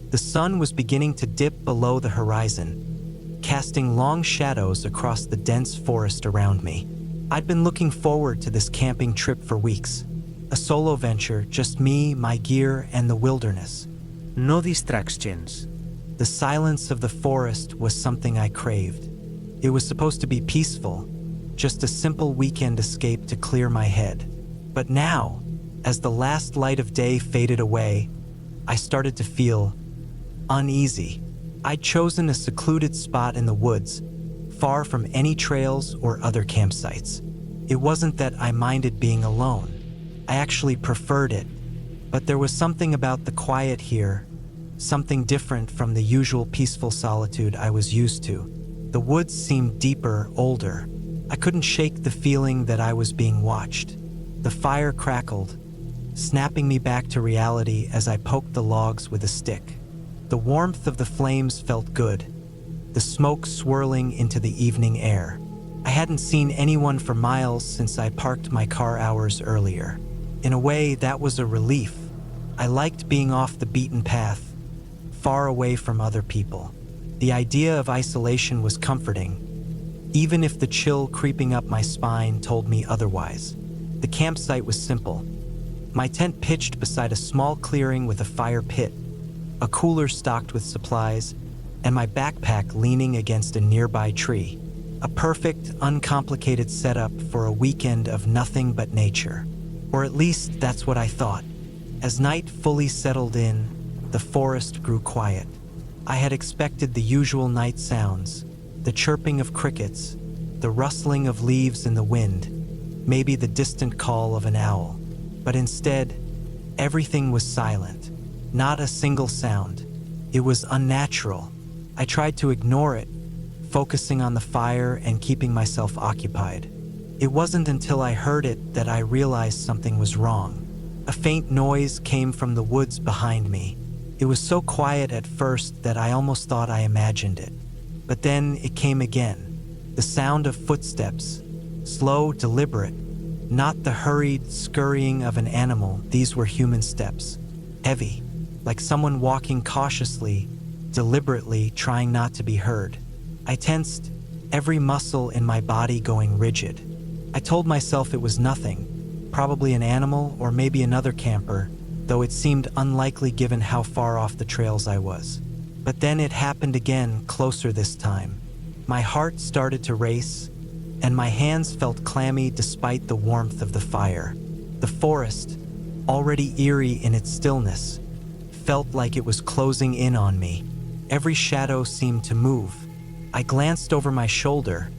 The sun was beginning to dip below the horizon, casting long shadows across the dense forest around me. I'd been looking forward to this camping trip for weeks. A solo venture, just me, my gear, and the wilderness. No distractions. The silence of the forest was something I craved. It was supposed to be peaceful, just a simple weekend escape to clear my head. But now, as the last light of day faded away, I started to feel uneasy. I'd chosen a secluded spot in the woods, far from any trails or other campsites. It wasn't that I minded being alone. I actually preferred it. But there was something about the quiet here, something different from the usual peaceful solitude I was used to. The woods seemed deeper, older. I couldn't shake the feeling that I was being watched. The fire crackled, snapping me back to reality as I poked the logs with a stick. The warmth of the flames felt good, the smoke swirling into the evening air. I hadn't seen anyone for miles since I parked my car hours earlier. In a way, that was a relief. I liked being off the beaten path, far away from other people. The idea of isolation was comforting, even if the chill creeping up my spine told me otherwise. The campsite was simple. My tent pitched beside a small clearing with a fire pit, a cooler stocked with supplies, and my backpack leaning against a nearby tree. A perfect, uncomplicated setup for a weekend of nothing but nature. Or at least that's what I thought. As night fully settled in, the forest grew quiet. I had expected the usual night sounds, the chirping of crickets, the rustling of leaves in the wind, maybe the distant call of an owl. But instead, everything was silent. Not a single sound. It was unnatural. I tried to ignore it, focusing on the fire and keeping myself occupied. It wasn't until I heard it that I realized something was wrong. A faint noise came from the woods behind me. It was so quiet at first that I almost thought I imagined it. But then it came again. The sound of footsteps, slow, deliberate. Not the hurried scurrying of an animal. These were human steps. Heavy, like someone walking cautiously, deliberately, trying not to be heard. I tensed, every muscle in my body going rigid. I told myself it was nothing, probably an animal or maybe another camper, though it seemed unlikely given how far off the trails I was. But then it happened again, closer this time. My heart started to race, and my hands felt clammy despite the warmth of the fire. The forest, already eerie in its stillness, felt like it was closing in on me. Every shadow seemed to move. I glanced over my shoulder,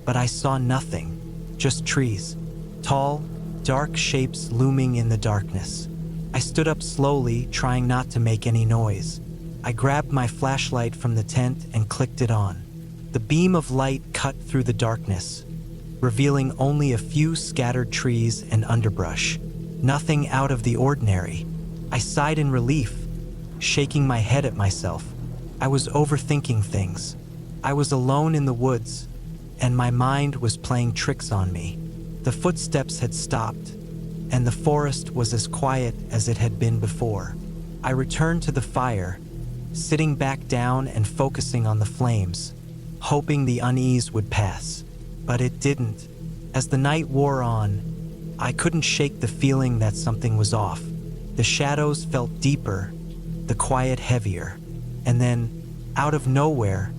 but I saw nothing, just trees, tall, dark shapes looming in the darkness. I stood up slowly, trying not to make any noise. I grabbed my flashlight from the tent and clicked it on. The beam of light cut through the darkness, revealing only a few scattered trees and underbrush. Nothing out of the ordinary. I sighed in relief, shaking my head at myself. I was overthinking things. I was alone in the woods, and my mind was playing tricks on me. The footsteps had stopped, and the forest was as quiet as it had been before. I returned to the fire, sitting back down and focusing on the flames, hoping the unease would pass. But it didn't. As the night wore on, I couldn't shake the feeling that something was off. The shadows felt deeper, the quiet heavier, and then, out of nowhere,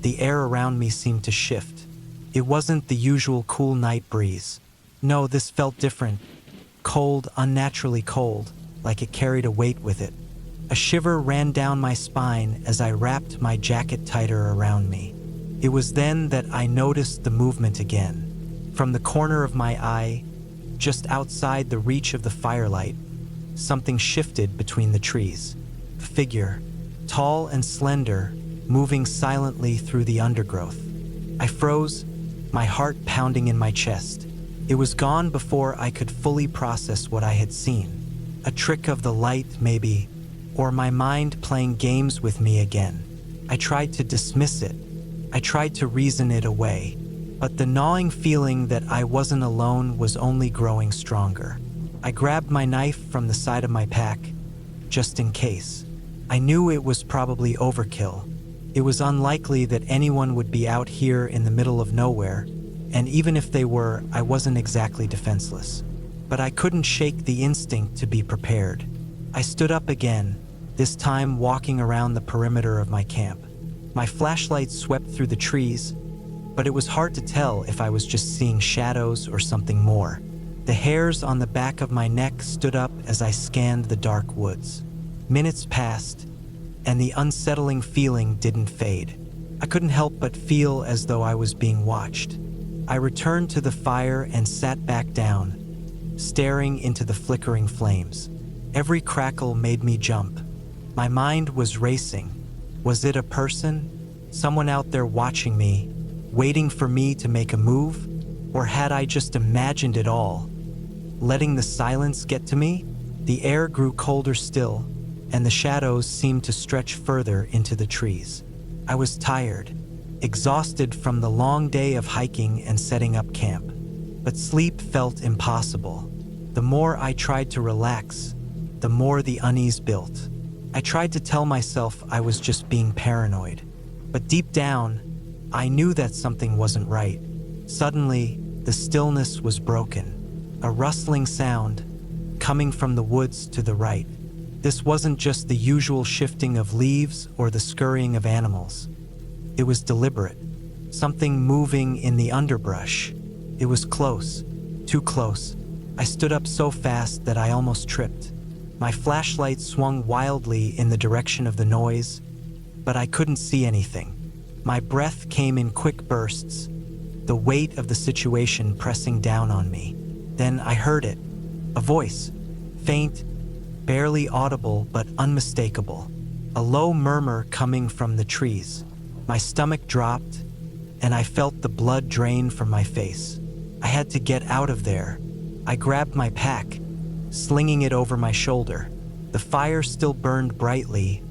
the air around me seemed to shift. It wasn't the usual cool night breeze. No, this felt different. Cold, unnaturally cold, like it carried a weight with it. A shiver ran down my spine as I wrapped my jacket tighter around me. It was then that I noticed the movement again. From the corner of my eye, just outside the reach of the firelight, something shifted between the trees. A figure, tall and slender, moving silently through the undergrowth. I froze, my heart pounding in my chest. It was gone before I could fully process what I had seen. A trick of the light, maybe, or my mind playing games with me again. I tried to dismiss it. I tried to reason it away. But the gnawing feeling that I wasn't alone was only growing stronger. I grabbed my knife from the side of my pack, just in case. I knew it was probably overkill. It was unlikely that anyone would be out here in the middle of nowhere, and even if they were, I wasn't exactly defenseless. But I couldn't shake the instinct to be prepared. I stood up again, this time walking around the perimeter of my camp. My flashlight swept through the trees, but it was hard to tell if I was just seeing shadows or something more. The hairs on the back of my neck stood up as I scanned the dark woods. Minutes passed, and the unsettling feeling didn't fade. I couldn't help but feel as though I was being watched. I returned to the fire and sat back down, staring into the flickering flames. Every crackle made me jump. My mind was racing. Was it a person? Someone out there watching me, waiting for me to make a move? Or had I just imagined it all? Letting the silence get to me? The air grew colder still, and the shadows seemed to stretch further into the trees. I was tired, exhausted from the long day of hiking and setting up camp. But sleep felt impossible. The more I tried to relax, the more the unease built. I tried to tell myself I was just being paranoid. But deep down, I knew that something wasn't right. Suddenly, the stillness was broken. A rustling sound coming from the woods to the right. This wasn't just the usual shifting of leaves or the scurrying of animals. It was deliberate. Something moving in the underbrush. It was close, too close. I stood up so fast that I almost tripped. My flashlight swung wildly in the direction of the noise, but I couldn't see anything. My breath came in quick bursts, the weight of the situation pressing down on me. Then I heard it, a voice, faint, barely audible but unmistakable, a low murmur coming from the trees. My stomach dropped, and I felt the blood drain from my face. I had to get out of there. I grabbed my pack, slinging it over my shoulder. The fire still burned brightly,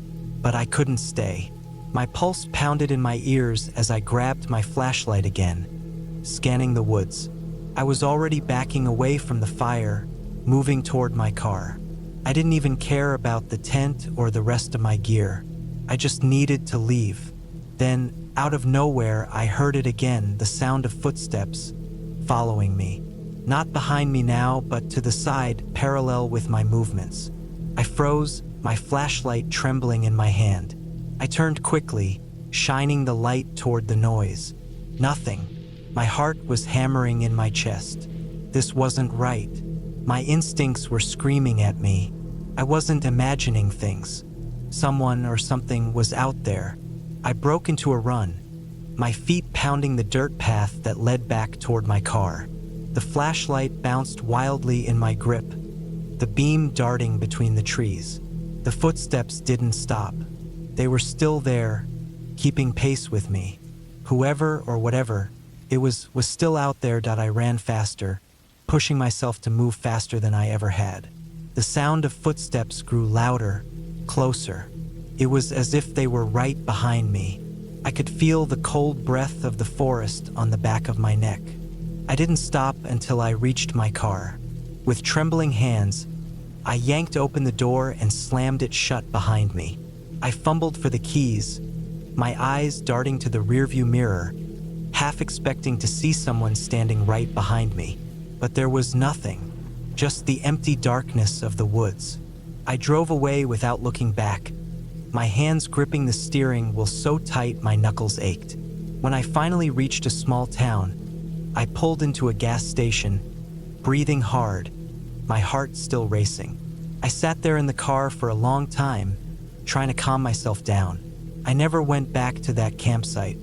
but I couldn't stay. My pulse pounded in my ears as I grabbed my flashlight again, scanning the woods. I was already backing away from the fire, moving toward my car. I didn't even care about the tent or the rest of my gear. I just needed to leave. Then, out of nowhere, I heard it again, the sound of footsteps following me. Not behind me now, but to the side, parallel with my movements. I froze, my flashlight trembling in my hand. I turned quickly, shining the light toward the noise. Nothing. My heart was hammering in my chest. This wasn't right. My instincts were screaming at me. I wasn't imagining things. Someone or something was out there. I broke into a run, my feet pounding the dirt path that led back toward my car. The flashlight bounced wildly in my grip, the beam darting between the trees. The footsteps didn't stop. They were still there, keeping pace with me. Whoever or whatever it was still out there. I ran faster, pushing myself to move faster than I ever had. The sound of footsteps grew louder, closer. It was as if they were right behind me. I could feel the cold breath of the forest on the back of my neck. I didn't stop until I reached my car. With trembling hands, I yanked open the door and slammed it shut behind me. I fumbled for the keys, my eyes darting to the rearview mirror, half expecting to see someone standing right behind me. But there was nothing, just the empty darkness of the woods. I drove away without looking back, my hands gripping the steering wheel so tight my knuckles ached. When I finally reached a small town, I pulled into a gas station, breathing hard, my heart still racing. I sat there in the car for a long time, trying to calm myself down. I never went back to that campsite.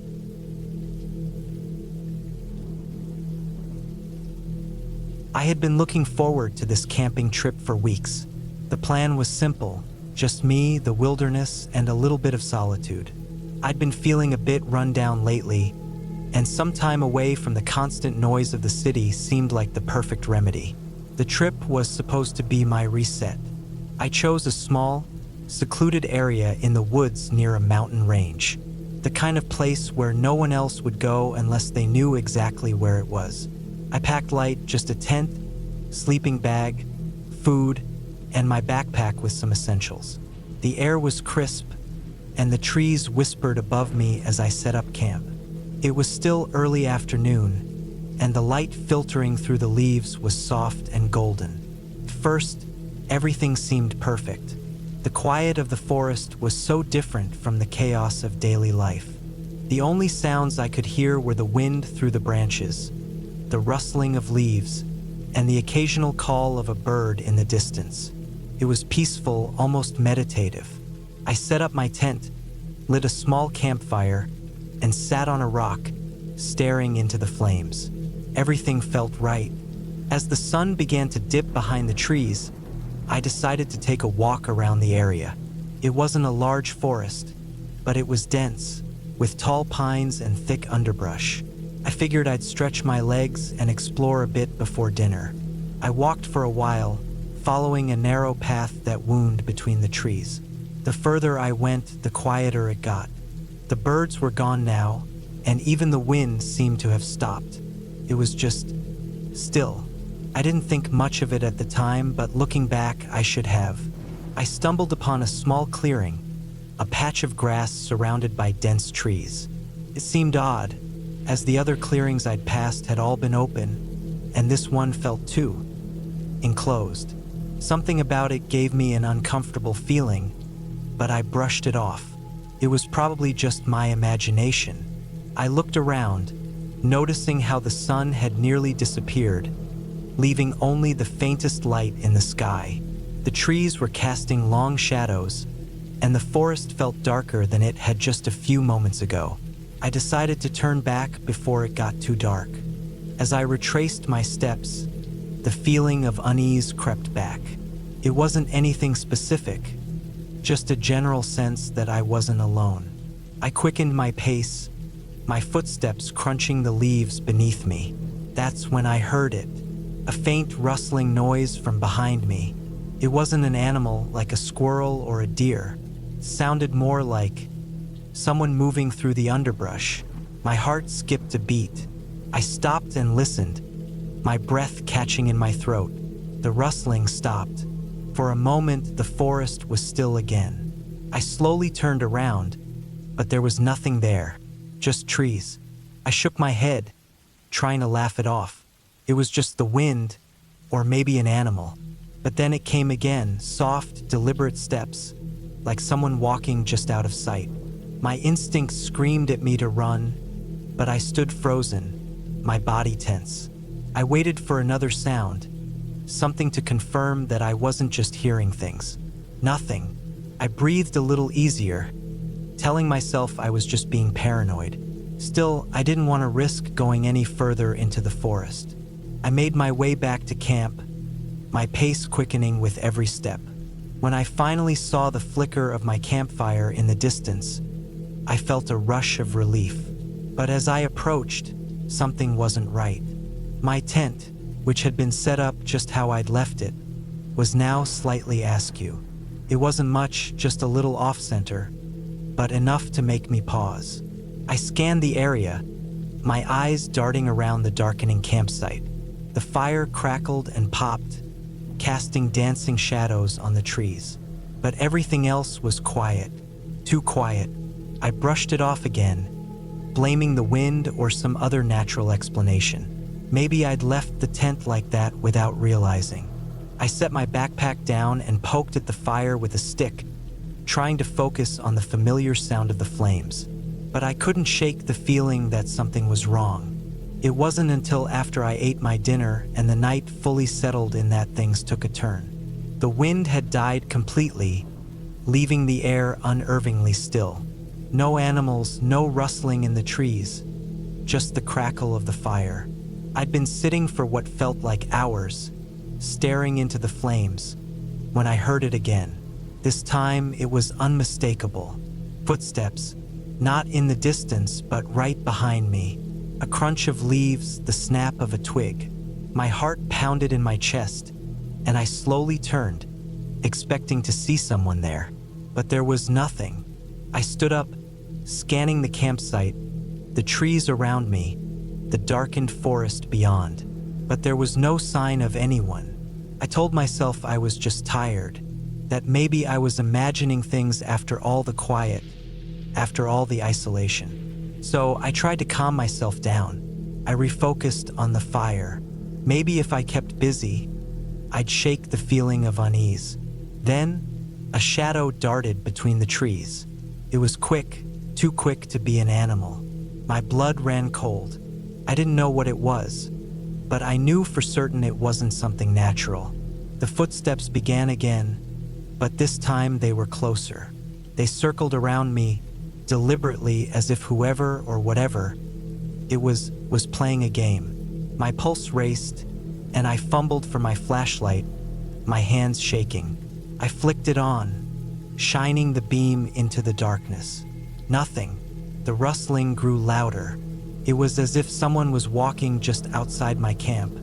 I had been looking forward to this camping trip for weeks. The plan was simple, just me, the wilderness, and a little bit of solitude. I'd been feeling a bit run down lately, and some time away from the constant noise of the city seemed like the perfect remedy. The trip was supposed to be my reset. I chose a small, secluded area in the woods near a mountain range, the kind of place where no one else would go unless they knew exactly where it was. I packed light, just a tent, sleeping bag, food, and my backpack with some essentials. The air was crisp, and the trees whispered above me as I set up camp. It was still early afternoon, and the light filtering through the leaves was soft and golden. At first, everything seemed perfect. The quiet of the forest was so different from the chaos of daily life. The only sounds I could hear were the wind through the branches, the rustling of leaves, and the occasional call of a bird in the distance. It was peaceful, almost meditative. I set up my tent, lit a small campfire, and sat on a rock, staring into the flames. Everything felt right. As the sun began to dip behind the trees, I decided to take a walk around the area. It wasn't a large forest, but it was dense, with tall pines and thick underbrush. I figured I'd stretch my legs and explore a bit before dinner. I walked for a while, following a narrow path that wound between the trees. The further I went, the quieter it got. The birds were gone now, and even the wind seemed to have stopped. It was just still. I didn't think much of it at the time, but looking back, I should have. I stumbled upon a small clearing, a patch of grass surrounded by dense trees. It seemed odd, as the other clearings I'd passed had all been open, and this one felt too enclosed. Something about it gave me an uncomfortable feeling, but I brushed it off. It was probably just my imagination. I looked around, noticing how the sun had nearly disappeared, leaving only the faintest light in the sky. The trees were casting long shadows, and the forest felt darker than it had just a few moments ago. I decided to turn back before it got too dark. As I retraced my steps, the feeling of unease crept back. It wasn't anything specific, just a general sense that I wasn't alone. I quickened my pace, my footsteps crunching the leaves beneath me. That's when I heard it, a faint rustling noise from behind me. It wasn't an animal like a squirrel or a deer. It sounded more like someone moving through the underbrush. My heart skipped a beat. I stopped and listened, my breath catching in my throat. The rustling stopped. For a moment, the forest was still again. I slowly turned around, but there was nothing there, just trees. I shook my head, trying to laugh it off. It was just the wind, or maybe an animal. But then it came again, soft, deliberate steps, like someone walking just out of sight. My instincts screamed at me to run, but I stood frozen, my body tense. I waited for another sound, something to confirm that I wasn't just hearing things. Nothing. I breathed a little easier, telling myself I was just being paranoid. Still, I didn't want to risk going any further into the forest. I made my way back to camp, my pace quickening with every step. When I finally saw the flicker of my campfire in the distance, I felt a rush of relief. But as I approached, something wasn't right. My tent, which had been set up just how I'd left it, was now slightly askew. It wasn't much, just a little off-center, but enough to make me pause. I scanned the area, my eyes darting around the darkening campsite. The fire crackled and popped, casting dancing shadows on the trees. But everything else was quiet, too quiet. I brushed it off again, blaming the wind or some other natural explanation. Maybe I'd left the tent like that without realizing. I set my backpack down and poked at the fire with a stick, trying to focus on the familiar sound of the flames. But I couldn't shake the feeling that something was wrong. It wasn't until after I ate my dinner and the night fully settled in that things took a turn. The wind had died completely, leaving the air unnervingly still. No animals, no rustling in the trees, just the crackle of the fire. I'd been sitting for what felt like hours, staring into the flames, when I heard it again. This time it was unmistakable. Footsteps, not in the distance but right behind me. A crunch of leaves, the snap of a twig. My heart pounded in my chest, and I slowly turned, expecting to see someone there. But there was nothing. I stood up, scanning the campsite, the trees around me, the darkened forest beyond. But there was no sign of anyone. I told myself I was just tired, that maybe I was imagining things after all the quiet, after all the isolation. So I tried to calm myself down. I refocused on the fire. Maybe if I kept busy, I'd shake the feeling of unease. Then, a shadow darted between the trees. It was quick, too quick to be an animal. My blood ran cold. I didn't know what it was, but I knew for certain it wasn't something natural. The footsteps began again, but this time they were closer. They circled around me, deliberately, as if whoever or whatever it was playing a game. My pulse raced, and I fumbled for my flashlight, my hands shaking. I flicked it on, shining the beam into the darkness. Nothing. The rustling grew louder. It was as if someone was walking just outside my camp,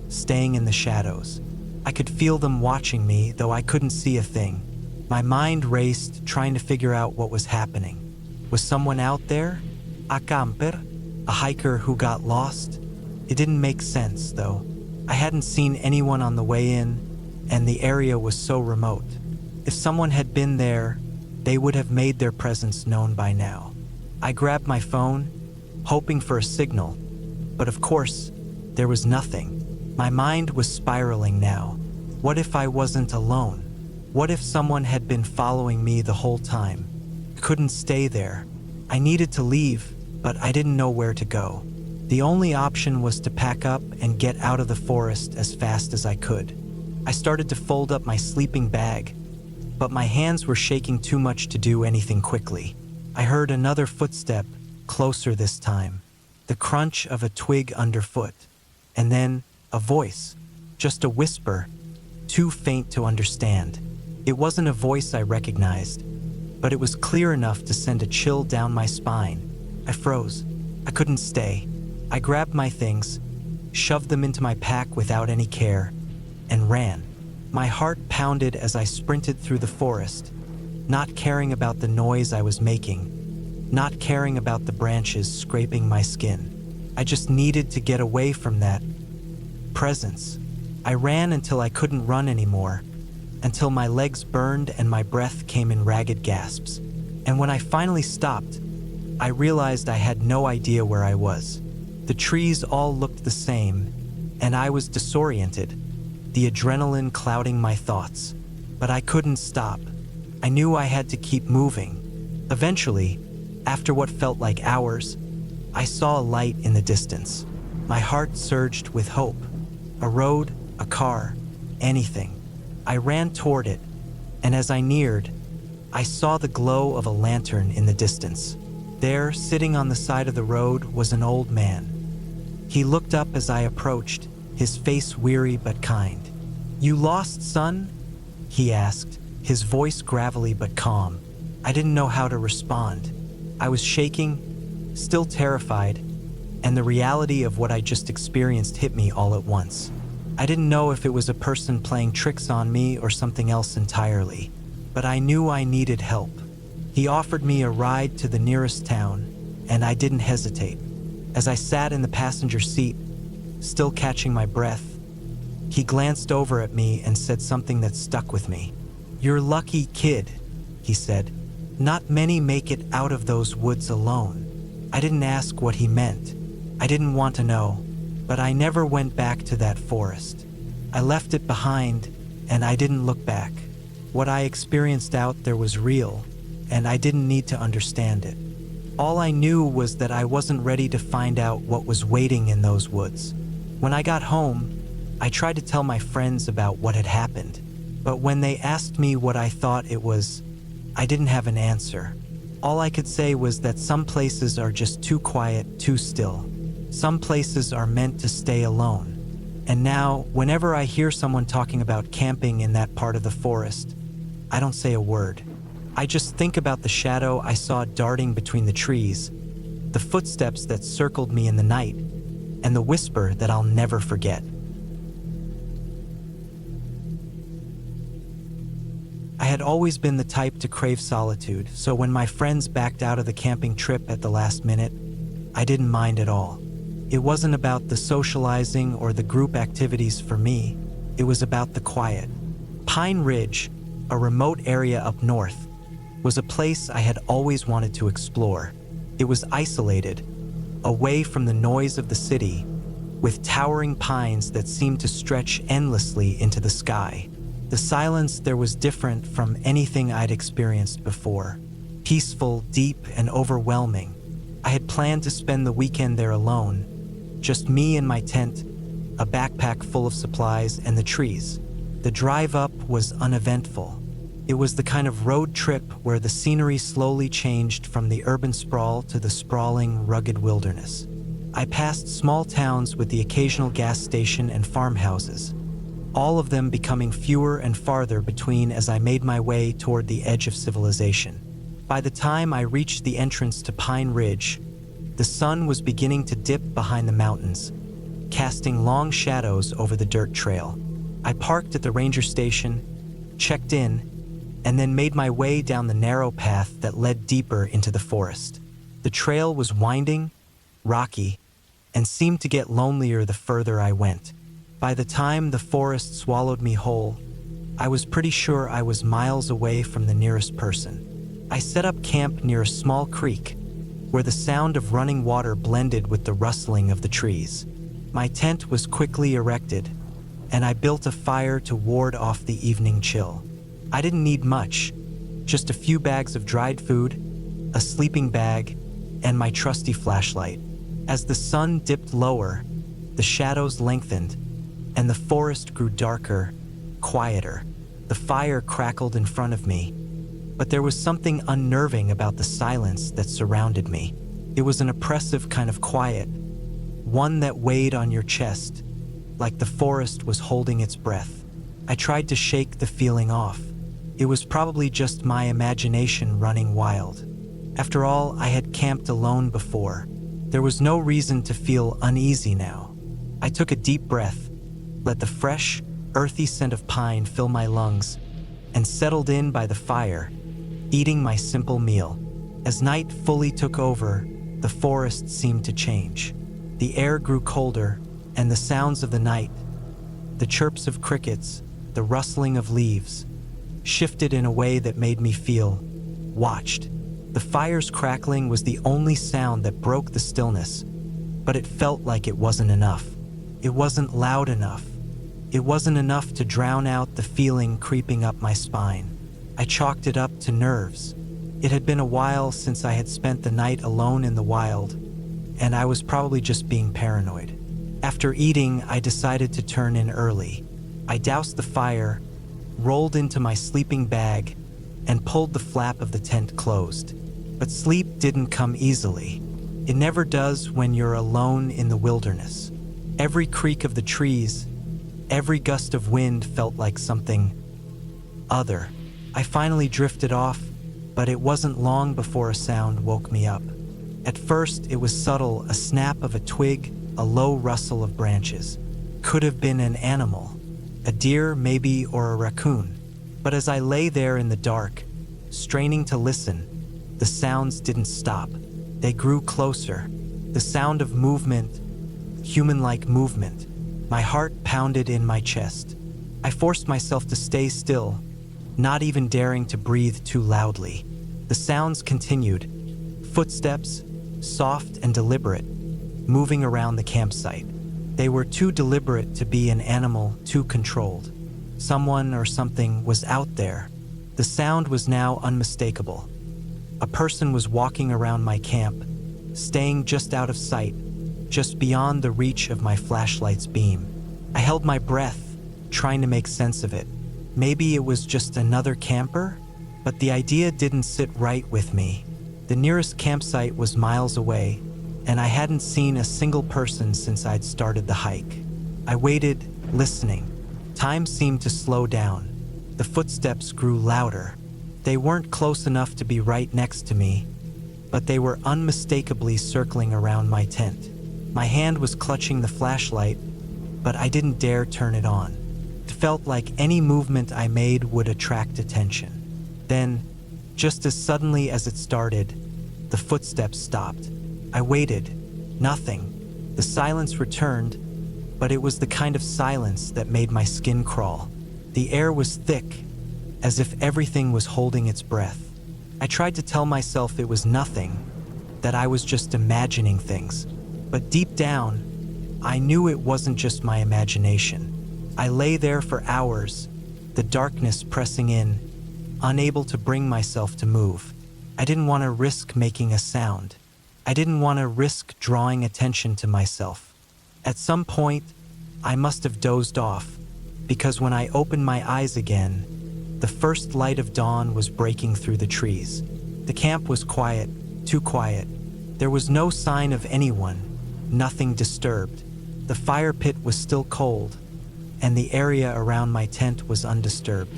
staying in the shadows. I could feel them watching me, though I couldn't see a thing. My mind raced, trying to figure out what was happening. Was someone out there? A camper? A hiker who got lost? It didn't make sense, though. I hadn't seen anyone on the way in, and the area was so remote. If someone had been there, they would have made their presence known by now. I grabbed my phone, hoping for a signal, but of course, there was nothing. My mind was spiraling now. What if I wasn't alone? What if someone had been following me the whole time? Couldn't stay there. I needed to leave, but I didn't know where to go. The only option was to pack up and get out of the forest as fast as I could. I started to fold up my sleeping bag, but my hands were shaking too much to do anything quickly. I heard another footstep, closer this time, the crunch of a twig underfoot, and then a voice, just a whisper, too faint to understand. It wasn't a voice I recognized, but it was clear enough to send a chill down my spine. I froze. I couldn't stay. I grabbed my things, shoved them into my pack without any care, and ran. My heart pounded as I sprinted through the forest, not caring about the noise I was making, not caring about the branches scraping my skin. I just needed to get away from that presence. I ran until I couldn't run anymore, until my legs burned and my breath came in ragged gasps. And when I finally stopped, I realized I had no idea where I was. The trees all looked the same, and I was disoriented, the adrenaline clouding my thoughts. But I couldn't stop. I knew I had to keep moving. Eventually, after what felt like hours, I saw a light in the distance. My heart surged with hope. A road, a car, anything. I ran toward it, and as I neared, I saw the glow of a lantern in the distance. There, sitting on the side of the road, was an old man. He looked up as I approached, his face weary but kind. "You lost, son?" he asked, his voice gravelly but calm. I didn't know how to respond. I was shaking, still terrified, and the reality of what I just experienced hit me all at once. I didn't know if it was a person playing tricks on me or something else entirely, but I knew I needed help. He offered me a ride to the nearest town, and I didn't hesitate. As I sat in the passenger seat, still catching my breath, he glanced over at me and said something that stuck with me. "You're lucky, kid," he said. "Not many make it out of those woods alone." I didn't ask what he meant. I didn't want to know, but I never went back to that forest. I left it behind, and I didn't look back. What I experienced out there was real, and I didn't need to understand it. All I knew was that I wasn't ready to find out what was waiting in those woods. When I got home, I tried to tell my friends about what had happened, but when they asked me what I thought it was, I didn't have an answer. All I could say was that some places are just too quiet, too still. Some places are meant to stay alone. And now, whenever I hear someone talking about camping in that part of the forest, I don't say a word. I just think about the shadow I saw darting between the trees, the footsteps that circled me in the night, and the whisper that I'll never forget. I had always been the type to crave solitude, so when my friends backed out of the camping trip at the last minute, I didn't mind at all. It wasn't about the socializing or the group activities for me. It was about the quiet. Pine Ridge, a remote area up north, was a place I had always wanted to explore. It was isolated, away from the noise of the city, with towering pines that seemed to stretch endlessly into the sky. The silence there was different from anything I'd experienced before. Peaceful, deep, and overwhelming. I had planned to spend the weekend there alone, just me and my tent, a backpack full of supplies, and the trees. The drive up was uneventful. It was the kind of road trip where the scenery slowly changed from the urban sprawl to the sprawling, rugged wilderness. I passed small towns with the occasional gas station and farmhouses, all of them becoming fewer and farther between as I made my way toward the edge of civilization. By the time I reached the entrance to Pine Ridge, the sun was beginning to dip behind the mountains, casting long shadows over the dirt trail. I parked at the ranger station, checked in, and then made my way down the narrow path that led deeper into the forest. The trail was winding, rocky, and seemed to get lonelier the further I went. By the time the forest swallowed me whole, I was pretty sure I was miles away from the nearest person. I set up camp near a small creek, where the sound of running water blended with the rustling of the trees. My tent was quickly erected, and I built a fire to ward off the evening chill. I didn't need much, just a few bags of dried food, a sleeping bag, and my trusty flashlight. As the sun dipped lower, the shadows lengthened, and the forest grew darker, quieter. The fire crackled in front of me, but there was something unnerving about the silence that surrounded me. It was an oppressive kind of quiet, one that weighed on your chest, like the forest was holding its breath. I tried to shake the feeling off. It was probably just my imagination running wild. After all, I had camped alone before. There was no reason to feel uneasy now. I took a deep breath, let the fresh, earthy scent of pine fill my lungs, and settled in by the fire, eating my simple meal. As night fully took over, the forest seemed to change. The air grew colder, and the sounds of the night, the chirps of crickets, the rustling of leaves, shifted in a way that made me feel watched. The fire's crackling was the only sound that broke the stillness, but it felt like it wasn't enough. It wasn't loud enough. It wasn't enough to drown out the feeling creeping up my spine. I chalked it up to nerves. It had been a while since I had spent the night alone in the wild, and I was probably just being paranoid. After eating, I decided to turn in early. I doused the fire, rolled into my sleeping bag, and pulled the flap of the tent closed. But sleep didn't come easily. It never does when you're alone in the wilderness. Every creak of the trees, every gust of wind felt like something other. I finally drifted off, but it wasn't long before a sound woke me up. At first, it was subtle, a snap of a twig, a low rustle of branches. Could have been an animal, a deer maybe, or a raccoon. But as I lay there in the dark, straining to listen, the sounds didn't stop. They grew closer. The sound of movement, human-like movement. My heart pounded in my chest. I forced myself to stay still, not even daring to breathe too loudly. The sounds continued. Footsteps, soft and deliberate, moving around the campsite. They were too deliberate to be an animal, too controlled. Someone or something was out there. The sound was now unmistakable. A person was walking around my camp, staying just out of sight, just beyond the reach of my flashlight's beam. I held my breath, trying to make sense of it. Maybe it was just another camper? But the idea didn't sit right with me. The nearest campsite was miles away, and I hadn't seen a single person since I'd started the hike. I waited, listening. Time seemed to slow down. The footsteps grew louder. They weren't close enough to be right next to me, but they were unmistakably circling around my tent. My hand was clutching the flashlight, but I didn't dare turn it on. It felt like any movement I made would attract attention. Then, just as suddenly as it started, the footsteps stopped. I waited. Nothing. The silence returned, but it was the kind of silence that made my skin crawl. The air was thick, as if everything was holding its breath. I tried to tell myself it was nothing, that I was just imagining things. But deep down, I knew it wasn't just my imagination. I lay there for hours, the darkness pressing in, unable to bring myself to move. I didn't want to risk making a sound. I didn't want to risk drawing attention to myself. At some point, I must have dozed off, because when I opened my eyes again, the first light of dawn was breaking through the trees. The camp was quiet, too quiet. There was no sign of anyone, nothing disturbed. The fire pit was still cold, and the area around my tent was undisturbed.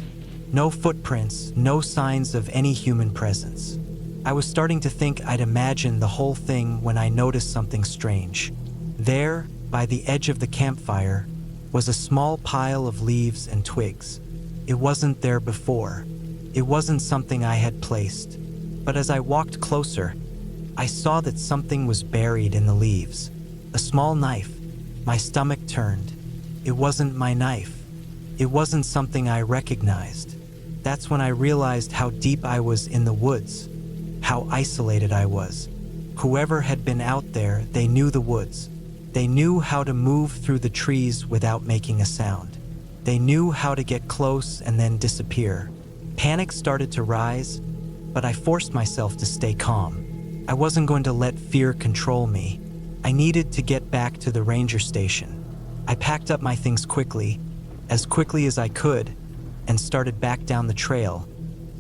No footprints, no signs of any human presence. I was starting to think I'd imagined the whole thing when I noticed something strange. There, by the edge of the campfire, was a small pile of leaves and twigs. It wasn't there before. It wasn't something I had placed. But as I walked closer, I saw that something was buried in the leaves. A small knife. My stomach turned. It wasn't my knife. It wasn't something I recognized. That's when I realized how deep I was in the woods, how isolated I was. Whoever had been out there, they knew the woods. They knew how to move through the trees without making a sound. They knew how to get close and then disappear. Panic started to rise, but I forced myself to stay calm. I wasn't going to let fear control me. I needed to get back to the ranger station. I packed up my things quickly as I could, and started back down the trail,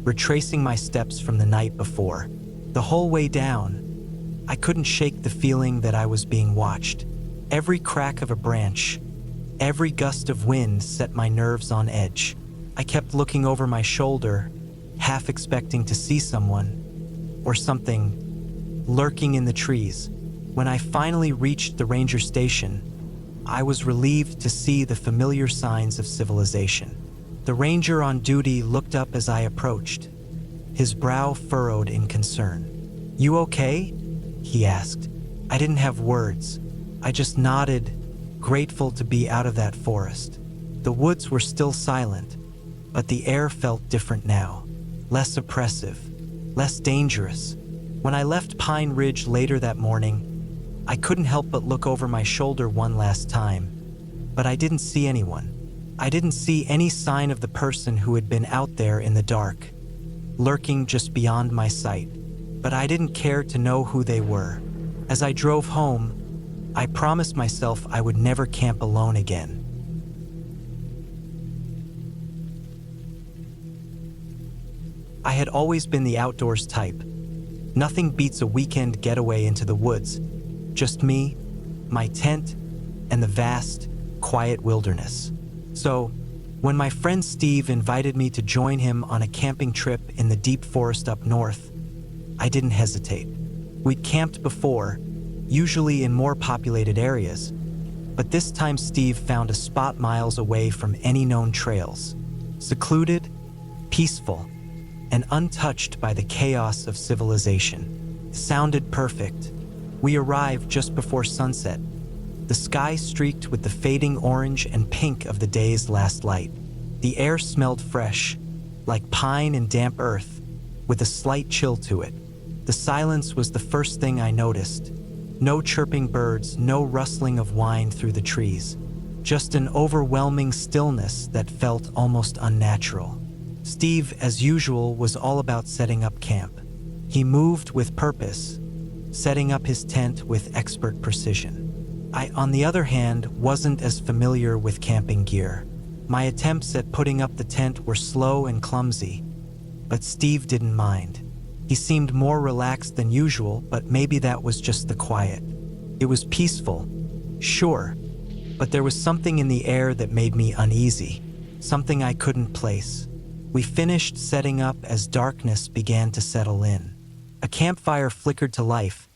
retracing my steps from the night before. The whole way down, I couldn't shake the feeling that I was being watched. Every crack of a branch, every gust of wind set my nerves on edge. I kept looking over my shoulder, half expecting to see someone or something lurking in the trees. When I finally reached the ranger station, I was relieved to see the familiar signs of civilization. The ranger on duty looked up as I approached, his brow furrowed in concern. "You okay?" he asked. I didn't have words. I just nodded, grateful to be out of that forest. The woods were still silent, but the air felt different now, less oppressive, less dangerous. When I left Pine Ridge later that morning, I couldn't help but look over my shoulder one last time, but I didn't see anyone. I didn't see any sign of the person who had been out there in the dark, lurking just beyond my sight. But I didn't care to know who they were. As I drove home, I promised myself I would never camp alone again. I had always been the outdoors type. Nothing beats a weekend getaway into the woods. Just me, my tent, and the vast, quiet wilderness. So, when my friend Steve invited me to join him on a camping trip in the deep forest up north, I didn't hesitate. We'd camped before, usually in more populated areas, but this time Steve found a spot miles away from any known trails. Secluded, peaceful, and untouched by the chaos of civilization. Sounded perfect. We arrived just before sunset, the sky streaked with the fading orange and pink of the day's last light. The air smelled fresh, like pine and damp earth, with a slight chill to it. The silence was the first thing I noticed. No chirping birds, no rustling of wind through the trees. Just an overwhelming stillness that felt almost unnatural. Steve, as usual, was all about setting up camp. He moved with purpose, setting up his tent with expert precision. I, on the other hand, wasn't as familiar with camping gear. My attempts at putting up the tent were slow and clumsy, but Steve didn't mind. He seemed more relaxed than usual, but maybe that was just the quiet. It was peaceful, sure, but there was something in the air that made me uneasy, something I couldn't place. We finished setting up as darkness began to settle in. A campfire flickered to life,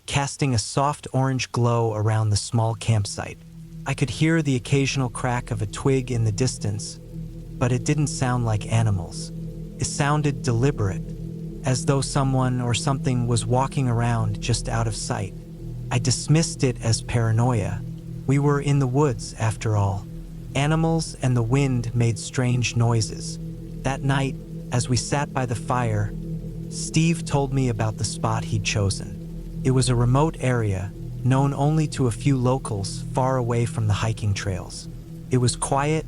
casting a soft orange glow around the small campsite. I could hear the occasional crack of a twig in the distance, but it didn't sound like animals. It sounded deliberate, as though someone or something was walking around just out of sight. I dismissed it as paranoia. We were in the woods, after all. Animals and the wind made strange noises. That night, as we sat by the fire, Steve told me about the spot he'd chosen. It was a remote area, known only to a few locals far away from the hiking trails. It was quiet,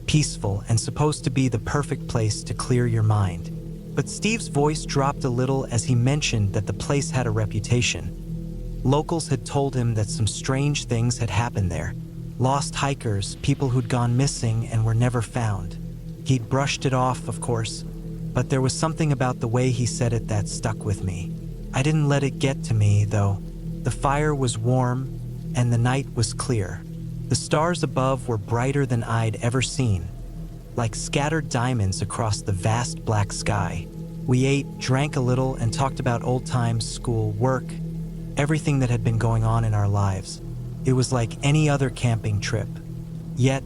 peaceful, and supposed to be the perfect place to clear your mind. But Steve's voice dropped a little as he mentioned that the place had a reputation. Locals had told him that some strange things had happened there. Lost hikers, people who'd gone missing and were never found. He'd brushed it off, of course, but there was something about the way he said it that stuck with me. I didn't let it get to me, though. The fire was warm, and the night was clear. The stars above were brighter than I'd ever seen, like scattered diamonds across the vast black sky. We ate, drank a little, and talked about old times, school, work, everything that had been going on in our lives. It was like any other camping trip. Yet,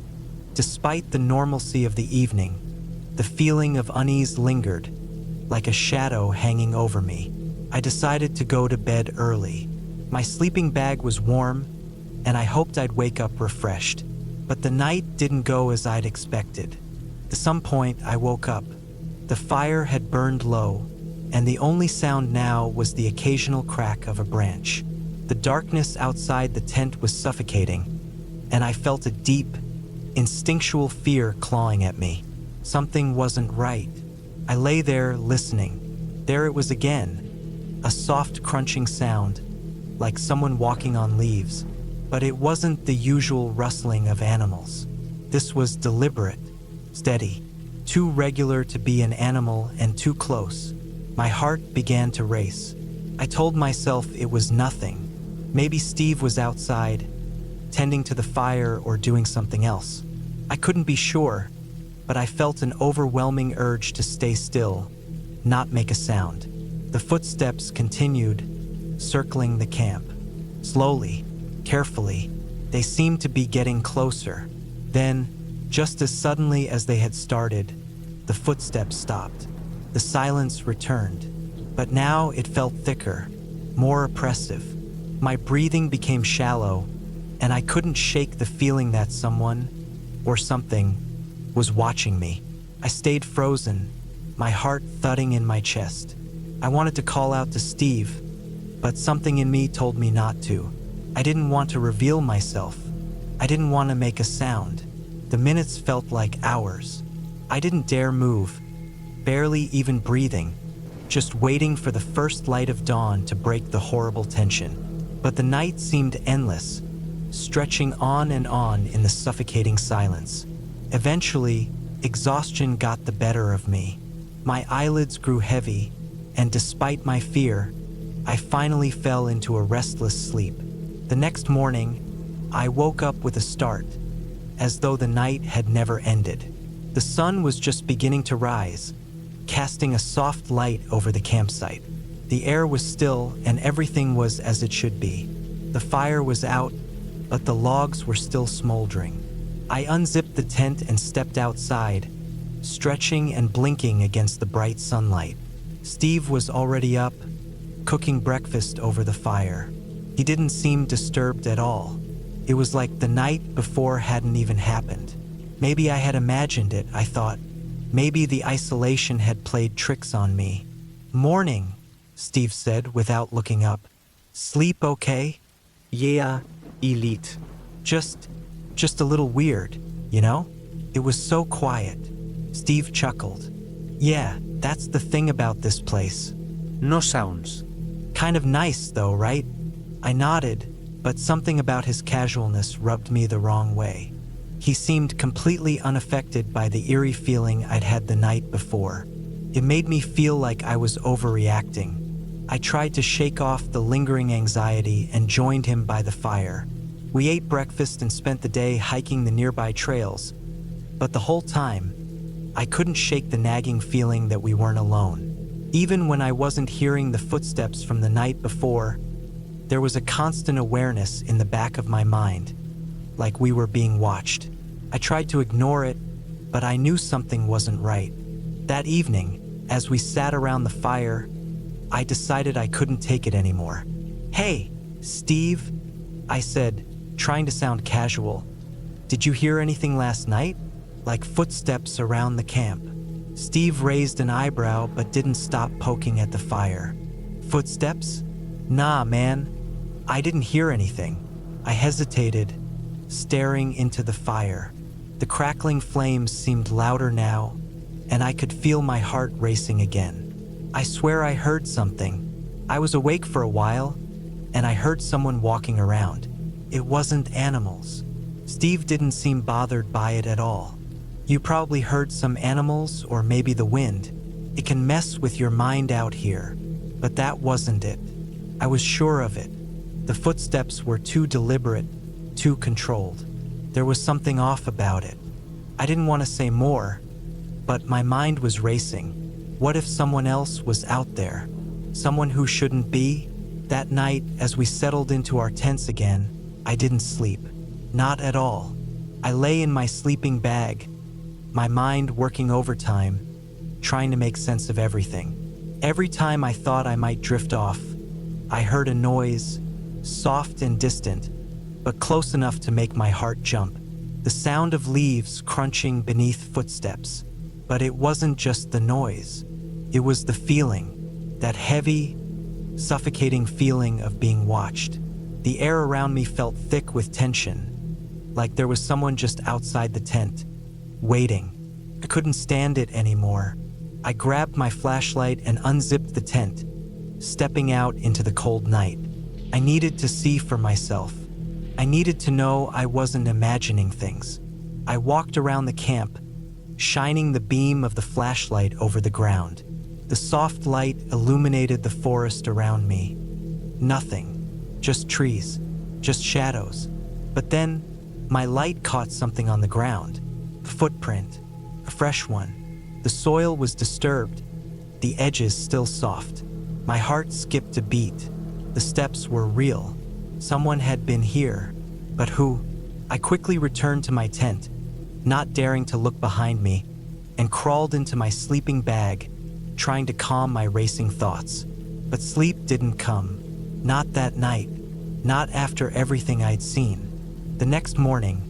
despite the normalcy of the evening, the feeling of unease lingered, like a shadow hanging over me. I decided to go to bed early. My sleeping bag was warm, and I hoped I'd wake up refreshed. But the night didn't go as I'd expected. At some point, I woke up. The fire had burned low, and the only sound now was the occasional crack of a branch. The darkness outside the tent was suffocating, and I felt a deep, instinctual fear clawing at me. Something wasn't right. I lay there listening. There it was again, a soft crunching sound, like someone walking on leaves. But it wasn't the usual rustling of animals. This was deliberate, steady, too regular to be an animal and too close. My heart began to race. I told myself it was nothing. Maybe Steve was outside, tending to the fire or doing something else. I couldn't be sure, but I felt an overwhelming urge to stay still, not make a sound. The footsteps continued, circling the camp. Slowly, carefully, they seemed to be getting closer. Then, just as suddenly as they had started, the footsteps stopped. The silence returned, but now it felt thicker, more oppressive. My breathing became shallow, and I couldn't shake the feeling that someone, or something, was watching me. I stayed frozen, my heart thudding in my chest. I wanted to call out to Steve, but something in me told me not to. I didn't want to reveal myself. I didn't want to make a sound. The minutes felt like hours. I didn't dare move, barely even breathing, just waiting for the first light of dawn to break the horrible tension. But the night seemed endless, stretching on and on in the suffocating silence. Eventually, exhaustion got the better of me. My eyelids grew heavy, and despite my fear, I finally fell into a restless sleep. The next morning, I woke up with a start, as though the night had never ended. The sun was just beginning to rise, casting a soft light over the campsite. The air was still, and everything was as it should be. The fire was out, but the logs were still smoldering. I unzipped the tent and stepped outside, stretching and blinking against the bright sunlight. Steve was already up, cooking breakfast over the fire. He didn't seem disturbed at all. It was like the night before hadn't even happened. Maybe I had imagined it, I thought. Maybe the isolation had played tricks on me. "Morning," Steve said without looking up. "Sleep okay?" Yeah, elite. Just a little weird, you know? It was so quiet. Steve chuckled. "Yeah, that's the thing about this place. No sounds. Kind of nice though, right?" I nodded, but something about his casualness rubbed me the wrong way. He seemed completely unaffected by the eerie feeling I'd had the night before. It made me feel like I was overreacting. I tried to shake off the lingering anxiety and joined him by the fire. We ate breakfast and spent the day hiking the nearby trails, but the whole time, I couldn't shake the nagging feeling that we weren't alone. Even when I wasn't hearing the footsteps from the night before, there was a constant awareness in the back of my mind, like we were being watched. I tried to ignore it, but I knew something wasn't right. That evening, as we sat around the fire, I decided I couldn't take it anymore. "Hey, Steve," I said, trying to sound casual. "Did you hear anything last night? Like footsteps around the camp?" Steve raised an eyebrow but didn't stop poking at the fire. Footsteps? Nah, man. I didn't hear anything. I hesitated, staring into the fire. The crackling flames seemed louder now, and I could feel my heart racing again. I swear I heard something. I was awake for a while, and I heard someone walking around. It wasn't animals. Steve didn't seem bothered by it at all. You probably heard some animals or maybe the wind. It can mess with your mind out here, but that wasn't it. I was sure of it. The footsteps were too deliberate, too controlled. There was something off about it. I didn't want to say more, but my mind was racing. What if someone else was out there? Someone who shouldn't be? That night, as we settled into our tents again, I didn't sleep. Not at all. I lay in my sleeping bag, my mind working overtime, trying to make sense of everything. Every time I thought I might drift off, I heard a noise, soft and distant, but close enough to make my heart jump. The sound of leaves crunching beneath footsteps. But it wasn't just the noise. It was the feeling, that heavy, suffocating feeling of being watched. The air around me felt thick with tension, like there was someone just outside the tent, waiting. I couldn't stand it anymore. I grabbed my flashlight and unzipped the tent, stepping out into the cold night. I needed to see for myself. I needed to know I wasn't imagining things. I walked around the camp, shining the beam of the flashlight over the ground. The soft light illuminated the forest around me. Nothing, just trees, just shadows. But then, my light caught something on the ground. A footprint, a fresh one. The soil was disturbed, the edges still soft. My heart skipped a beat. The steps were real. Someone had been here, but who? I quickly returned to my tent, not daring to look behind me, and crawled into my sleeping bag, trying to calm my racing thoughts. But sleep didn't come. Not that night. Not after everything I'd seen. The next morning,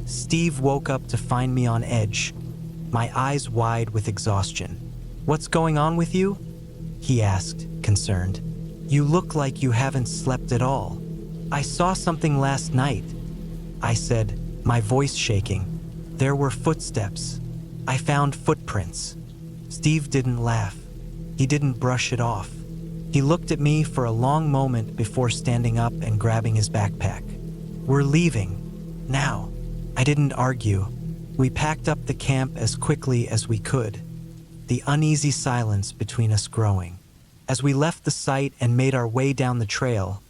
Steve woke up to find me on edge, my eyes wide with exhaustion. "What's going on with you?" he asked, concerned. "You look like you haven't slept at all." "I saw something last night," I said, my voice shaking. "There were footsteps. I found footprints." Steve didn't laugh. He didn't brush it off. He looked at me for a long moment before standing up and grabbing his backpack. "We're leaving. Now." I didn't argue. We packed up the camp as quickly as we could, the uneasy silence between us growing. As we left the site and made our way down the trail,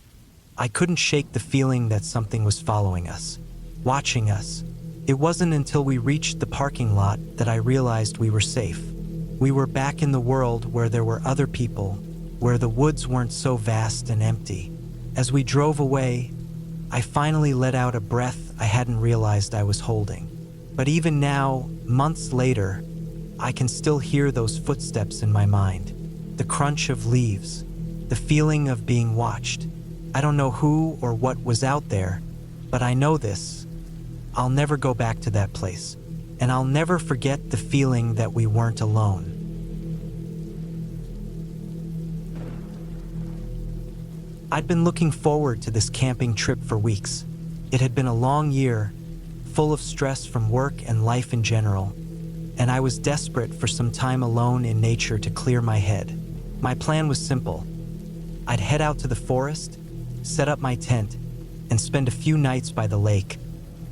I couldn't shake the feeling that something was following us, watching us. It wasn't until we reached the parking lot that I realized we were safe. We were back in the world where there were other people, where the woods weren't so vast and empty. As we drove away, I finally let out a breath I hadn't realized I was holding. But even now, months later, I can still hear those footsteps in my mind. The crunch of leaves, the feeling of being watched. I don't know who or what was out there, but I know this. I'll never go back to that place, and I'll never forget the feeling that we weren't alone. I'd been looking forward to this camping trip for weeks. It had been a long year, full of stress from work and life in general, and I was desperate for some time alone in nature to clear my head. My plan was simple. I'd head out to the forest, set up my tent, and spend a few nights by the lake,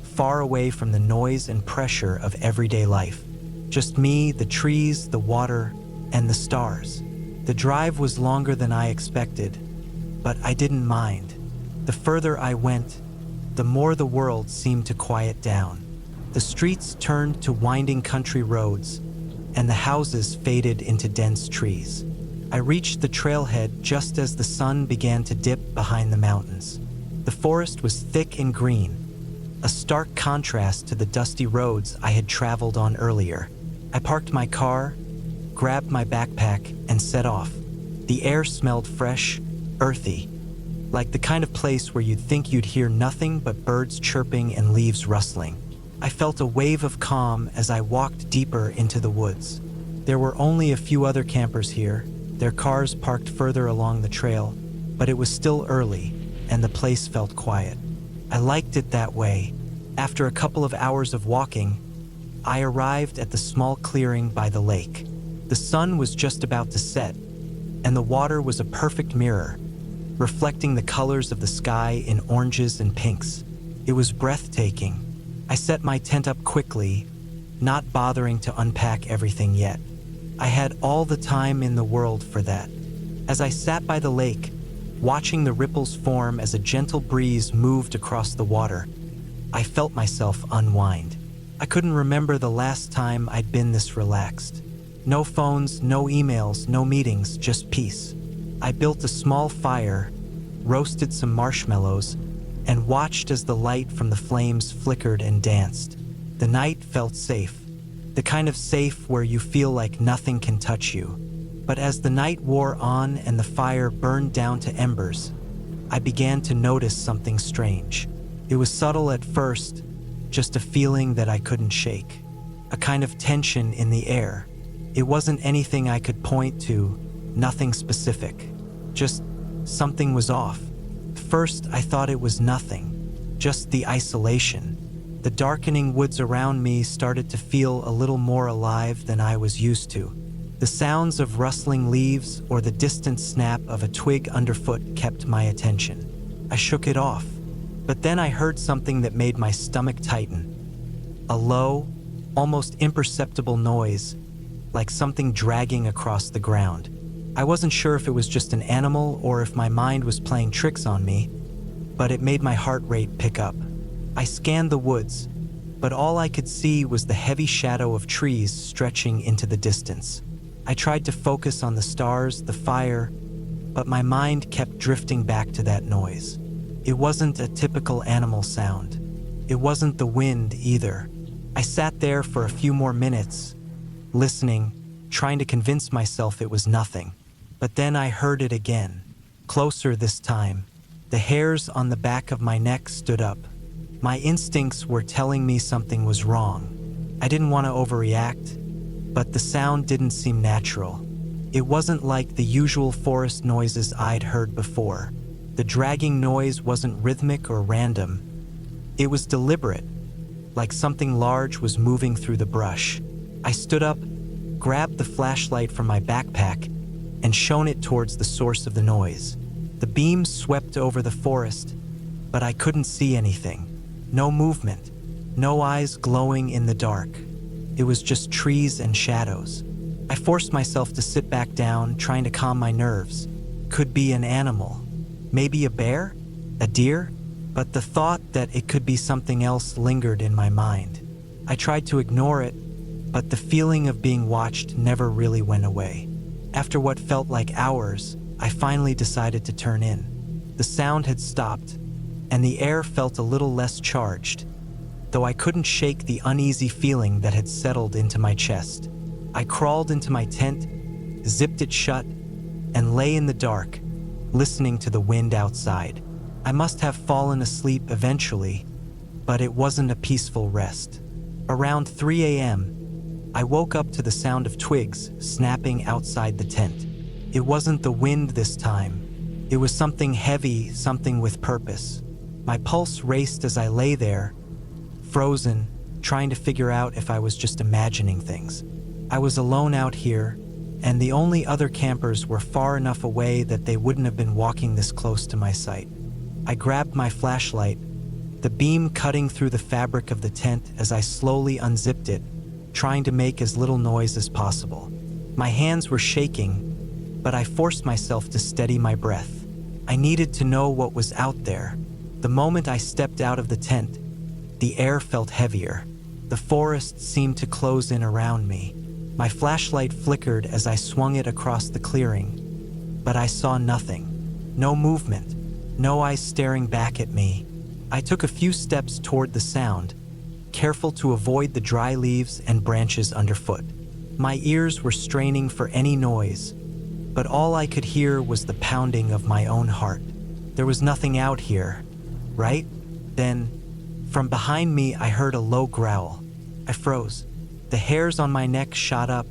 far away from the noise and pressure of everyday life. Just me, the trees, the water, and the stars. The drive was longer than I expected, but I didn't mind. The further I went, the more the world seemed to quiet down. The streets turned to winding country roads, and the houses faded into dense trees. I reached the trailhead just as the sun began to dip behind the mountains. The forest was thick and green, a stark contrast to the dusty roads I had traveled on earlier. I parked my car, grabbed my backpack, and set off. The air smelled fresh, earthy, like the kind of place where you'd think you'd hear nothing but birds chirping and leaves rustling. I felt a wave of calm as I walked deeper into the woods. There were only a few other campers here, their cars parked further along the trail, but it was still early, and the place felt quiet. I liked it that way. After a couple of hours of walking, I arrived at the small clearing by the lake. The sun was just about to set, and the water was a perfect mirror, reflecting the colors of the sky in oranges and pinks. It was breathtaking. I set my tent up quickly, not bothering to unpack everything yet. I had all the time in the world for that. As I sat by the lake, watching the ripples form as a gentle breeze moved across the water, I felt myself unwind. I couldn't remember the last time I'd been this relaxed. No phones, no emails, no meetings, just peace. I built a small fire, roasted some marshmallows, and watched as the light from the flames flickered and danced. The night felt safe, the kind of safe where you feel like nothing can touch you. But as the night wore on and the fire burned down to embers, I began to notice something strange. It was subtle at first, just a feeling that I couldn't shake, a kind of tension in the air. It wasn't anything I could point to, nothing specific, just something was off. First, I thought it was nothing, just the isolation. The darkening woods around me started to feel a little more alive than I was used to. The sounds of rustling leaves or the distant snap of a twig underfoot kept my attention. I shook it off, but then I heard something that made my stomach tighten. A low, almost imperceptible noise, like something dragging across the ground. I wasn't sure if it was just an animal or if my mind was playing tricks on me, but it made my heart rate pick up. I scanned the woods, but all I could see was the heavy shadow of trees stretching into the distance. I tried to focus on the stars, the fire, but my mind kept drifting back to that noise. It wasn't a typical animal sound. It wasn't the wind either. I sat there for a few more minutes, listening, trying to convince myself it was nothing. But then I heard it again, closer this time. The hairs on the back of my neck stood up. My instincts were telling me something was wrong. I didn't want to overreact, but the sound didn't seem natural. It wasn't like the usual forest noises I'd heard before. The dragging noise wasn't rhythmic or random. It was deliberate, like something large was moving through the brush. I stood up, grabbed the flashlight from my backpack, and shone it towards the source of the noise. The beam swept over the forest, but I couldn't see anything. No movement, no eyes glowing in the dark. It was just trees and shadows. I forced myself to sit back down, trying to calm my nerves. Could be an animal. Maybe a bear? A deer? But the thought that it could be something else lingered in my mind. I tried to ignore it, but the feeling of being watched never really went away. After what felt like hours, I finally decided to turn in. The sound had stopped, and the air felt a little less charged, though I couldn't shake the uneasy feeling that had settled into my chest. I crawled into my tent, zipped it shut, and lay in the dark, listening to the wind outside. I must have fallen asleep eventually, but it wasn't a peaceful rest. Around 3 a.m., I woke up to the sound of twigs snapping outside the tent. It wasn't the wind this time. It was something heavy, something with purpose. My pulse raced as I lay there, frozen, trying to figure out if I was just imagining things. I was alone out here, and the only other campers were far enough away that they wouldn't have been walking this close to my sight. I grabbed my flashlight, the beam cutting through the fabric of the tent as I slowly unzipped it, trying to make as little noise as possible. My hands were shaking, but I forced myself to steady my breath. I needed to know what was out there. The moment I stepped out of the tent, the air felt heavier. The forest seemed to close in around me. My flashlight flickered as I swung it across the clearing, but I saw nothing. No movement, no eyes staring back at me. I took a few steps toward the sound, careful to avoid the dry leaves and branches underfoot. My ears were straining for any noise, but all I could hear was the pounding of my own heart. There was nothing out here, right? Then, from behind me, I heard a low growl. I froze. The hairs on my neck shot up,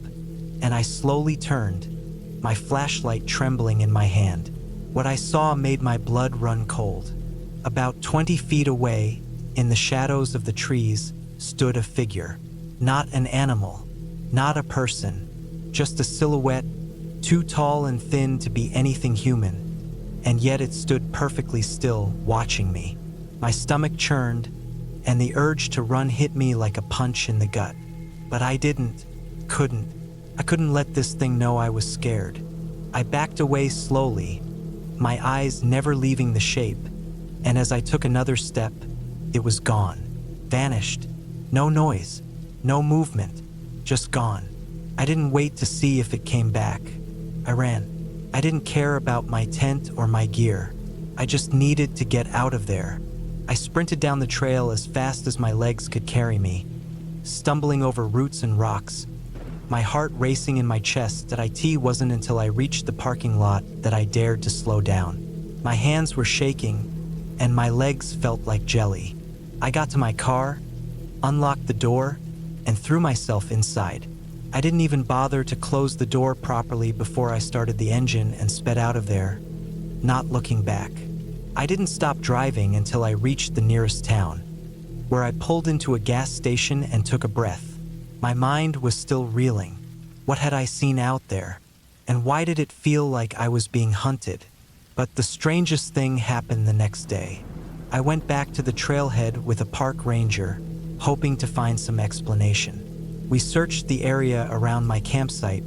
and I slowly turned, my flashlight trembling in my hand. What I saw made my blood run cold. About 20 feet away, in the shadows of the trees, stood a figure. Not an animal, not a person, just a silhouette, too tall and thin to be anything human. And yet it stood perfectly still, watching me. My stomach churned, and the urge to run hit me like a punch in the gut. But I couldn't let this thing know I was scared. I backed away slowly, my eyes never leaving the shape, and as I took another step, it was gone, vanished. No noise, no movement, just gone. I didn't wait to see if it came back. I ran. I didn't care about my tent or my gear. I just needed to get out of there. I sprinted down the trail as fast as my legs could carry me, stumbling over roots and rocks, my heart racing in my chest. It wasn't until I reached the parking lot that I dared to slow down. My hands were shaking, and my legs felt like jelly. I got to my car, unlocked the door, and threw myself inside. I didn't even bother to close the door properly before I started the engine and sped out of there, not looking back. I didn't stop driving until I reached the nearest town, where I pulled into a gas station and took a breath. My mind was still reeling. What had I seen out there? And why did it feel like I was being hunted? But the strangest thing happened the next day. I went back to the trailhead with a park ranger, hoping to find some explanation. We searched the area around my campsite,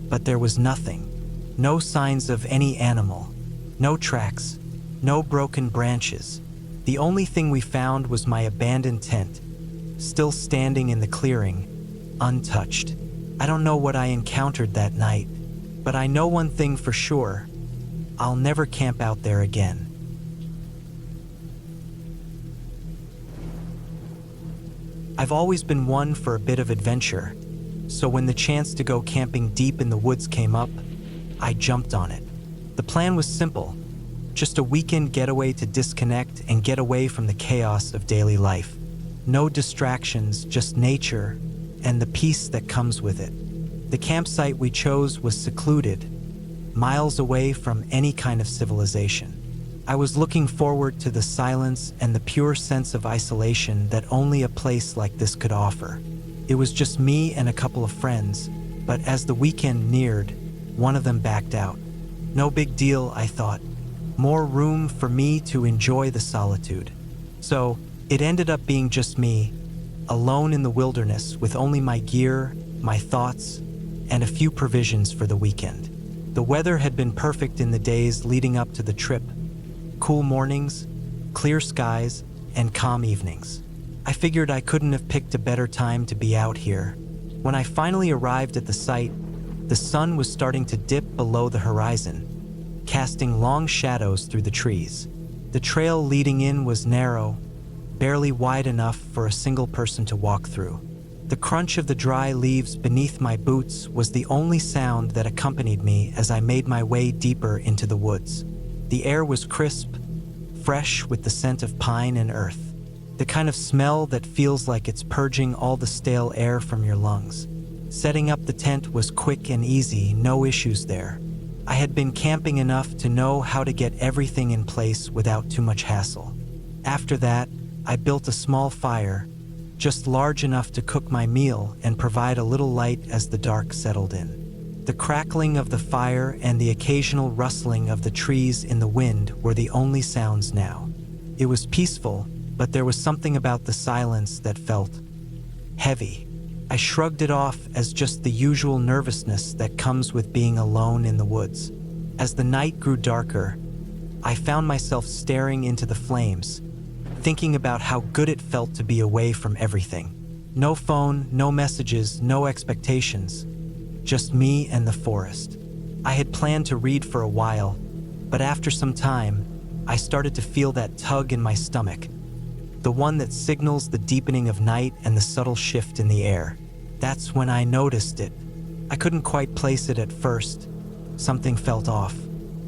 but there was nothing. No signs of any animal, no tracks, no broken branches. The only thing we found was my abandoned tent, still standing in the clearing, untouched. I don't know what I encountered that night, but I know one thing for sure: I'll never camp out there again. I've always been one for a bit of adventure, so when the chance to go camping deep in the woods came up, I jumped on it. The plan was simple: just a weekend getaway to disconnect and get away from the chaos of daily life. No distractions, just nature and the peace that comes with it. The campsite we chose was secluded, miles away from any kind of civilization. I was looking forward to the silence and the pure sense of isolation that only a place like this could offer. It was just me and a couple of friends, but as the weekend neared, one of them backed out. No big deal, I thought. More room for me to enjoy the solitude. So it ended up being just me, alone in the wilderness with only my gear, my thoughts, and a few provisions for the weekend. The weather had been perfect in the days leading up to the trip. Cool mornings, clear skies, and calm evenings. I figured I couldn't have picked a better time to be out here. When I finally arrived at the site, the sun was starting to dip below the horizon, casting long shadows through the trees. The trail leading in was narrow, barely wide enough for a single person to walk through. The crunch of the dry leaves beneath my boots was the only sound that accompanied me as I made my way deeper into the woods. The air was crisp, fresh with the scent of pine and earth, the kind of smell that feels like it's purging all the stale air from your lungs. Setting up the tent was quick and easy, no issues there. I had been camping enough to know how to get everything in place without too much hassle. After that, I built a small fire, just large enough to cook my meal and provide a little light as the dark settled in. The crackling of the fire and the occasional rustling of the trees in the wind were the only sounds now. It was peaceful, but there was something about the silence that felt heavy. I shrugged it off as just the usual nervousness that comes with being alone in the woods. As the night grew darker, I found myself staring into the flames, thinking about how good it felt to be away from everything. No phone, no messages, no expectations. Just me and the forest. I had planned to read for a while, but after some time, I started to feel that tug in my stomach, the one that signals the deepening of night and the subtle shift in the air. That's when I noticed it. I couldn't quite place it at first. Something felt off.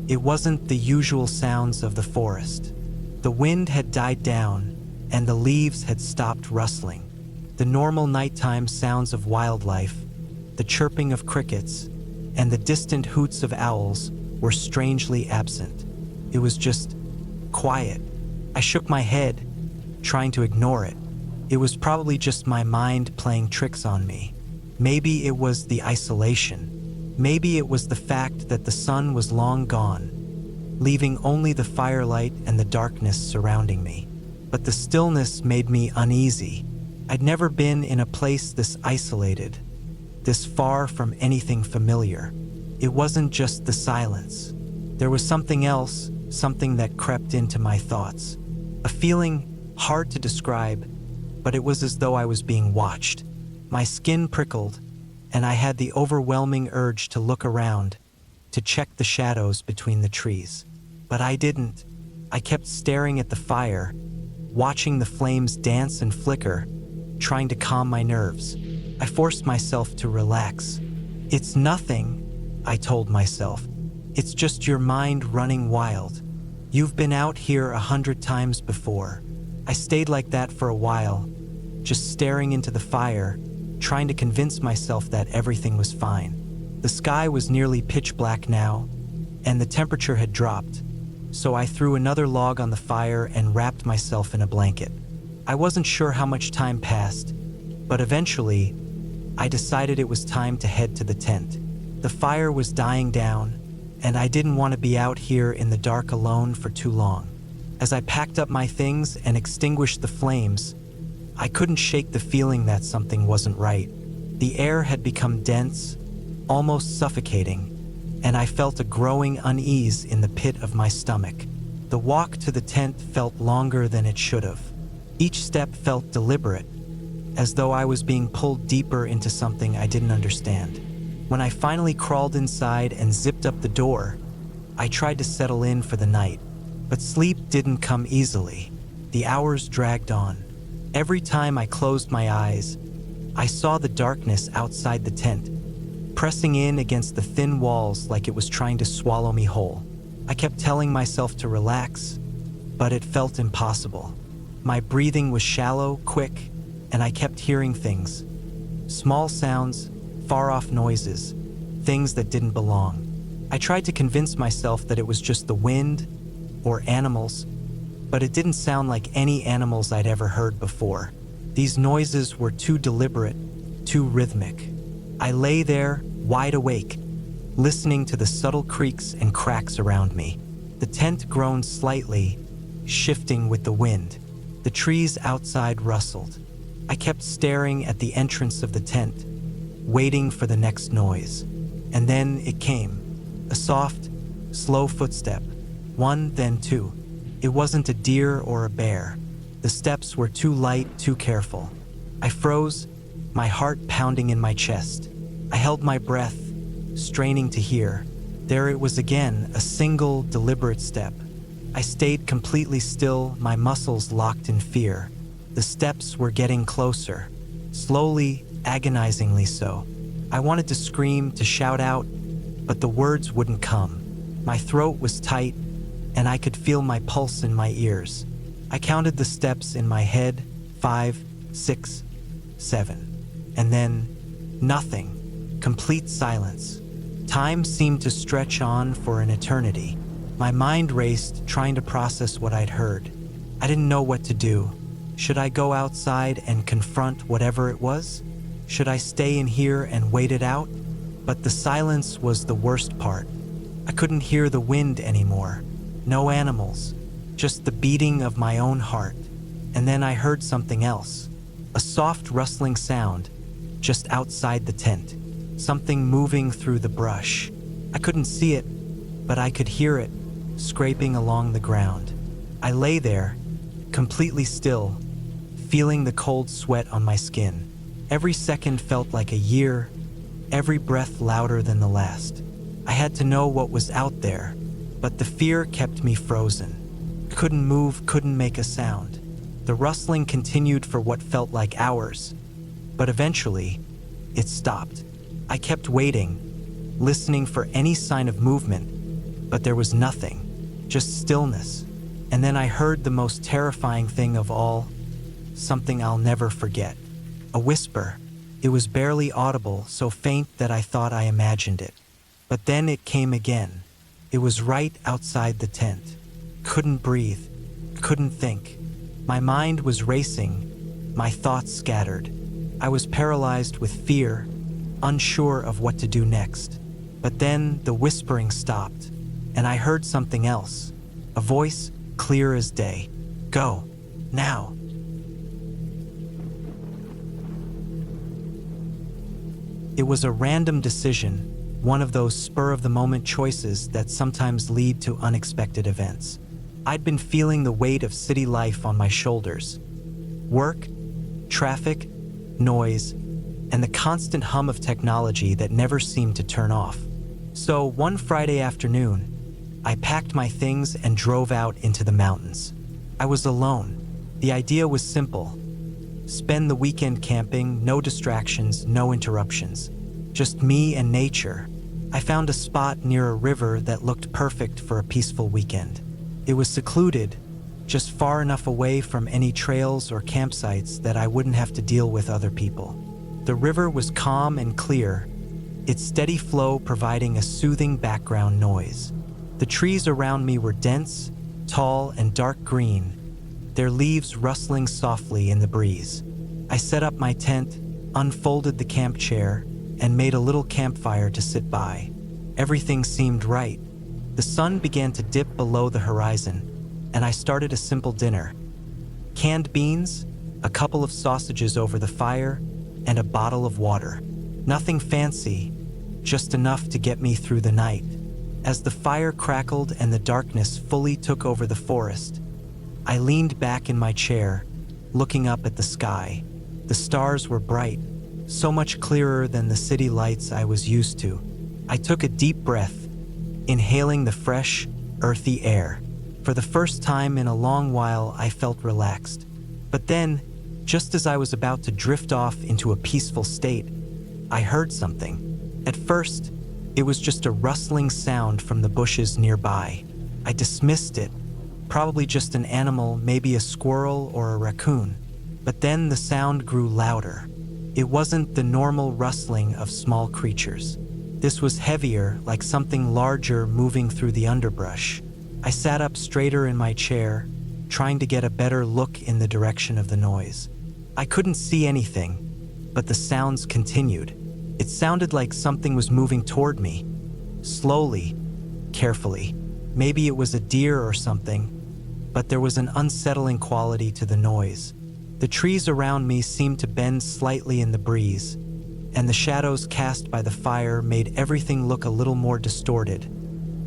It wasn't the usual sounds of the forest. The wind had died down, and the leaves had stopped rustling. The normal nighttime sounds of wildlife, the chirping of crickets, and the distant hoots of owls were strangely absent. It was just quiet. I shook my head, trying to ignore it. It was probably just my mind playing tricks on me. Maybe it was the isolation. Maybe it was the fact that the sun was long gone, leaving only the firelight and the darkness surrounding me. But the stillness made me uneasy. I'd never been in a place this isolated, this far from anything familiar. It wasn't just the silence. There was something else, something that crept into my thoughts. A feeling hard to describe, but it was as though I was being watched. My skin prickled, and I had the overwhelming urge to look around, to check the shadows between the trees. But I didn't. I kept staring at the fire, watching the flames dance and flicker, trying to calm my nerves. I forced myself to relax. "It's nothing," I told myself. "It's just your mind running wild. You've been out here 100 times before." I stayed like that for a while, just staring into the fire, trying to convince myself that everything was fine. The sky was nearly pitch black now, and the temperature had dropped, so I threw another log on the fire and wrapped myself in a blanket. I wasn't sure how much time passed, but eventually, I decided it was time to head to the tent. The fire was dying down, and I didn't want to be out here in the dark alone for too long. As I packed up my things and extinguished the flames, I couldn't shake the feeling that something wasn't right. The air had become dense, almost suffocating, and I felt a growing unease in the pit of my stomach. The walk to the tent felt longer than it should have. Each step felt deliberate, as though I was being pulled deeper into something I didn't understand. When I finally crawled inside and zipped up the door, I tried to settle in for the night, but sleep didn't come easily. The hours dragged on. Every time I closed my eyes, I saw the darkness outside the tent, pressing in against the thin walls like it was trying to swallow me whole. I kept telling myself to relax, but it felt impossible. My breathing was shallow, quick, and I kept hearing things. Small sounds, far-off noises, things that didn't belong. I tried to convince myself that it was just the wind or animals, but it didn't sound like any animals I'd ever heard before. These noises were too deliberate, too rhythmic. I lay there, wide awake, listening to the subtle creaks and cracks around me. The tent groaned slightly, shifting with the wind. The trees outside rustled. I kept staring at the entrance of the tent, waiting for the next noise. And then it came. A soft, slow footstep. One, then two. It wasn't a deer or a bear. The steps were too light, too careful. I froze, my heart pounding in my chest. I held my breath, straining to hear. There it was again, a single, deliberate step. I stayed completely still, my muscles locked in fear. The steps were getting closer, slowly, agonizingly so. I wanted to scream, to shout out, but the words wouldn't come. My throat was tight, and I could feel my pulse in my ears. I counted the steps in my head, 5, 6, 7. And then, nothing. Complete silence. Time seemed to stretch on for an eternity. My mind raced, trying to process what I'd heard. I didn't know what to do. Should I go outside and confront whatever it was? Should I stay in here and wait it out? But the silence was the worst part. I couldn't hear the wind anymore. No animals, just the beating of my own heart. And then I heard something else. A soft rustling sound, just outside the tent. Something moving through the brush. I couldn't see it, but I could hear it, scraping along the ground. I lay there, completely still, feeling the cold sweat on my skin. Every second felt like a year, every breath louder than the last. I had to know what was out there, but the fear kept me frozen. Couldn't move, couldn't make a sound. The rustling continued for what felt like hours, but eventually, it stopped. I kept waiting, listening for any sign of movement, but there was nothing, just stillness. And then I heard the most terrifying thing of all, something I'll never forget. A whisper, It was barely audible, so faint that I thought I imagined it. But then it came again. It was right outside the tent. Couldn't breathe. Couldn't think. My mind was racing. My thoughts scattered. I was paralyzed with fear, unsure of what to do next. But then the whispering stopped, and I heard something else. A voice clear as day. Go. Now. It was a random decision, one of those spur-of-the-moment choices that sometimes lead to unexpected events. I'd been feeling the weight of city life on my shoulders. Work, traffic, noise, and the constant hum of technology that never seemed to turn off. So one Friday afternoon, I packed my things and drove out into the mountains. I was alone. The idea was simple. Spend the weekend camping, no distractions, no interruptions. Just me and nature. I found a spot near a river that looked perfect for a peaceful weekend. It was secluded, just far enough away from any trails or campsites that I wouldn't have to deal with other people. The river was calm and clear, its steady flow providing a soothing background noise. The trees around me were dense, tall, and dark green, their leaves rustling softly in the breeze. I set up my tent, unfolded the camp chair, and made a little campfire to sit by. Everything seemed right. The sun began to dip below the horizon, and I started a simple dinner. Canned beans, a couple of sausages over the fire, and a bottle of water. Nothing fancy, just enough to get me through the night. As the fire crackled and the darkness fully took over the forest, I leaned back in my chair, looking up at the sky. The stars were bright, so much clearer than the city lights I was used to. I took a deep breath, inhaling the fresh, earthy air. For the first time in a long while, I felt relaxed. But then, just as I was about to drift off into a peaceful state, I heard something. At first, it was just a rustling sound from the bushes nearby. I dismissed it. Probably just an animal, maybe a squirrel or a raccoon. But then the sound grew louder. It wasn't the normal rustling of small creatures. This was heavier, like something larger moving through the underbrush. I sat up straighter in my chair, trying to get a better look in the direction of the noise. I couldn't see anything, but the sounds continued. It sounded like something was moving toward me, slowly, carefully. Maybe it was a deer or something, but there was an unsettling quality to the noise. The trees around me seemed to bend slightly in the breeze, and the shadows cast by the fire made everything look a little more distorted,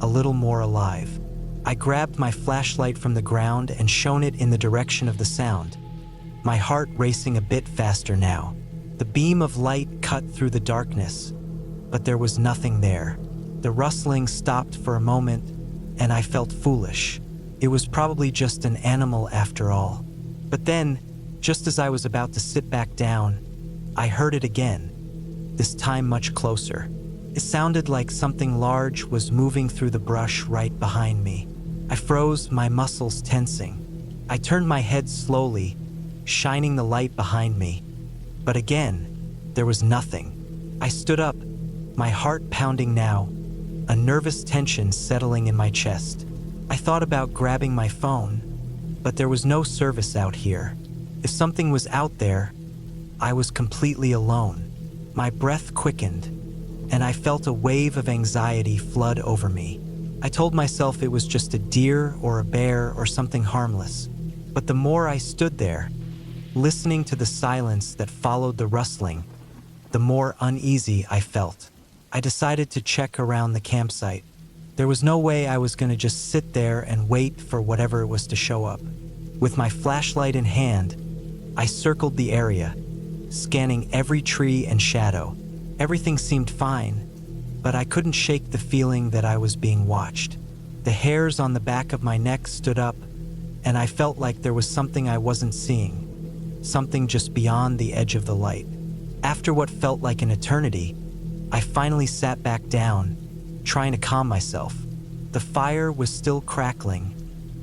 a little more alive. I grabbed my flashlight from the ground and shone it in the direction of the sound, my heart racing a bit faster now. The beam of light cut through the darkness, but there was nothing there. The rustling stopped for a moment, and I felt foolish. It was probably just an animal after all. But then, just as I was about to sit back down, I heard it again, this time much closer. It sounded like something large was moving through the brush right behind me. I froze, my muscles tensing. I turned my head slowly, shining the light behind me. But again, there was nothing. I stood up, my heart pounding now, a nervous tension settling in my chest. I thought about grabbing my phone, but there was no service out here. If something was out there, I was completely alone. My breath quickened, and I felt a wave of anxiety flood over me. I told myself it was just a deer or a bear or something harmless. But the more I stood there, listening to the silence that followed the rustling, the more uneasy I felt. I decided to check around the campsite. There was no way I was going to just sit there and wait for whatever was to show up. With my flashlight in hand, I circled the area, scanning every tree and shadow. Everything seemed fine, but I couldn't shake the feeling that I was being watched. The hairs on the back of my neck stood up, and I felt like there was something I wasn't seeing, something just beyond the edge of the light. After what felt like an eternity, I finally sat back down, trying to calm myself. The fire was still crackling,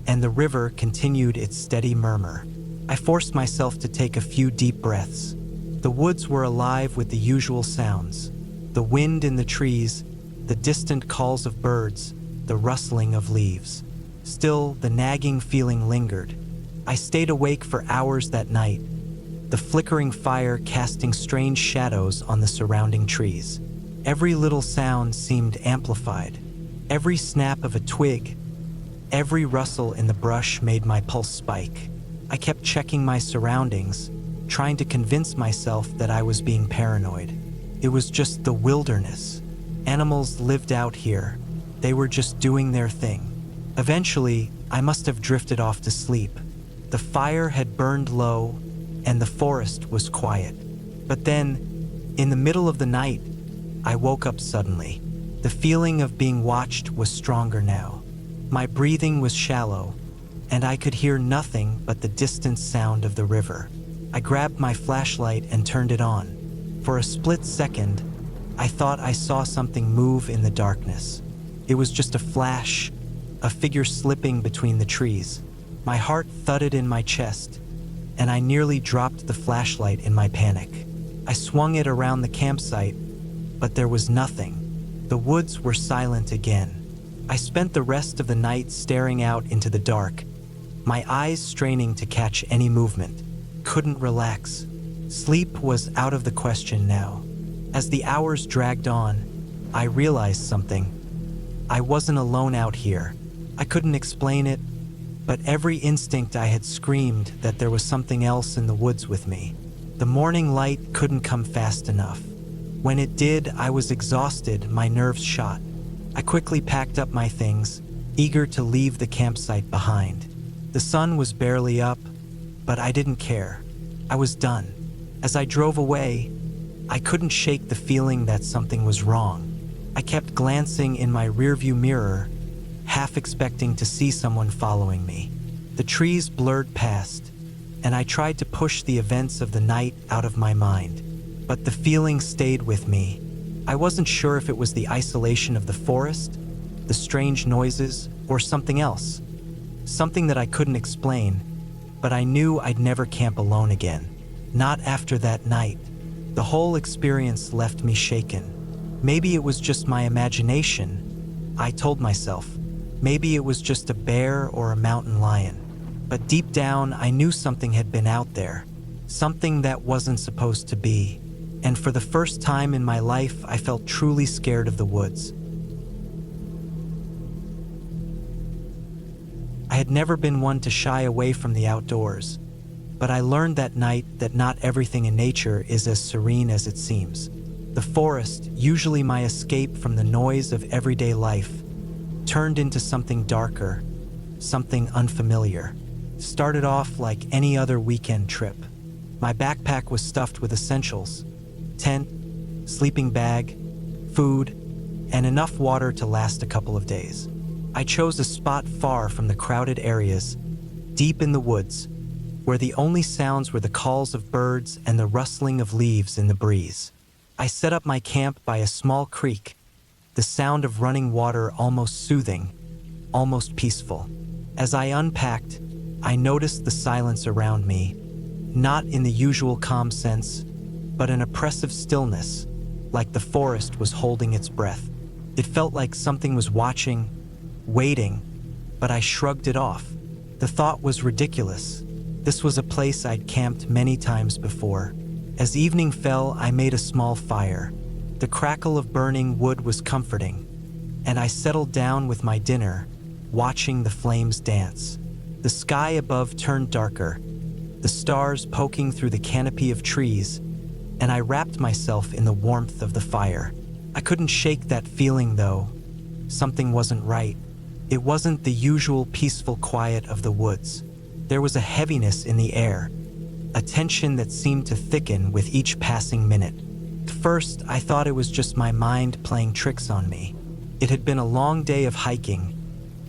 and the river continued its steady murmur. I forced myself to take a few deep breaths, The woods were alive with the usual sounds: the wind in the trees, the distant calls of birds, the rustling of leaves. Still, the nagging feeling lingered. I stayed awake for hours that night, the flickering fire casting strange shadows on the surrounding trees. Every little sound seemed amplified. Every snap of a twig, every rustle in the brush made my pulse spike. I kept checking my surroundings, trying to convince myself that I was being paranoid. It was just the wilderness. Animals lived out here. They were just doing their thing. Eventually, I must have drifted off to sleep. The fire had burned low, and the forest was quiet. But then, in the middle of the night, I woke up suddenly. The feeling of being watched was stronger now. My breathing was shallow, and I could hear nothing but the distant sound of the river. I grabbed my flashlight and turned it on. For a split second, I thought I saw something move in the darkness. It was just a flash, a figure slipping between the trees. My heart thudded in my chest, and I nearly dropped the flashlight in my panic. I swung it around the campsite, but there was nothing. The woods were silent again. I spent the rest of the night staring out into the dark, my eyes straining to catch any movement. Couldn't relax. Sleep was out of the question now. As the hours dragged on, I realized something. I wasn't alone out here. I couldn't explain it, but every instinct I had screamed that there was something else in the woods with me. The morning light couldn't come fast enough. When it did, I was exhausted, my nerves shot. I quickly packed up my things, eager to leave the campsite behind. The sun was barely up, but I didn't care. I was done. As I drove away, I couldn't shake the feeling that something was wrong. I kept glancing in my rearview mirror, half expecting to see someone following me. The trees blurred past, and I tried to push the events of the night out of my mind. But the feeling stayed with me. I wasn't sure if it was the isolation of the forest, the strange noises, or something else. Something that I couldn't explain, but I knew I'd never camp alone again. Not after that night. The whole experience left me shaken. Maybe it was just my imagination, I told myself. Maybe it was just a bear or a mountain lion. But deep down, I knew something had been out there. Something that wasn't supposed to be. And for the first time in my life, I felt truly scared of the woods. I had never been one to shy away from the outdoors, but I learned that night that not everything in nature is as serene as it seems. The forest, usually my escape from the noise of everyday life, turned into something darker, something unfamiliar. Started off like any other weekend trip. My backpack was stuffed with essentials: tent, sleeping bag, food, and enough water to last a couple of days. I chose a spot far from the crowded areas, deep in the woods, where the only sounds were the calls of birds and the rustling of leaves in the breeze. I set up my camp by a small creek, the sound of running water almost soothing, almost peaceful. As I unpacked, I noticed the silence around me, not in the usual calm sense, but an oppressive stillness, like the forest was holding its breath. It felt like something was watching, waiting, but I shrugged it off. The thought was ridiculous. This was a place I'd camped many times before. As evening fell, I made a small fire. The crackle of burning wood was comforting, and I settled down with my dinner, watching the flames dance. The sky above turned darker, the stars poking through the canopy of trees, and I wrapped myself in the warmth of the fire. I couldn't shake that feeling, though. Something wasn't right. It wasn't the usual peaceful quiet of the woods. There was a heaviness in the air, a tension that seemed to thicken with each passing minute. At first, I thought it was just my mind playing tricks on me. It had been a long day of hiking,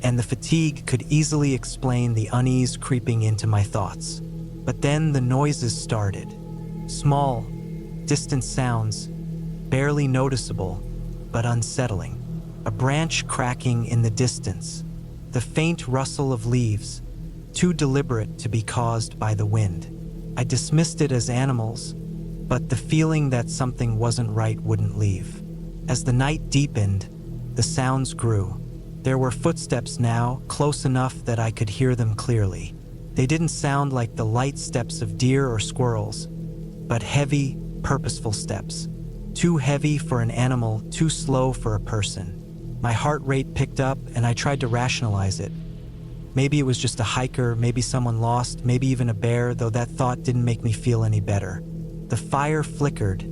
and the fatigue could easily explain the unease creeping into my thoughts. But then the noises started. Small, distant sounds, barely noticeable, but unsettling. A branch cracking in the distance, the faint rustle of leaves, too deliberate to be caused by the wind. I dismissed it as animals, but the feeling that something wasn't right wouldn't leave. As the night deepened, the sounds grew. There were footsteps now, close enough that I could hear them clearly. They didn't sound like the light steps of deer or squirrels, but heavy, purposeful steps. Too heavy for an animal, too slow for a person. My heart rate picked up and I tried to rationalize it. Maybe it was just a hiker, maybe someone lost, maybe even a bear, though that thought didn't make me feel any better. The fire flickered,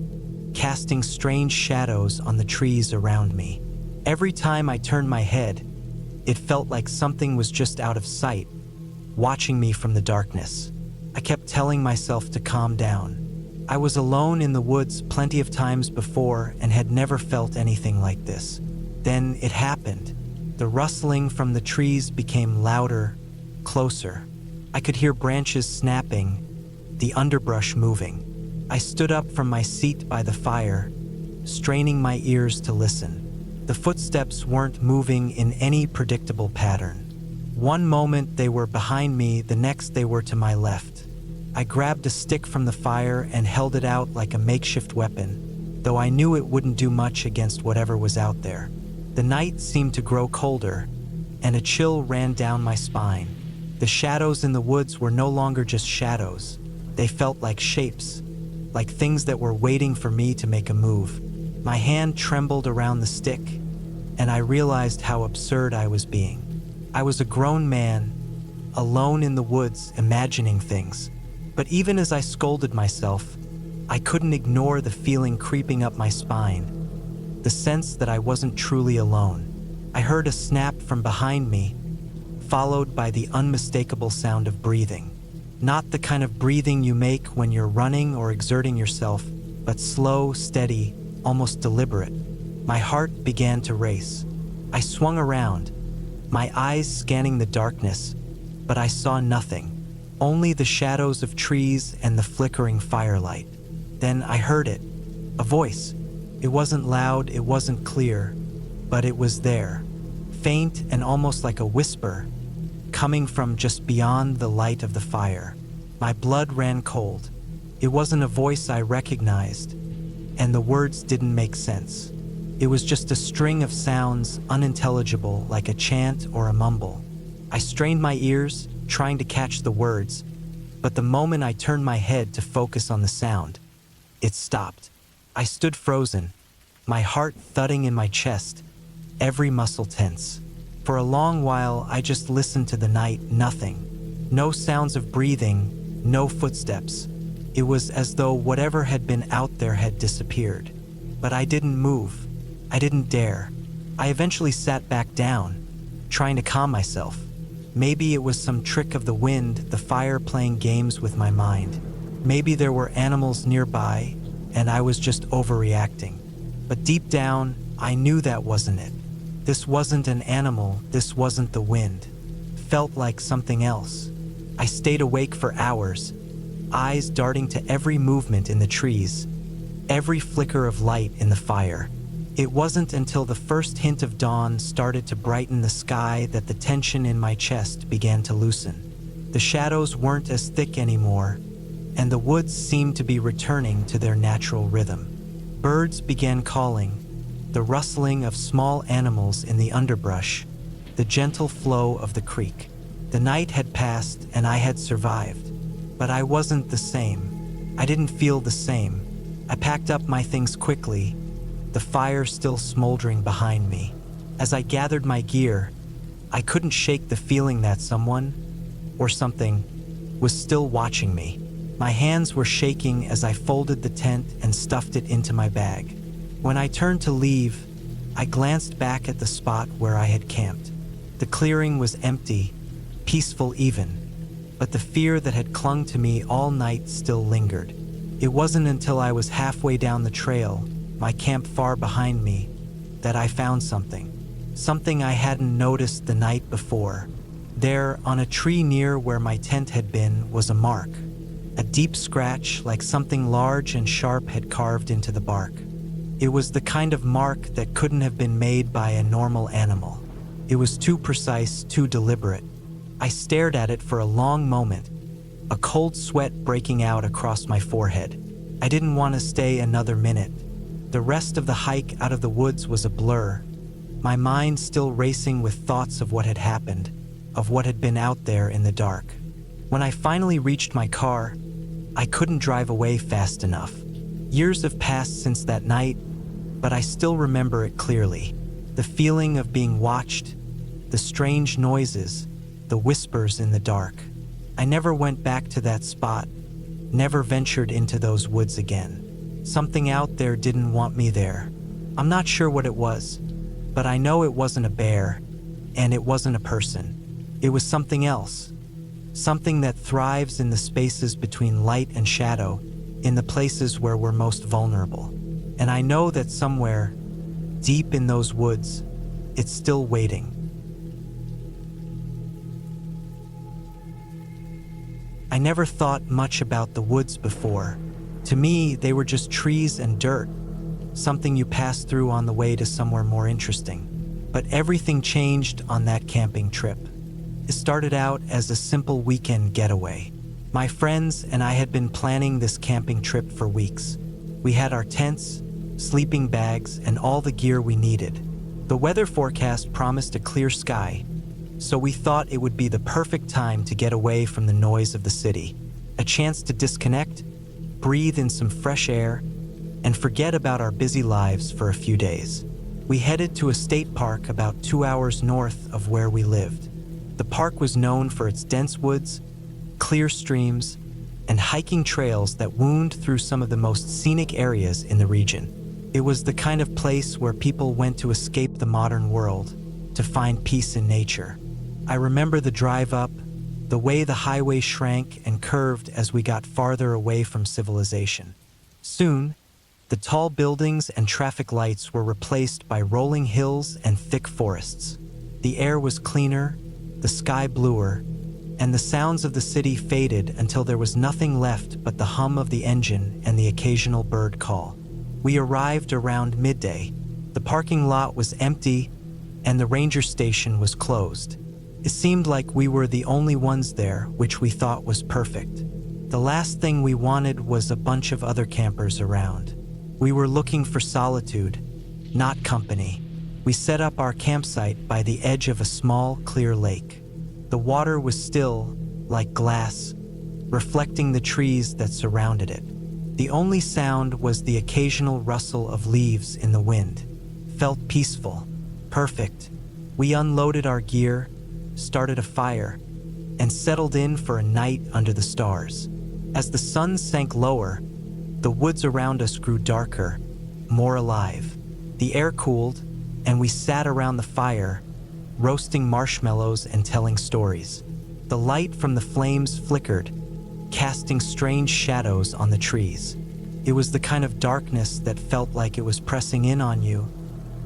casting strange shadows on the trees around me. Every time I turned my head, it felt like something was just out of sight, watching me from the darkness. I kept telling myself to calm down. I was alone in the woods plenty of times before and had never felt anything like this. Then it happened. The rustling from the trees became louder, closer. I could hear branches snapping, the underbrush moving. I stood up from my seat by the fire, straining my ears to listen. The footsteps weren't moving in any predictable pattern. One moment they were behind me, the next they were to my left. I grabbed a stick from the fire and held it out like a makeshift weapon, though I knew it wouldn't do much against whatever was out there. The night seemed to grow colder, and a chill ran down my spine. The shadows in the woods were no longer just shadows. They felt like shapes, like things that were waiting for me to make a move. My hand trembled around the stick, and I realized how absurd I was being. I was a grown man, alone in the woods, imagining things. But even as I scolded myself, I couldn't ignore the feeling creeping up my spine, the sense that I wasn't truly alone. I heard a snap from behind me, followed by the unmistakable sound of breathing. Not the kind of breathing you make when you're running or exerting yourself, but slow, steady, almost deliberate. My heart began to race. I swung around, my eyes scanning the darkness, but I saw nothing. Only the shadows of trees and the flickering firelight. Then I heard it, a voice. It wasn't loud, it wasn't clear, but it was there, faint and almost like a whisper, coming from just beyond the light of the fire. My blood ran cold. It wasn't a voice I recognized, and the words didn't make sense. It was just a string of sounds, unintelligible, like a chant or a mumble. I strained my ears, trying to catch the words, but the moment I turned my head to focus on the sound, it stopped. I stood frozen, my heart thudding in my chest, every muscle tense. For a long while, I just listened to the night, nothing. No sounds of breathing, no footsteps. It was as though whatever had been out there had disappeared. But I didn't move. I didn't dare. I eventually sat back down, trying to calm myself. Maybe it was some trick of the wind, the fire playing games with my mind. Maybe there were animals nearby, and I was just overreacting. But deep down, I knew that wasn't it. This wasn't an animal, this wasn't the wind. Felt like something else. I stayed awake for hours, eyes darting to every movement in the trees, every flicker of light in the fire. It wasn't until the first hint of dawn started to brighten the sky that the tension in my chest began to loosen. The shadows weren't as thick anymore, and the woods seemed to be returning to their natural rhythm. Birds began calling, the rustling of small animals in the underbrush, the gentle flow of the creek. The night had passed and I had survived, but I wasn't the same. I didn't feel the same. I packed up my things quickly, the fire still smoldering behind me. As I gathered my gear, I couldn't shake the feeling that someone, or something, was still watching me. My hands were shaking as I folded the tent and stuffed it into my bag. When I turned to leave, I glanced back at the spot where I had camped. The clearing was empty, peaceful even, but the fear that had clung to me all night still lingered. It wasn't until I was halfway down the trail, my camp far behind me, that I found something. Something I hadn't noticed the night before. There, on a tree near where my tent had been, was a mark. A deep scratch like something large and sharp had carved into the bark. It was the kind of mark that couldn't have been made by a normal animal. It was too precise, too deliberate. I stared at it for a long moment, a cold sweat breaking out across my forehead. I didn't want to stay another minute. The rest of the hike out of the woods was a blur, my mind still racing with thoughts of what had happened, of what had been out there in the dark. When I finally reached my car, I couldn't drive away fast enough. Years have passed since that night, but I still remember it clearly. The feeling of being watched, the strange noises, the whispers in the dark. I never went back to that spot, never ventured into those woods again. Something out there didn't want me there. I'm not sure what it was, but I know it wasn't a bear, and it wasn't a person. It was something else. Something that thrives in the spaces between light and shadow, in the places where we're most vulnerable. And I know that somewhere, deep in those woods, it's still waiting. I never thought much about the woods before. To me, they were just trees and dirt, something you pass through on the way to somewhere more interesting. But everything changed on that camping trip. It started out as a simple weekend getaway. My friends and I had been planning this camping trip for weeks. We had our tents, sleeping bags, and all the gear we needed. The weather forecast promised a clear sky, so we thought it would be the perfect time to get away from the noise of the city. A chance to disconnect, breathe in some fresh air, and forget about our busy lives for a few days. We headed to a state park about 2 hours north of where we lived. The park was known for its dense woods, clear streams, and hiking trails that wound through some of the most scenic areas in the region. It was the kind of place where people went to escape the modern world, to find peace in nature. I remember the drive up, the way the highway shrank and curved as we got farther away from civilization. Soon, the tall buildings and traffic lights were replaced by rolling hills and thick forests. The air was cleaner, the sky bluer, and the sounds of the city faded until there was nothing left but the hum of the engine and the occasional bird call. We arrived around midday. The parking lot was empty, and the ranger station was closed. It seemed like we were the only ones there, which we thought was perfect. The last thing we wanted was a bunch of other campers around. We were looking for solitude, not company. We set up our campsite by the edge of a small, clear lake. The water was still, like glass, reflecting the trees that surrounded it. The only sound was the occasional rustle of leaves in the wind. Felt peaceful, perfect. We unloaded our gear, started a fire, and settled in for a night under the stars. As the sun sank lower, the woods around us grew darker, more alive. The air cooled, and we sat around the fire, roasting marshmallows and telling stories. The light from the flames flickered, casting strange shadows on the trees. It was the kind of darkness that felt like it was pressing in on you,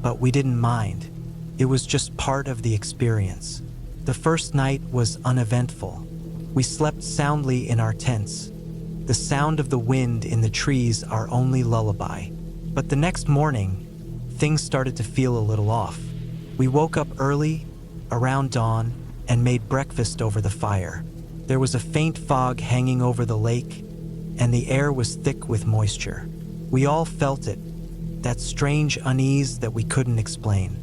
but we didn't mind. It was just part of the experience. The first night was uneventful. We slept soundly in our tents, the sound of the wind in the trees our only lullaby. But the next morning, things started to feel a little off. We woke up early, around dawn, and made breakfast over the fire. There was a faint fog hanging over the lake, and the air was thick with moisture. We all felt it, that strange unease that we couldn't explain.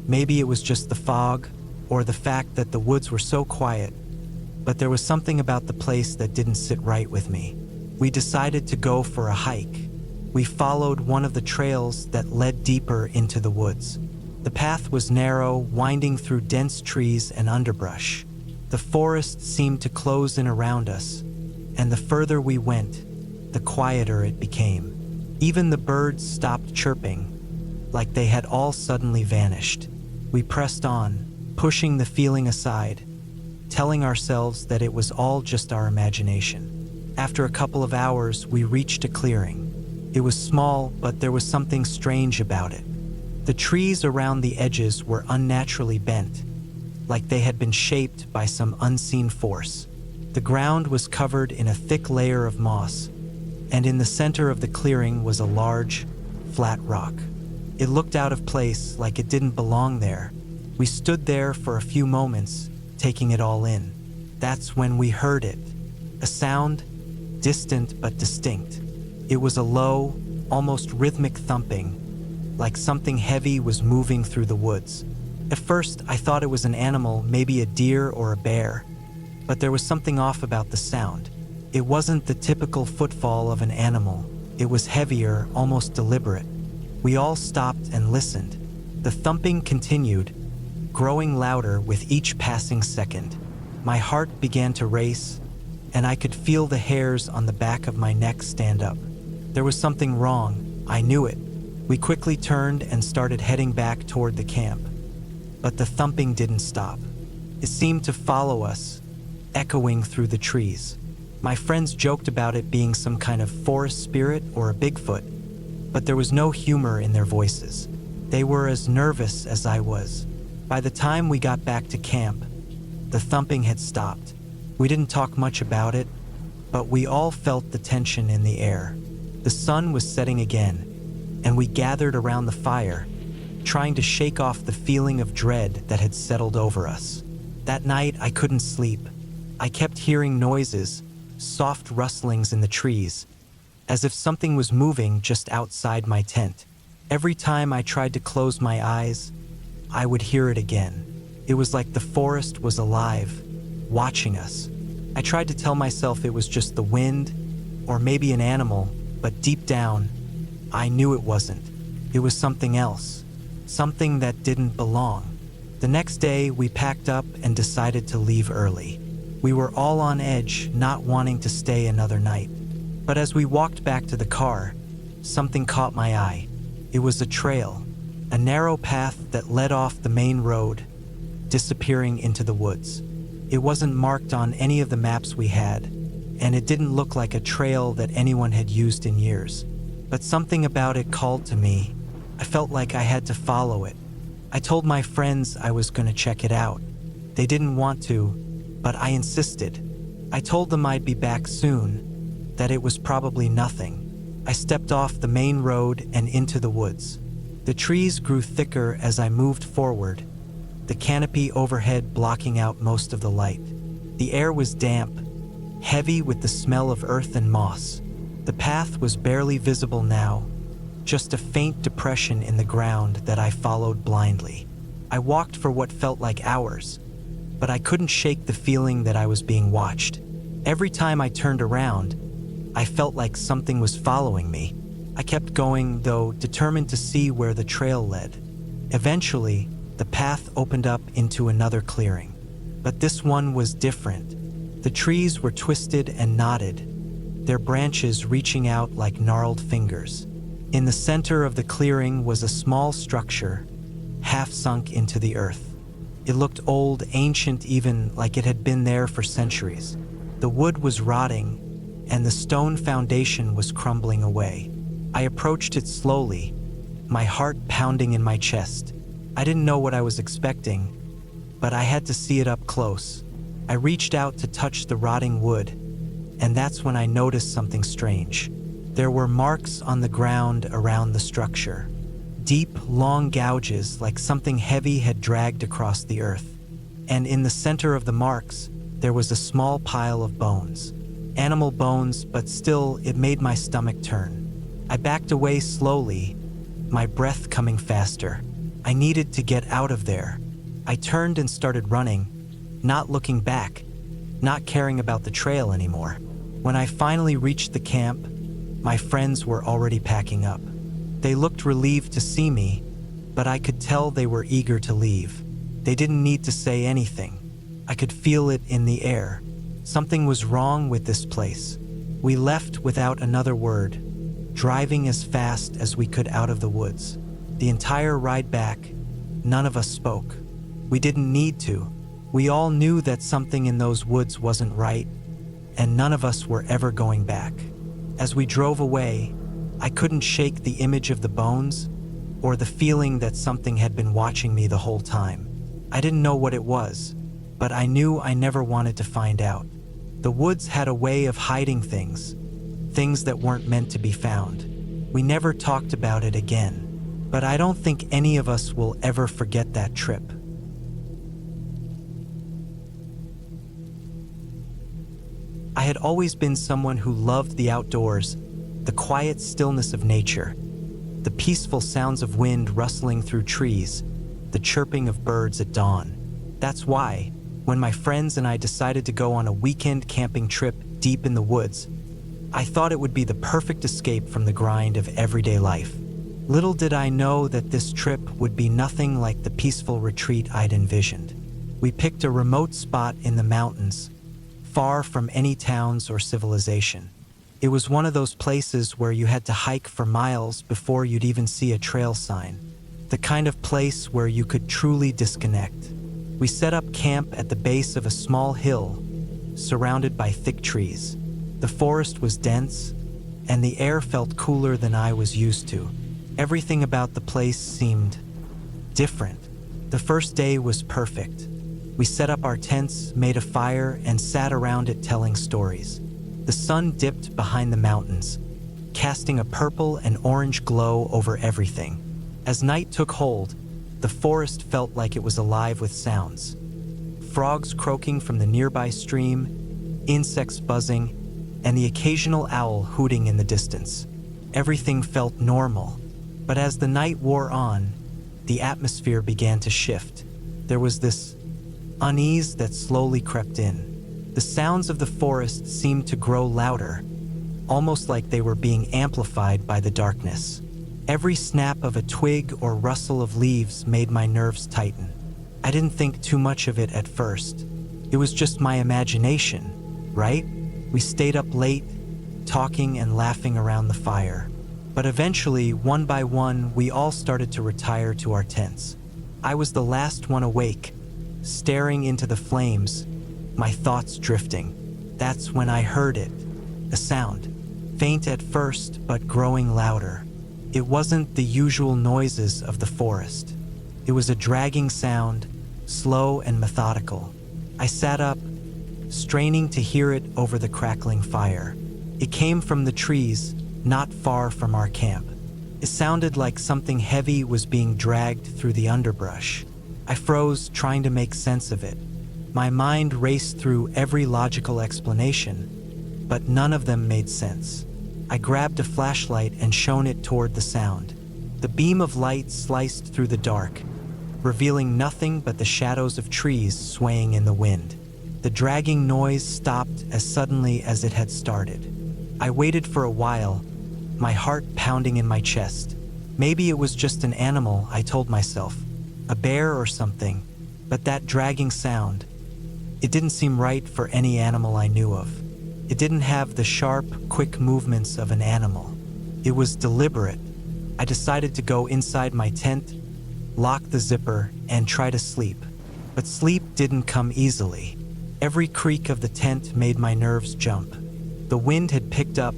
Maybe it was just the fog, or the fact that the woods were so quiet, but there was something about the place that didn't sit right with me. We decided to go for a hike. We followed one of the trails that led deeper into the woods. The path was narrow, winding through dense trees and underbrush. The forest seemed to close in around us, and the further we went, the quieter it became. Even the birds stopped chirping, like they had all suddenly vanished. We pressed on, pushing the feeling aside, telling ourselves that it was all just our imagination. After a couple of hours, we reached a clearing. It was small, but there was something strange about it. The trees around the edges were unnaturally bent, like they had been shaped by some unseen force. The ground was covered in a thick layer of moss, and in the center of the clearing was a large, flat rock. It looked out of place, like it didn't belong there. We stood there for a few moments, taking it all in. That's when we heard it. A sound, distant but distinct. It was a low, almost rhythmic thumping, like something heavy was moving through the woods. At first, I thought it was an animal, maybe a deer or a bear, but there was something off about the sound. It wasn't the typical footfall of an animal. It was heavier, almost deliberate. We all stopped and listened. The thumping continued, growing louder with each passing second. My heart began to race, and I could feel the hairs on the back of my neck stand up. There was something wrong. I knew it. We quickly turned and started heading back toward the camp. But the thumping didn't stop. It seemed to follow us, echoing through the trees. My friends joked about it being some kind of forest spirit or a Bigfoot, but there was no humor in their voices. They were as nervous as I was. By the time we got back to camp, the thumping had stopped. We didn't talk much about it, but we all felt the tension in the air. The sun was setting again, and we gathered around the fire, trying to shake off the feeling of dread that had settled over us. That night, I couldn't sleep. I kept hearing noises, soft rustlings in the trees, as if something was moving just outside my tent. Every time I tried to close my eyes, I would hear it again. It was like the forest was alive, watching us. I tried to tell myself it was just the wind, or maybe an animal, but deep down, I knew it wasn't. It was something else, something that didn't belong. The next day, we packed up and decided to leave early. We were all on edge, not wanting to stay another night. But as we walked back to the car, something caught my eye. It was a trail, a narrow path that led off the main road, disappearing into the woods. It wasn't marked on any of the maps we had, and it didn't look like a trail that anyone had used in years. But something about it called to me. I felt like I had to follow it. I told my friends I was going to check it out. They didn't want to, but I insisted. I told them I'd be back soon, that it was probably nothing. I stepped off the main road and into the woods. The trees grew thicker as I moved forward, the canopy overhead blocking out most of the light. The air was damp, heavy with the smell of earth and moss. The path was barely visible now, just a faint depression in the ground that I followed blindly. I walked for what felt like hours, but I couldn't shake the feeling that I was being watched. Every time I turned around, I felt like something was following me. I kept going, though, determined to see where the trail led. Eventually, the path opened up into another clearing. But this one was different. The trees were twisted and knotted, their branches reaching out like gnarled fingers. In the center of the clearing was a small structure, half sunk into the earth. It looked old, ancient, even like it had been there for centuries. The wood was rotting, and the stone foundation was crumbling away. I approached it slowly, my heart pounding in my chest. I didn't know what I was expecting, but I had to see it up close. I reached out to touch the rotting wood, and that's when I noticed something strange. There were marks on the ground around the structure. Deep, long gouges like something heavy had dragged across the earth. And in the center of the marks, there was a small pile of bones. Animal bones, but still, it made my stomach turn. I backed away slowly, my breath coming faster. I needed to get out of there. I turned and started running, not looking back, not caring about the trail anymore. When I finally reached the camp, my friends were already packing up. They looked relieved to see me, but I could tell they were eager to leave. They didn't need to say anything. I could feel it in the air. Something was wrong with this place. We left without another word, driving as fast as we could out of the woods. The entire ride back, none of us spoke. We didn't need to. We all knew that something in those woods wasn't right, and none of us were ever going back. As we drove away, I couldn't shake the image of the bones or the feeling that something had been watching me the whole time. I didn't know what it was, but I knew I never wanted to find out. The woods had a way of hiding things that weren't meant to be found. We never talked about it again, but I don't think any of us will ever forget that trip. I had always been someone who loved the outdoors, the quiet stillness of nature, the peaceful sounds of wind rustling through trees, the chirping of birds at dawn. That's why, when my friends and I decided to go on a weekend camping trip deep in the woods, I thought it would be the perfect escape from the grind of everyday life. Little did I know that this trip would be nothing like the peaceful retreat I'd envisioned. We picked a remote spot in the mountains, far from any towns or civilization. It was one of those places where you had to hike for miles before you'd even see a trail sign. The kind of place where you could truly disconnect. We set up camp at the base of a small hill, surrounded by thick trees. The forest was dense, and the air felt cooler than I was used to. Everything about the place seemed different. The first day was perfect. We set up our tents, made a fire, and sat around it telling stories. The sun dipped behind the mountains, casting a purple and orange glow over everything. As night took hold, the forest felt like it was alive with sounds. Frogs croaking from the nearby stream, insects buzzing, and the occasional owl hooting in the distance. Everything felt normal, but as the night wore on, the atmosphere began to shift. There was this unease that slowly crept in. The sounds of the forest seemed to grow louder, almost like they were being amplified by the darkness. Every snap of a twig or rustle of leaves made my nerves tighten. I didn't think too much of it at first. It was just my imagination, right? We stayed up late, talking and laughing around the fire. But eventually, one by one, we all started to retire to our tents. I was the last one awake, staring into the flames, my thoughts drifting. That's when I heard it, a sound, faint at first but growing louder. It wasn't the usual noises of the forest. It was a dragging sound, slow and methodical. I sat up, straining to hear it over the crackling fire. It came from the trees, not far from our camp. It sounded like something heavy was being dragged through the underbrush. I froze, trying to make sense of it. My mind raced through every logical explanation, but none of them made sense. I grabbed a flashlight and shone it toward the sound. The beam of light sliced through the dark, revealing nothing but the shadows of trees swaying in the wind. The dragging noise stopped as suddenly as it had started. I waited for a while, my heart pounding in my chest. Maybe it was just an animal, I told myself, a bear or something, but that dragging sound, it didn't seem right for any animal I knew of. It didn't have the sharp, quick movements of an animal. It was deliberate. I decided to go inside my tent, lock the zipper, and try to sleep. But sleep didn't come easily. Every creak of the tent made my nerves jump. The wind had picked up,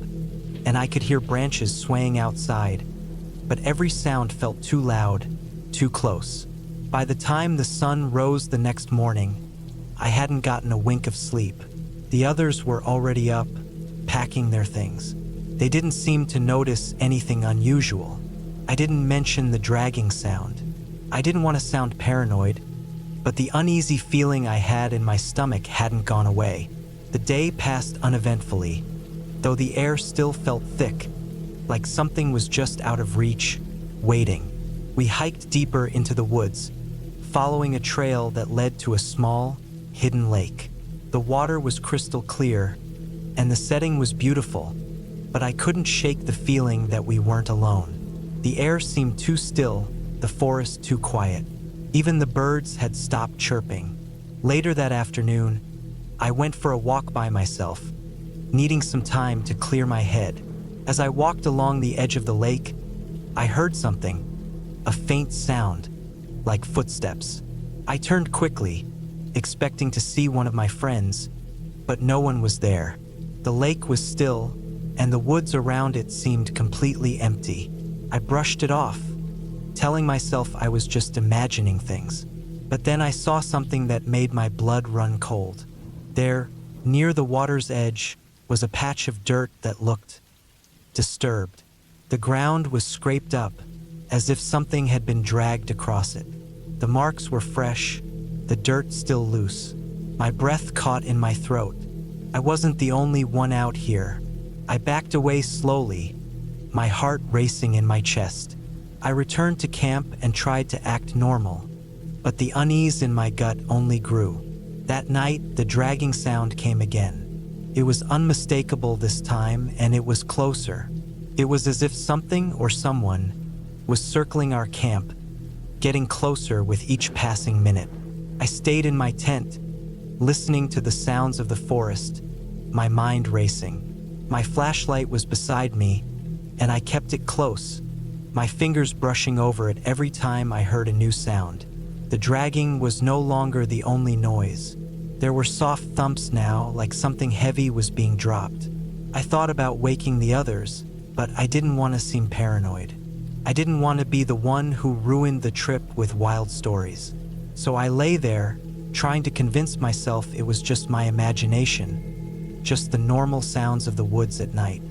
and I could hear branches swaying outside, but every sound felt too loud, too close. By the time the sun rose the next morning, I hadn't gotten a wink of sleep. The others were already up, packing their things. They didn't seem to notice anything unusual. I didn't mention the dragging sound. I didn't want to sound paranoid, but the uneasy feeling I had in my stomach hadn't gone away. The day passed uneventfully, though the air still felt thick, like something was just out of reach, waiting. We hiked deeper into the woods, following a trail that led to a small, hidden lake. The water was crystal clear, and the setting was beautiful, but I couldn't shake the feeling that we weren't alone. The air seemed too still, the forest too quiet. Even the birds had stopped chirping. Later that afternoon, I went for a walk by myself, needing some time to clear my head. As I walked along the edge of the lake, I heard something, a faint sound, like footsteps. I turned quickly, expecting to see one of my friends, but no one was there. The lake was still, and the woods around it seemed completely empty. I brushed it off, telling myself I was just imagining things. But then I saw something that made my blood run cold. There, near the water's edge, was a patch of dirt that looked disturbed. The ground was scraped up, as if something had been dragged across it. The marks were fresh, the dirt still loose. My breath caught in my throat. I wasn't the only one out here. I backed away slowly, my heart racing in my chest. I returned to camp and tried to act normal, but the unease in my gut only grew. That night, the dragging sound came again. It was unmistakable this time, and it was closer. It was as if something or someone was circling our camp, getting closer with each passing minute. I stayed in my tent, listening to the sounds of the forest, my mind racing. My flashlight was beside me, and I kept it close, my fingers brushing over it every time I heard a new sound. The dragging was no longer the only noise. There were soft thumps now, like something heavy was being dropped. I thought about waking the others, but I didn't want to seem paranoid. I didn't want to be the one who ruined the trip with wild stories. So I lay there, trying to convince myself it was just my imagination, just the normal sounds of the woods at night.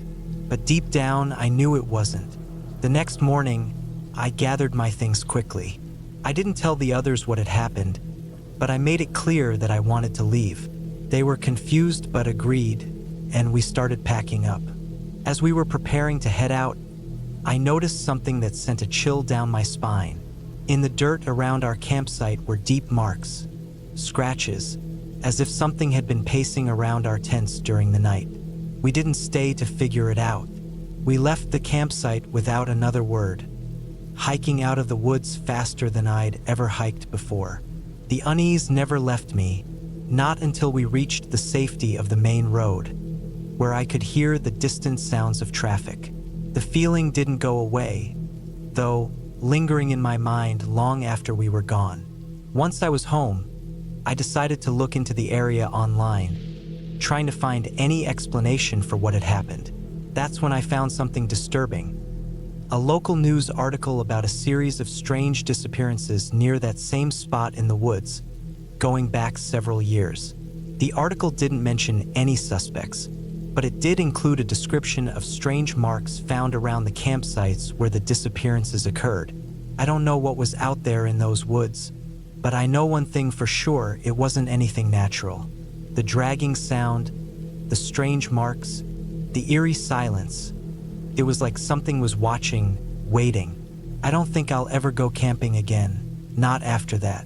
But deep down, I knew it wasn't. The next morning, I gathered my things quickly. I didn't tell the others what had happened, but I made it clear that I wanted to leave. They were confused but agreed, and we started packing up. As we were preparing to head out, I noticed something that sent a chill down my spine. In the dirt around our campsite were deep marks, scratches, as if something had been pacing around our tents during the night. We didn't stay to figure it out. We left the campsite without another word, hiking out of the woods faster than I'd ever hiked before. The unease never left me, not until we reached the safety of the main road, where I could hear the distant sounds of traffic. The feeling didn't go away, though, lingering in my mind long after we were gone. Once I was home, I decided to look into the area online, trying to find any explanation for what had happened. That's when I found something disturbing. A local news article about a series of strange disappearances near that same spot in the woods, going back several years. The article didn't mention any suspects, but it did include a description of strange marks found around the campsites where the disappearances occurred. I don't know what was out there in those woods, but I know one thing for sure: it wasn't anything natural. The dragging sound, the strange marks, the eerie silence. It was like something was watching, waiting. I don't think I'll ever go camping again, not after that.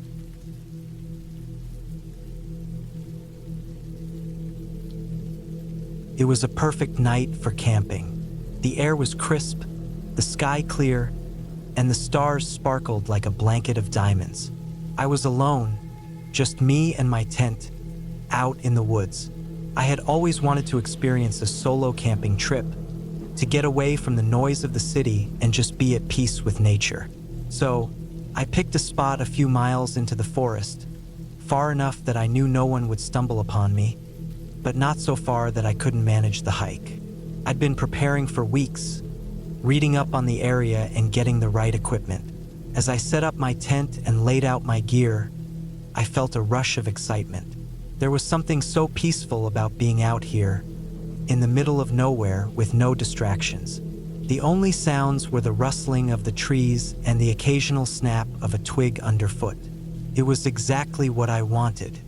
It was a perfect night for camping. The air was crisp, the sky clear, and the stars sparkled like a blanket of diamonds. I was alone, just me and my tent, out in the woods. I had always wanted to experience a solo camping trip, to get away from the noise of the city and just be at peace with nature. So, I picked a spot a few miles into the forest, far enough that I knew no one would stumble upon me, but not so far that I couldn't manage the hike. I'd been preparing for weeks, reading up on the area and getting the right equipment. As I set up my tent and laid out my gear, I felt a rush of excitement. There was something so peaceful about being out here, in the middle of nowhere with no distractions. The only sounds were the rustling of the trees and the occasional snap of a twig underfoot. It was exactly what I wanted.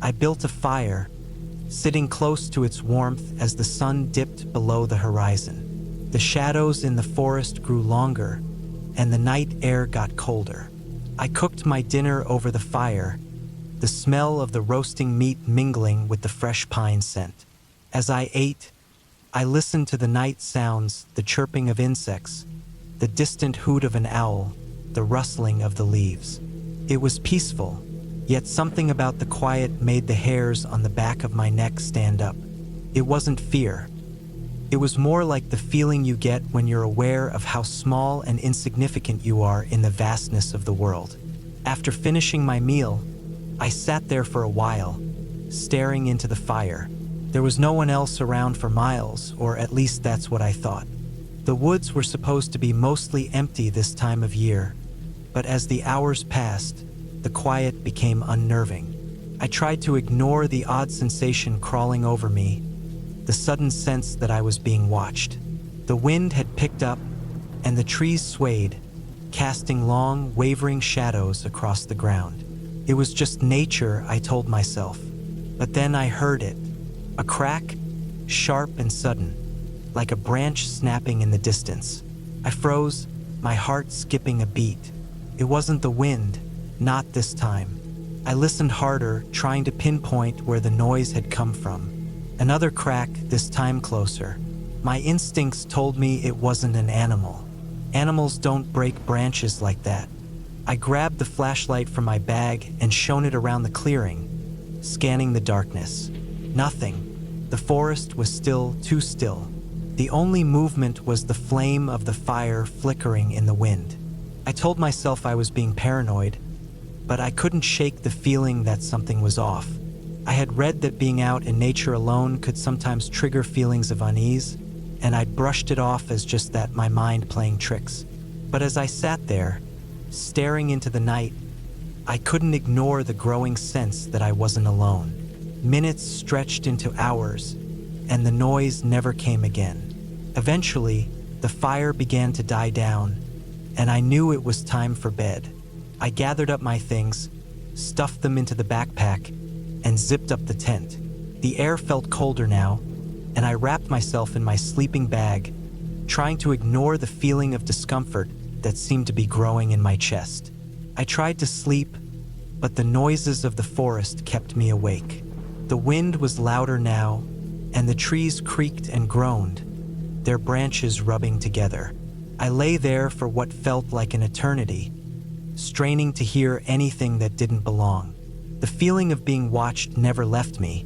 I built a fire, sitting close to its warmth as the sun dipped below the horizon. The shadows in the forest grew longer, and the night air got colder. I cooked my dinner over the fire, the smell of the roasting meat mingling with the fresh pine scent. As I ate, I listened to the night sounds, the chirping of insects, the distant hoot of an owl, the rustling of the leaves. It was peaceful, yet something about the quiet made the hairs on the back of my neck stand up. It wasn't fear. It was more like the feeling you get when you're aware of how small and insignificant you are in the vastness of the world. After finishing my meal, I sat there for a while, staring into the fire. There was no one else around for miles, or at least that's what I thought. The woods were supposed to be mostly empty this time of year, but as the hours passed, the quiet became unnerving. I tried to ignore the odd sensation crawling over me, the sudden sense that I was being watched. The wind had picked up, and the trees swayed, casting long, wavering shadows across the ground. It was just nature, I told myself. But then I heard it. A crack, sharp and sudden, like a branch snapping in the distance. I froze, my heart skipping a beat. It wasn't the wind, not this time. I listened harder, trying to pinpoint where the noise had come from. Another crack, this time closer. My instincts told me it wasn't an animal. Animals don't break branches like that. I grabbed the flashlight from my bag and shone it around the clearing, scanning the darkness. Nothing. The forest was still too still. The only movement was the flame of the fire flickering in the wind. I told myself I was being paranoid, but I couldn't shake the feeling that something was off. I had read that being out in nature alone could sometimes trigger feelings of unease, and I'd brushed it off as just that, my mind playing tricks. But as I sat there, staring into the night, I couldn't ignore the growing sense that I wasn't alone. Minutes stretched into hours, and the noise never came again. Eventually, the fire began to die down, and I knew it was time for bed. I gathered up my things, stuffed them into the backpack, and zipped up the tent. The air felt colder now, and I wrapped myself in my sleeping bag, trying to ignore the feeling of discomfort that seemed to be growing in my chest. I tried to sleep, but the noises of the forest kept me awake. The wind was louder now, and the trees creaked and groaned, their branches rubbing together. I lay there for what felt like an eternity, straining to hear anything that didn't belong. The feeling of being watched never left me,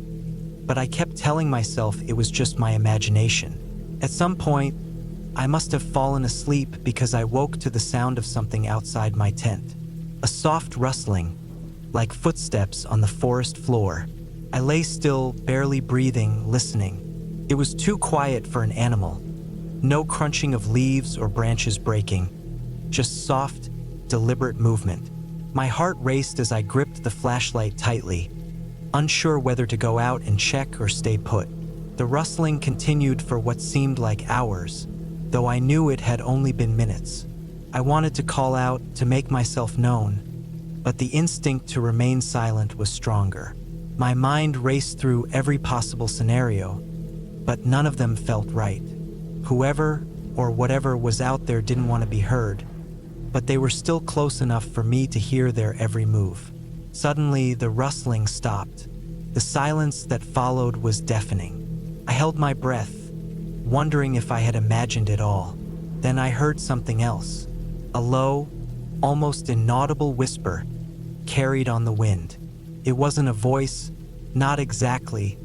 but I kept telling myself it was just my imagination. At some point, I must have fallen asleep because I woke to the sound of something outside my tent. A soft rustling, like footsteps on the forest floor. I lay still, barely breathing, listening. It was too quiet for an animal. No crunching of leaves or branches breaking, just soft, deliberate movement. My heart raced as I gripped the flashlight tightly, unsure whether to go out and check or stay put. The rustling continued for what seemed like hours, though I knew it had only been minutes. I wanted to call out, to make myself known, but the instinct to remain silent was stronger. My mind raced through every possible scenario, but none of them felt right. Whoever or whatever was out there didn't want to be heard, but they were still close enough for me to hear their every move. Suddenly, the rustling stopped. The silence that followed was deafening. I held my breath, wondering if I had imagined it all. Then I heard something else. A low, almost inaudible whisper carried on the wind. It wasn't a voice, not exactly,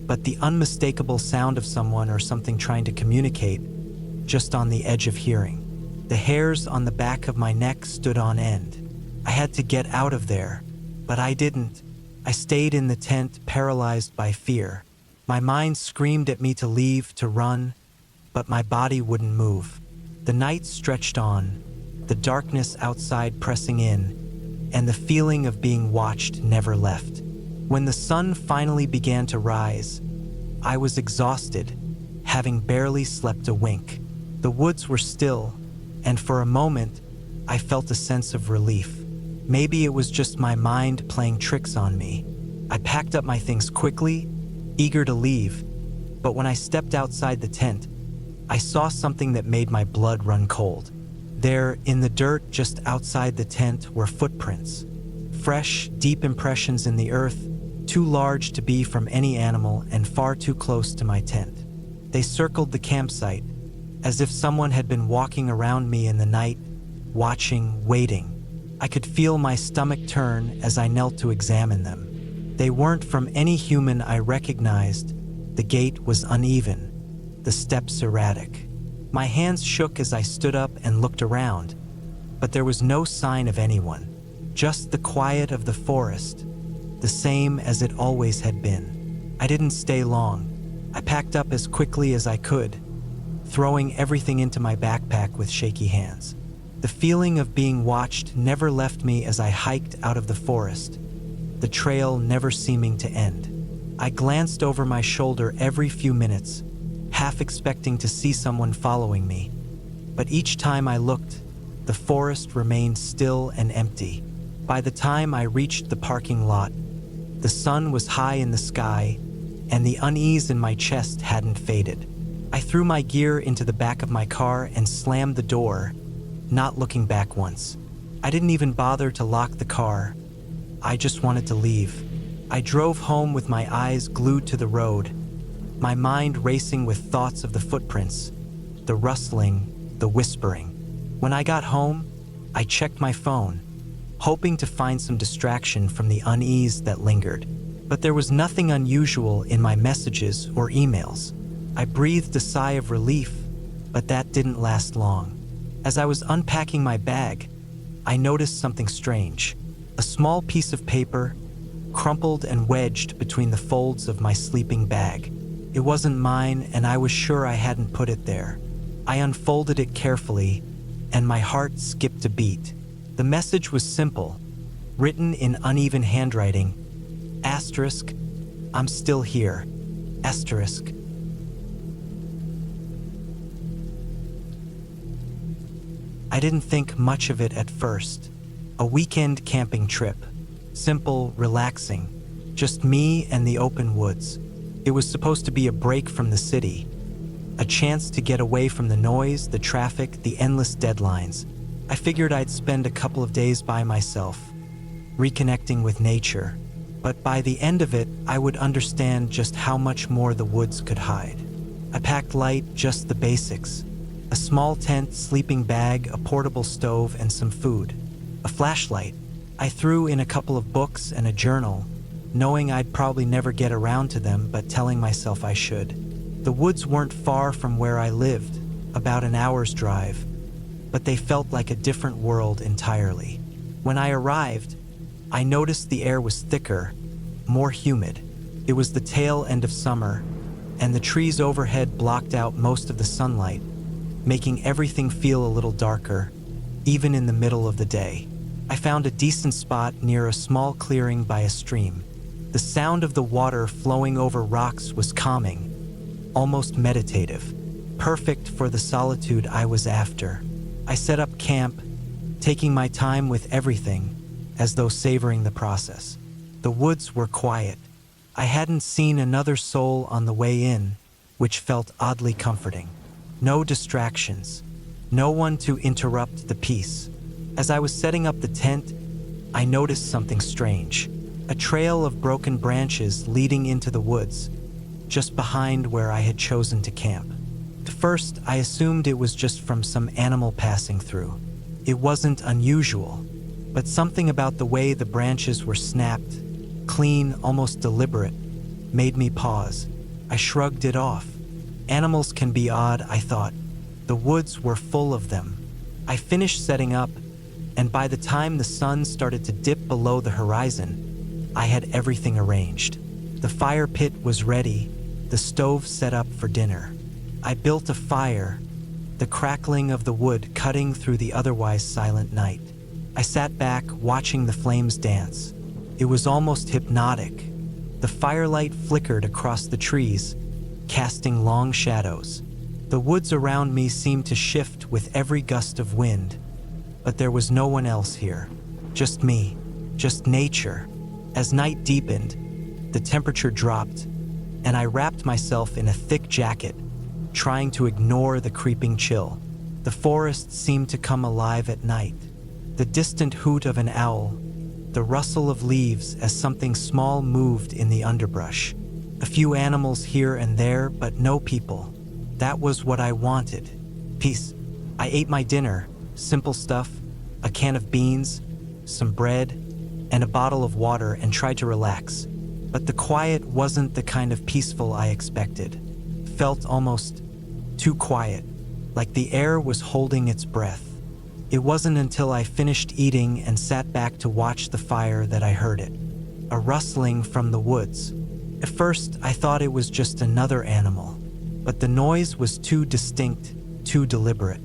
but the unmistakable sound of someone or something trying to communicate, just on the edge of hearing. The hairs on the back of my neck stood on end. I had to get out of there, but I didn't. I stayed in the tent, paralyzed by fear. My mind screamed at me to leave, to run, but my body wouldn't move. The night stretched on, the darkness outside pressing in, and the feeling of being watched never left. When the sun finally began to rise, I was exhausted, having barely slept a wink. The woods were still, and for a moment, I felt a sense of relief. Maybe it was just my mind playing tricks on me. I packed up my things quickly, eager to leave, but when I stepped outside the tent, I saw something that made my blood run cold. There, in the dirt just outside the tent, were footprints. Fresh, deep impressions in the earth, too large to be from any animal and far too close to my tent. They circled the campsite, as if someone had been walking around me in the night, watching, waiting. I could feel my stomach turn as I knelt to examine them. They weren't from any human I recognized. The gait was uneven, the steps erratic. My hands shook as I stood up and looked around, but there was no sign of anyone, just the quiet of the forest, the same as it always had been. I didn't stay long. I packed up as quickly as I could, throwing everything into my backpack with shaky hands. The feeling of being watched never left me as I hiked out of the forest, the trail never seeming to end. I glanced over my shoulder every few minutes, half expecting to see someone following me. But each time I looked, the forest remained still and empty. By the time I reached the parking lot, the sun was high in the sky, and the unease in my chest hadn't faded. I threw my gear into the back of my car and slammed the door, not looking back once. I didn't even bother to lock the car. I just wanted to leave. I drove home with my eyes glued to the road, my mind racing with thoughts of the footprints, the rustling, the whispering. When I got home, I checked my phone, hoping to find some distraction from the unease that lingered. But there was nothing unusual in my messages or emails. I breathed a sigh of relief, but that didn't last long. As I was unpacking my bag, I noticed something strange. A small piece of paper, crumpled and wedged between the folds of my sleeping bag. It wasn't mine, and I was sure I hadn't put it there. I unfolded it carefully, and my heart skipped a beat. The message was simple, written in uneven handwriting. Asterisk, I'm still here. Asterisk. I didn't think much of it at first. A weekend camping trip. Simple, relaxing. Just me and the open woods. It was supposed to be a break from the city. A chance to get away from the noise, the traffic, the endless deadlines. I figured I'd spend a couple of days by myself, reconnecting with nature. But by the end of it, I would understand just how much more the woods could hide. I packed light, just the basics. A small tent, sleeping bag, a portable stove, and some food. A flashlight. I threw in a couple of books and a journal, knowing I'd probably never get around to them, but telling myself I should. The woods weren't far from where I lived, about an hour's drive, but they felt like a different world entirely. When I arrived, I noticed the air was thicker, more humid. It was the tail end of summer, and the trees overhead blocked out most of the sunlight, making everything feel a little darker, even in the middle of the day. I found a decent spot near a small clearing by a stream. The sound of the water flowing over rocks was calming, almost meditative, perfect for the solitude I was after. I set up camp, taking my time with everything, as though savoring the process. The woods were quiet. I hadn't seen another soul on the way in, which felt oddly comforting. No distractions, no one to interrupt the peace. As I was setting up the tent, I noticed something strange. A trail of broken branches leading into the woods, just behind where I had chosen to camp. At first, I assumed it was just from some animal passing through. It wasn't unusual, but something about the way the branches were snapped, clean, almost deliberate, made me pause. I shrugged it off. Animals can be odd, I thought. The woods were full of them. I finished setting up, and by the time the sun started to dip below the horizon, I had everything arranged. The fire pit was ready, the stove set up for dinner. I built a fire, the crackling of the wood cutting through the otherwise silent night. I sat back, watching the flames dance. It was almost hypnotic. The firelight flickered across the trees, casting long shadows. The woods around me seemed to shift with every gust of wind, but there was no one else here. Just me, just nature. As night deepened, the temperature dropped, and I wrapped myself in a thick jacket, trying to ignore the creeping chill. The forest seemed to come alive at night. The distant hoot of an owl, the rustle of leaves as something small moved in the underbrush. A few animals here and there, but no people. That was what I wanted. Peace. I ate my dinner, simple stuff, a can of beans, some bread, and a bottle of water, and tried to relax. But the quiet wasn't the kind of peaceful I expected. Felt almost too quiet, like the air was holding its breath. It wasn't until I finished eating and sat back to watch the fire that I heard it. A rustling from the woods. At first, I thought it was just another animal, but the noise was too distinct, too deliberate.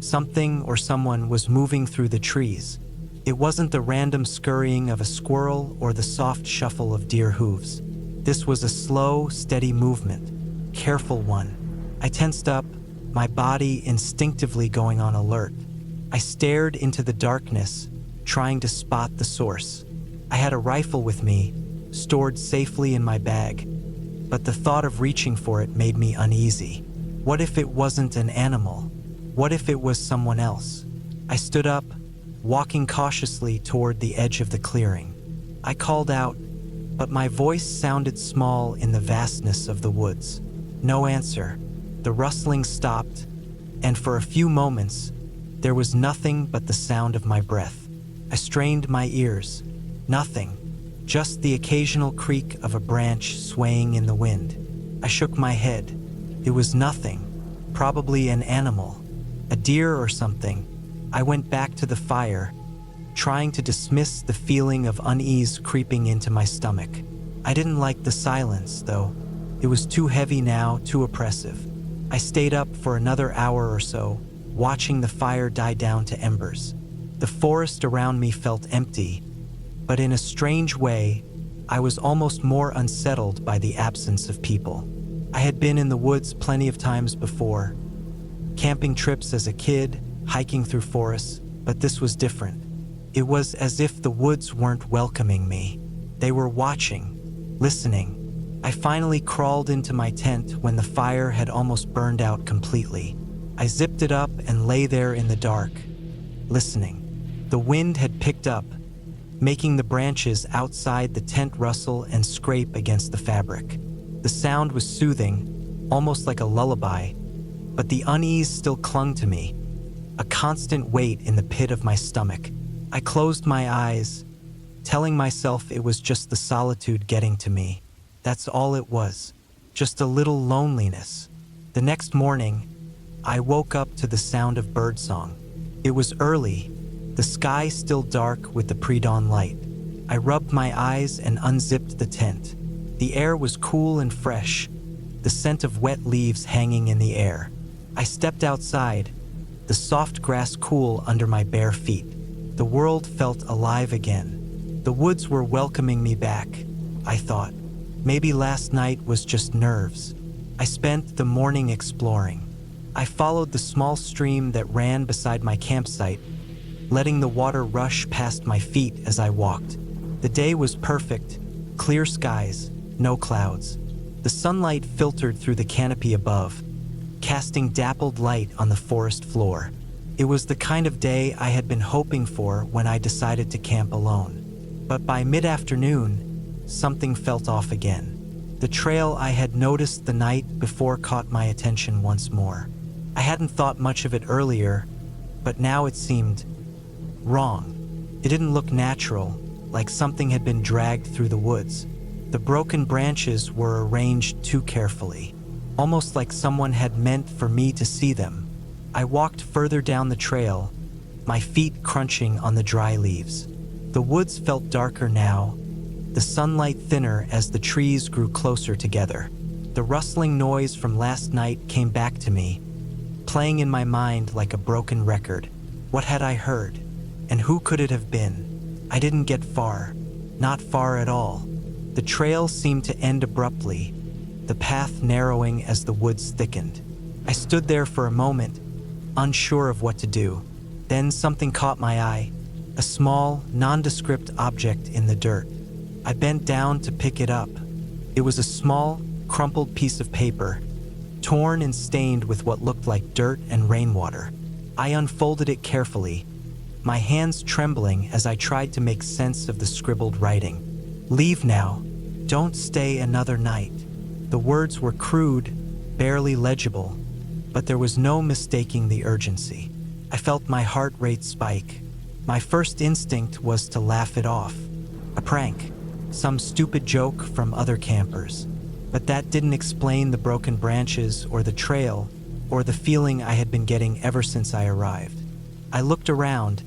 Something or someone was moving through the trees. It wasn't the random scurrying of a squirrel or the soft shuffle of deer hooves. This was a slow, steady movement, careful one. I tensed up, my body instinctively going on alert. I stared into the darkness, trying to spot the source. I had a rifle with me, stored safely in my bag, but the thought of reaching for it made me uneasy. What if it wasn't an animal? What if it was someone else? I stood up, walking cautiously toward the edge of the clearing. I called out, but my voice sounded small in the vastness of the woods. No answer. The rustling stopped, and for a few moments, there was nothing but the sound of my breath. I strained my ears. Nothing. Just the occasional creak of a branch swaying in the wind. I shook my head. It was nothing. Probably an animal. A deer or something. I went back to the fire, trying to dismiss the feeling of unease creeping into my stomach. I didn't like the silence, though. It was too heavy now, too oppressive. I stayed up for another hour or so, watching the fire die down to embers. The forest around me felt empty, but in a strange way, I was almost more unsettled by the absence of people. I had been in the woods plenty of times before, camping trips as a kid, hiking through forests, but this was different. It was as if the woods weren't welcoming me. They were watching, listening. I finally crawled into my tent when the fire had almost burned out completely. I zipped it up and lay there in the dark, listening. The wind had picked up, making the branches outside the tent rustle and scrape against the fabric. The sound was soothing, almost like a lullaby, but the unease still clung to me, a constant weight in the pit of my stomach. I closed my eyes, telling myself it was just the solitude getting to me. That's all it was, just a little loneliness. The next morning, I woke up to the sound of birdsong. It was early, the sky still dark with the pre-dawn light. I rubbed my eyes and unzipped the tent. The air was cool and fresh, the scent of wet leaves hanging in the air. I stepped outside, the soft grass cool under my bare feet. The world felt alive again. The woods were welcoming me back, I thought. Maybe last night was just nerves. I spent the morning exploring. I followed the small stream that ran beside my campsite, letting the water rush past my feet as I walked. The day was perfect, clear skies, no clouds. The sunlight filtered through the canopy above, casting dappled light on the forest floor. It was the kind of day I had been hoping for when I decided to camp alone. But by mid-afternoon, something felt off again. The trail I had noticed the night before caught my attention once more. I hadn't thought much of it earlier, but now it seemed wrong. It didn't look natural, like something had been dragged through the woods. The broken branches were arranged too carefully, almost like someone had meant for me to see them. I walked further down the trail, my feet crunching on the dry leaves. The woods felt darker now, the sunlight thinner as the trees grew closer together. The rustling noise from last night came back to me, playing in my mind like a broken record. What had I heard? And who could it have been? I didn't get far, not far at all. The trail seemed to end abruptly, the path narrowing as the woods thickened. I stood there for a moment, unsure of what to do. Then something caught my eye, a small, nondescript object in the dirt. I bent down to pick it up. It was a small, crumpled piece of paper, torn and stained with what looked like dirt and rainwater. I unfolded it carefully, my hands trembling as I tried to make sense of the scribbled writing. "Leave now. Don't stay another night." The words were crude, barely legible, but there was no mistaking the urgency. I felt my heart rate spike. My first instinct was to laugh it off. A prank, some stupid joke from other campers. But that didn't explain the broken branches or the trail or the feeling I had been getting ever since I arrived. I looked around,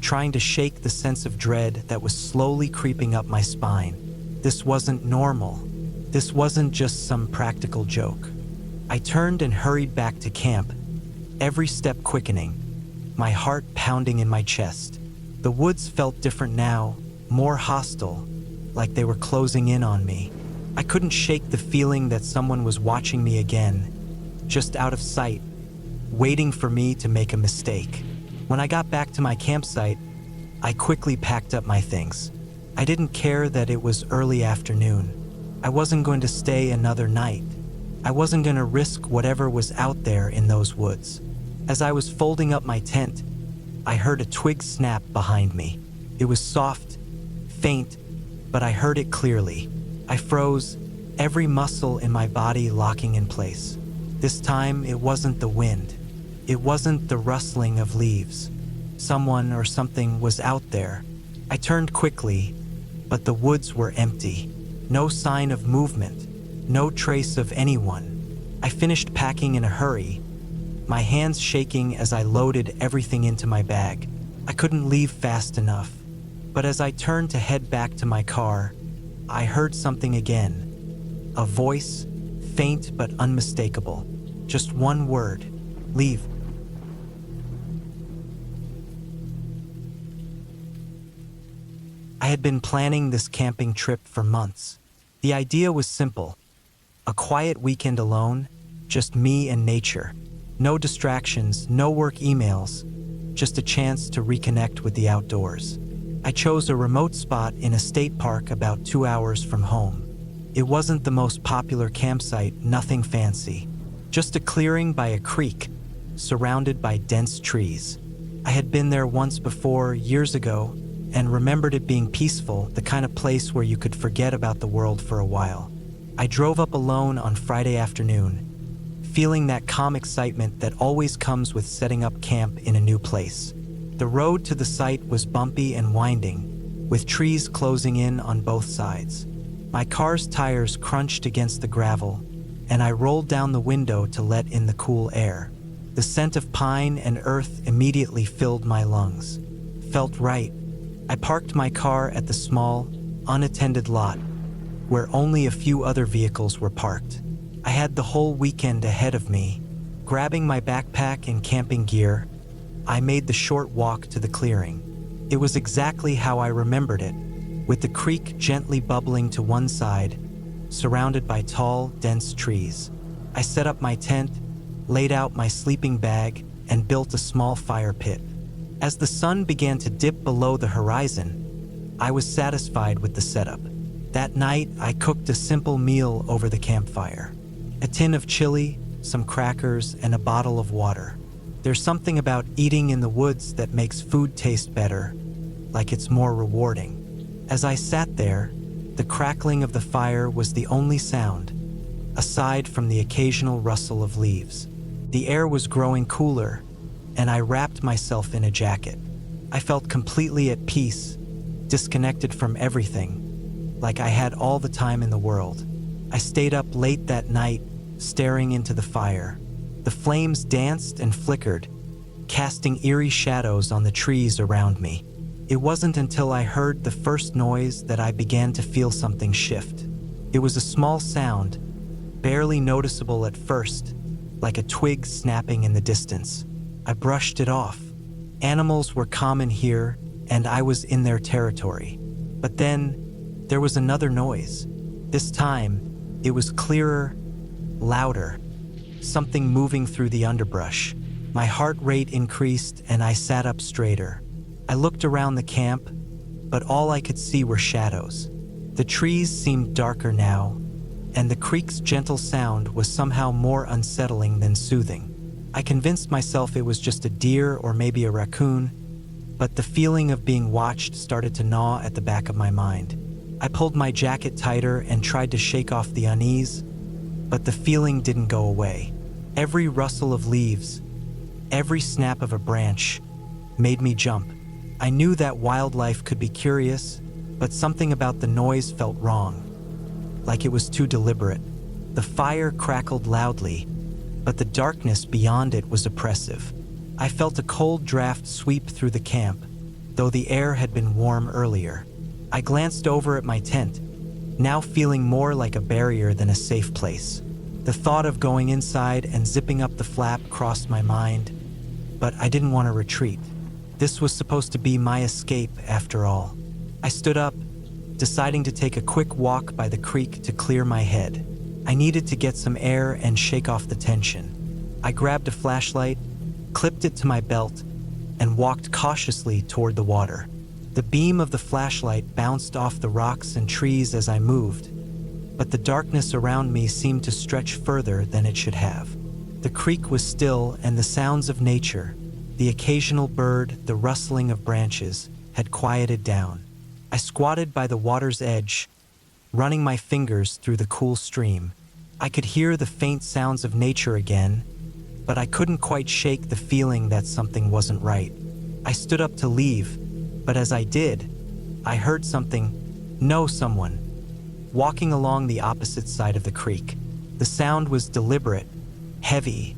trying to shake the sense of dread that was slowly creeping up my spine. This wasn't normal. This wasn't just some practical joke. I turned and hurried back to camp, every step quickening, my heart pounding in my chest. The woods felt different now, more hostile, like they were closing in on me. I couldn't shake the feeling that someone was watching me again, just out of sight, waiting for me to make a mistake. When I got back to my campsite, I quickly packed up my things. I didn't care that it was early afternoon. I wasn't going to stay another night. I wasn't gonna risk whatever was out there in those woods. As I was folding up my tent, I heard a twig snap behind me. It was soft, faint, but I heard it clearly. I froze, every muscle in my body locking in place. This time, it wasn't the wind. It wasn't the rustling of leaves. Someone or something was out there. I turned quickly, but the woods were empty. No sign of movement, no trace of anyone. I finished packing in a hurry, my hands shaking as I loaded everything into my bag. I couldn't leave fast enough, but as I turned to head back to my car, I heard something again. A voice, faint but unmistakable. Just one word, leave. I had been planning this camping trip for months. The idea was simple. A quiet weekend alone, just me and nature. No distractions, no work emails, just a chance to reconnect with the outdoors. I chose a remote spot in a state park about 2 hours from home. It wasn't the most popular campsite, nothing fancy. Just a clearing by a creek, surrounded by dense trees. I had been there once before, years ago, and remembered it being peaceful, the kind of place where you could forget about the world for a while. I drove up alone on Friday afternoon, feeling that calm excitement that always comes with setting up camp in a new place. The road to the site was bumpy and winding, with trees closing in on both sides. My car's tires crunched against the gravel, and I rolled down the window to let in the cool air. The scent of pine and earth immediately filled my lungs. Felt right. I parked my car at the small, unattended lot, where only a few other vehicles were parked. I had the whole weekend ahead of me. Grabbing my backpack and camping gear, I made the short walk to the clearing. It was exactly how I remembered it, with the creek gently bubbling to one side, surrounded by tall, dense trees. I set up my tent, laid out my sleeping bag, and built a small fire pit. As the sun began to dip below the horizon, I was satisfied with the setup. That night, I cooked a simple meal over the campfire. A tin of chili, some crackers, and a bottle of water. There's something about eating in the woods that makes food taste better, like it's more rewarding. As I sat there, the crackling of the fire was the only sound, aside from the occasional rustle of leaves. The air was growing cooler, and I wrapped myself in a jacket. I felt completely at peace, disconnected from everything, like I had all the time in the world. I stayed up late that night, staring into the fire. The flames danced and flickered, casting eerie shadows on the trees around me. It wasn't until I heard the first noise that I began to feel something shift. It was a small sound, barely noticeable at first, like a twig snapping in the distance. I brushed it off. Animals were common here, and I was in their territory. But then, there was another noise. This time, it was clearer, louder. Something moving through the underbrush. My heart rate increased, and I sat up straighter. I looked around the camp, but all I could see were shadows. The trees seemed darker now, and the creek's gentle sound was somehow more unsettling than soothing. I convinced myself it was just a deer or maybe a raccoon, but the feeling of being watched started to gnaw at the back of my mind. I pulled my jacket tighter and tried to shake off the unease, but the feeling didn't go away. Every rustle of leaves, every snap of a branch, made me jump. I knew that wildlife could be curious, but something about the noise felt wrong, like it was too deliberate. The fire crackled loudly, but the darkness beyond it was oppressive. I felt a cold draft sweep through the camp, though the air had been warm earlier. I glanced over at my tent, now feeling more like a barrier than a safe place. The thought of going inside and zipping up the flap crossed my mind, but I didn't want to retreat. This was supposed to be my escape, after all. I stood up, deciding to take a quick walk by the creek to clear my head. I needed to get some air and shake off the tension. I grabbed a flashlight, clipped it to my belt, and walked cautiously toward the water. The beam of the flashlight bounced off the rocks and trees as I moved, but the darkness around me seemed to stretch further than it should have. The creek was still, and the sounds of nature, the occasional bird, the rustling of branches, had quieted down. I squatted by the water's edge, running my fingers through the cool stream. I could hear the faint sounds of nature again, but I couldn't quite shake the feeling that something wasn't right. I stood up to leave, but as I did, I heard someone, walking along the opposite side of the creek. The sound was deliberate, heavy,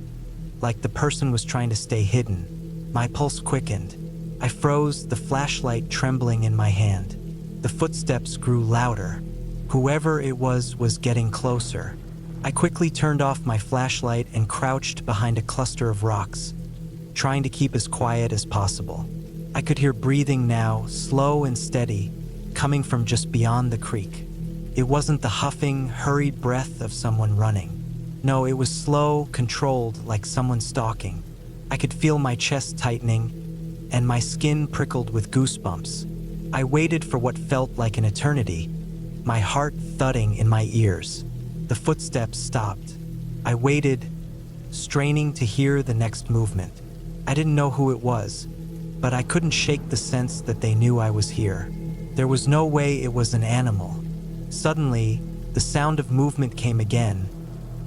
like the person was trying to stay hidden. My pulse quickened. I froze, the flashlight trembling in my hand. The footsteps grew louder. Whoever it was getting closer. I quickly turned off my flashlight and crouched behind a cluster of rocks, trying to keep as quiet as possible. I could hear breathing now, slow and steady, coming from just beyond the creek. It wasn't the huffing, hurried breath of someone running. No, it was slow, controlled, like someone stalking. I could feel my chest tightening, and my skin prickled with goosebumps. I waited for what felt like an eternity, my heart thudding in my ears. The footsteps stopped. I waited, straining to hear the next movement. I didn't know who it was, but I couldn't shake the sense that they knew I was here. There was no way it was an animal. Suddenly, the sound of movement came again,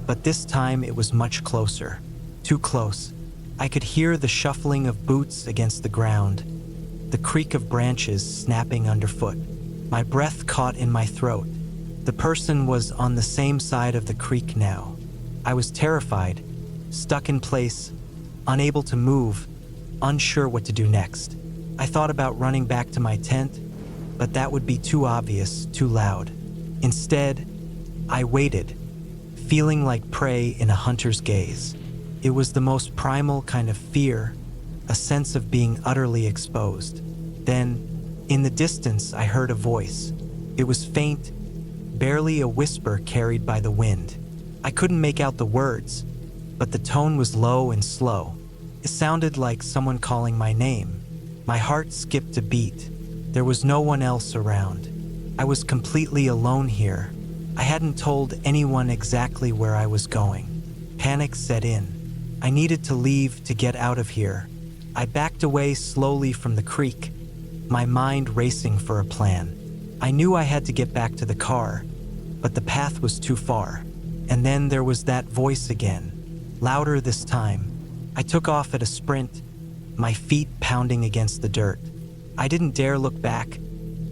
but this time it was much closer. Too close. I could hear the shuffling of boots against the ground, the creak of branches snapping underfoot. My breath caught in my throat. The person was on the same side of the creek now. I was terrified, stuck in place, unable to move, unsure what to do next. I thought about running back to my tent, but that would be too obvious, too loud. Instead, I waited, feeling like prey in a hunter's gaze. It was the most primal kind of fear, a sense of being utterly exposed. Then, in the distance, I heard a voice. It was faint, barely a whisper carried by the wind. I couldn't make out the words, but the tone was low and slow. It sounded like someone calling my name. My heart skipped a beat. There was no one else around. I was completely alone here. I hadn't told anyone exactly where I was going. Panic set in. I needed to leave to get out of here. I backed away slowly from the creek, my mind racing for a plan. I knew I had to get back to the car, but the path was too far. And then there was that voice again, louder this time. I took off at a sprint, my feet pounding against the dirt. I didn't dare look back,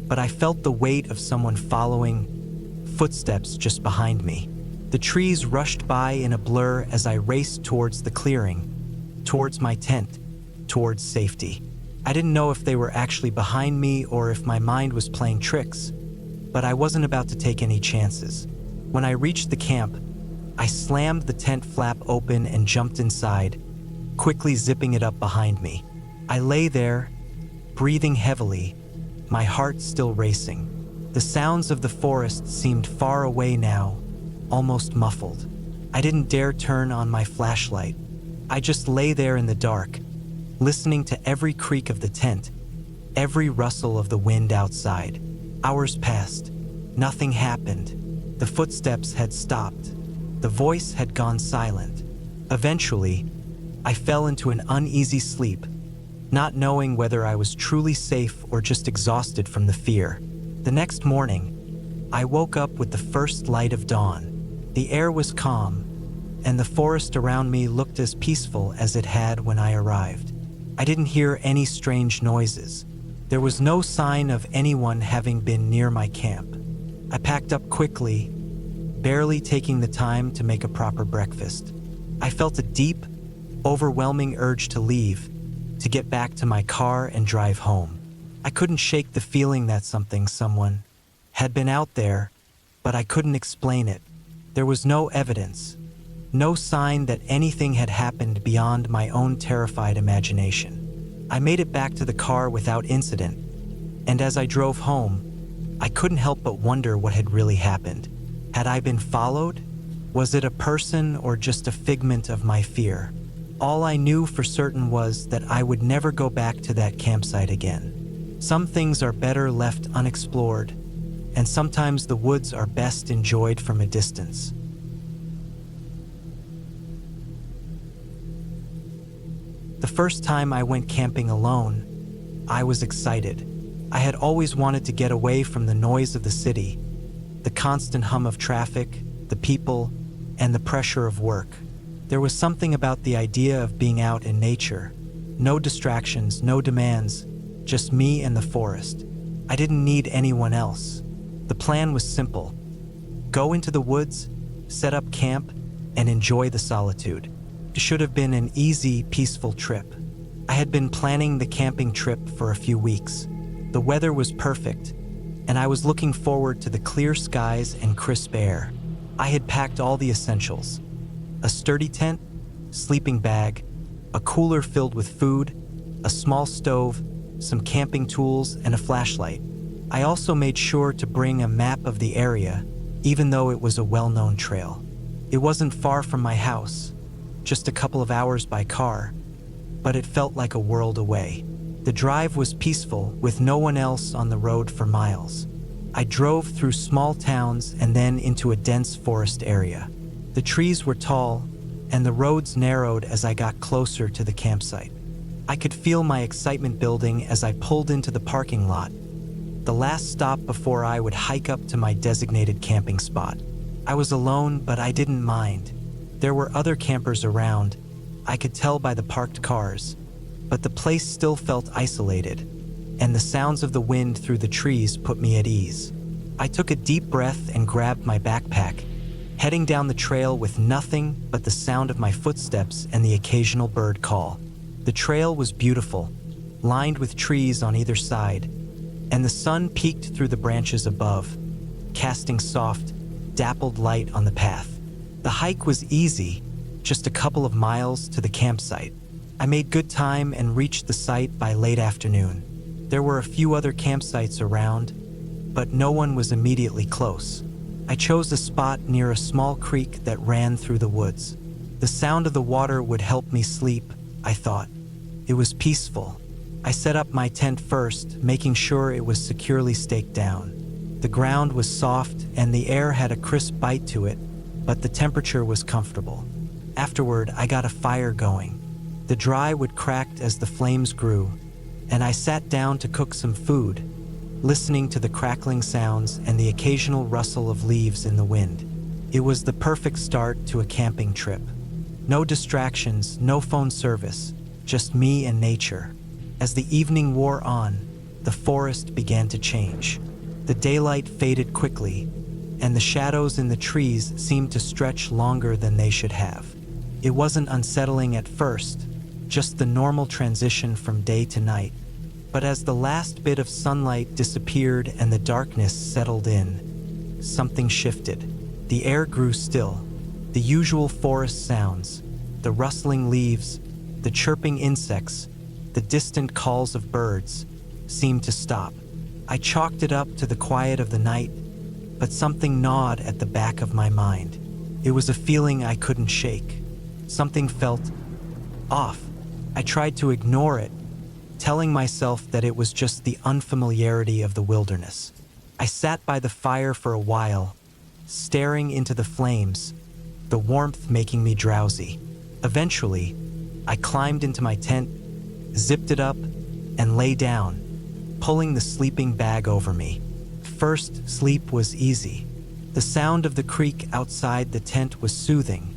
but I felt the weight of someone following, footsteps just behind me. The trees rushed by in a blur as I raced towards the clearing, towards my tent, towards safety. I didn't know if they were actually behind me or if my mind was playing tricks, but I wasn't about to take any chances. When I reached the camp, I slammed the tent flap open and jumped inside, quickly zipping it up behind me. I lay there, breathing heavily, my heart still racing. The sounds of the forest seemed far away now, almost muffled. I didn't dare turn on my flashlight. I just lay there in the dark, listening to every creak of the tent, every rustle of the wind outside. Hours passed. Nothing happened. The footsteps had stopped. The voice had gone silent. Eventually, I fell into an uneasy sleep, not knowing whether I was truly safe or just exhausted from the fear. The next morning, I woke up with the first light of dawn. The air was calm, and the forest around me looked as peaceful as it had when I arrived. I didn't hear any strange noises. There was no sign of anyone having been near my camp. I packed up quickly, barely taking the time to make a proper breakfast. I felt a deep, overwhelming urge to leave, to get back to my car and drive home. I couldn't shake the feeling that someone, had been out there, but I couldn't explain it. There was no evidence, no sign that anything had happened beyond my own terrified imagination. I made it back to the car without incident, and as I drove home, I couldn't help but wonder what had really happened. Had I been followed? Was it a person or just a figment of my fear? All I knew for certain was that I would never go back to that campsite again. Some things are better left unexplored, and sometimes the woods are best enjoyed from a distance. The first time I went camping alone, I was excited. I had always wanted to get away from the noise of the city, the constant hum of traffic, the people, and the pressure of work. There was something about the idea of being out in nature. No distractions, no demands, just me and the forest. I didn't need anyone else. The plan was simple. Go into the woods, set up camp, and enjoy the solitude. It should have been an easy, peaceful trip. I had been planning the camping trip for a few weeks. The weather was perfect, and I was looking forward to the clear skies and crisp air. I had packed all the essentials: a sturdy tent, sleeping bag, a cooler filled with food, a small stove, some camping tools, and a flashlight. I also made sure to bring a map of the area, even though it was a well-known trail. It wasn't far from my house, just a couple of hours by car, but it felt like a world away. The drive was peaceful, with no one else on the road for miles. I drove through small towns and then into a dense forest area. The trees were tall, and the roads narrowed as I got closer to the campsite. I could feel my excitement building as I pulled into the parking lot, the last stop before I would hike up to my designated camping spot. I was alone, but I didn't mind. There were other campers around. I could tell by the parked cars, but the place still felt isolated, and the sounds of the wind through the trees put me at ease. I took a deep breath and grabbed my backpack, heading down the trail with nothing but the sound of my footsteps and the occasional bird call. The trail was beautiful, lined with trees on either side, and the sun peeked through the branches above, casting soft, dappled light on the path. The hike was easy, just a couple of miles to the campsite. I made good time and reached the site by late afternoon. There were a few other campsites around, but no one was immediately close. I chose a spot near a small creek that ran through the woods. The sound of the water would help me sleep, I thought. It was peaceful. I set up my tent first, making sure it was securely staked down. The ground was soft and the air had a crisp bite to it, but the temperature was comfortable. Afterward, I got a fire going. The dry wood cracked as the flames grew, and I sat down to cook some food, listening to the crackling sounds and the occasional rustle of leaves in the wind. It was the perfect start to a camping trip. No distractions, no phone service, just me and nature. As the evening wore on, the forest began to change. The daylight faded quickly, and the shadows in the trees seemed to stretch longer than they should have. It wasn't unsettling at first, just the normal transition from day to night. But as the last bit of sunlight disappeared and the darkness settled in, something shifted. The air grew still. The usual forest sounds, the rustling leaves, the chirping insects, the distant calls of birds, seemed to stop. I chalked it up to the quiet of the night, but something gnawed at the back of my mind. It was a feeling I couldn't shake. Something felt off. I tried to ignore it, telling myself that it was just the unfamiliarity of the wilderness. I sat by the fire for a while, staring into the flames, the warmth making me drowsy. Eventually, I climbed into my tent, zipped it up, and lay down, pulling the sleeping bag over me. First, sleep was easy. The sound of the creek outside the tent was soothing,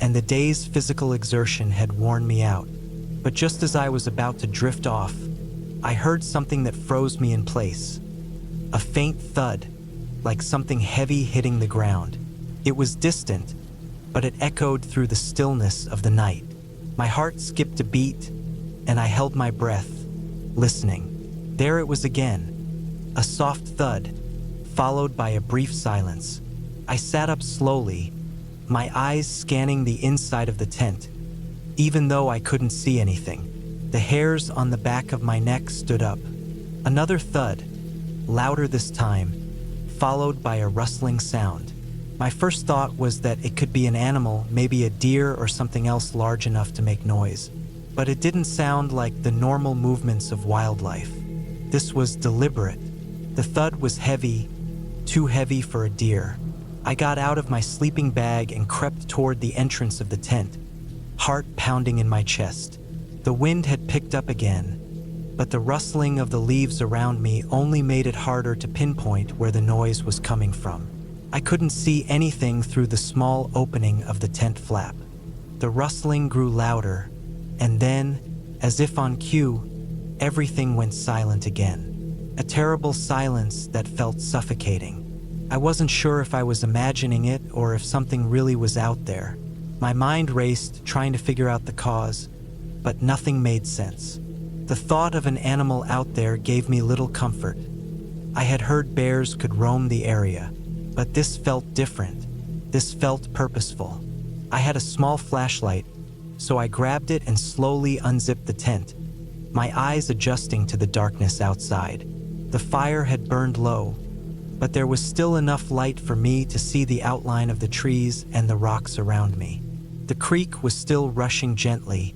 and the day's physical exertion had worn me out. But just as I was about to drift off, I heard something that froze me in place. A faint thud, like something heavy hitting the ground. It was distant, but it echoed through the stillness of the night. My heart skipped a beat, and I held my breath, listening. There it was again, a soft thud, followed by a brief silence. I sat up slowly, my eyes scanning the inside of the tent. Even though I couldn't see anything, the hairs on the back of my neck stood up. Another thud, louder this time, followed by a rustling sound. My first thought was that it could be an animal, maybe a deer or something else large enough to make noise. But it didn't sound like the normal movements of wildlife. This was deliberate. The thud was heavy, too heavy for a deer. I got out of my sleeping bag and crept toward the entrance of the tent, heart pounding in my chest. The wind had picked up again, but the rustling of the leaves around me only made it harder to pinpoint where the noise was coming from. I couldn't see anything through the small opening of the tent flap. The rustling grew louder, and then, as if on cue, everything went silent again. A terrible silence that felt suffocating. I wasn't sure if I was imagining it or if something really was out there. My mind raced, trying to figure out the cause, but nothing made sense. The thought of an animal out there gave me little comfort. I had heard bears could roam the area, but this felt different. This felt purposeful. I had a small flashlight, so I grabbed it and slowly unzipped the tent, my eyes adjusting to the darkness outside. The fire had burned low, but there was still enough light for me to see the outline of the trees and the rocks around me. The creek was still rushing gently,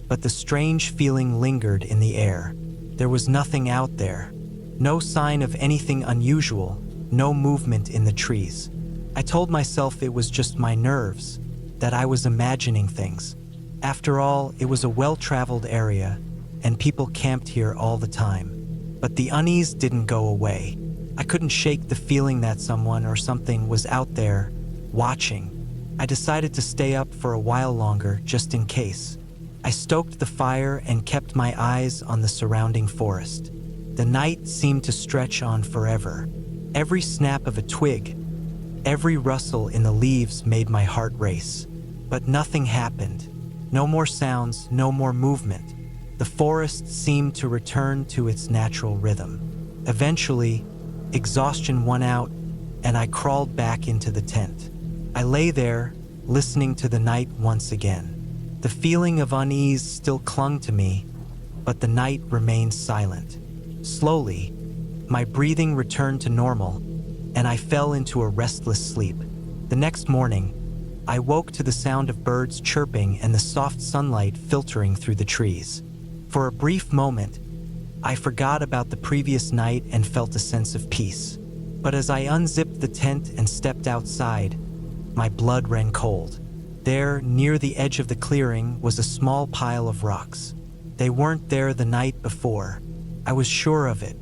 but the strange feeling lingered in the air. There was nothing out there, no sign of anything unusual, no movement in the trees. I told myself it was just my nerves, that I was imagining things. After all, it was a well-traveled area, and people camped here all the time. But the unease didn't go away. I couldn't shake the feeling that someone or something was out there, watching. I decided to stay up for a while longer, just in case. I stoked the fire and kept my eyes on the surrounding forest. The night seemed to stretch on forever. Every snap of a twig, every rustle in the leaves made my heart race. But nothing happened. No more sounds, no more movement. The forest seemed to return to its natural rhythm. Eventually, exhaustion won out, and I crawled back into the tent. I lay there, listening to the night once again. The feeling of unease still clung to me, but the night remained silent. Slowly, my breathing returned to normal, and I fell into a restless sleep. The next morning, I woke to the sound of birds chirping and the soft sunlight filtering through the trees. For a brief moment, I forgot about the previous night and felt a sense of peace. But as I unzipped the tent and stepped outside, my blood ran cold. There, near the edge of the clearing, was a small pile of rocks. They weren't there the night before. I was sure of it.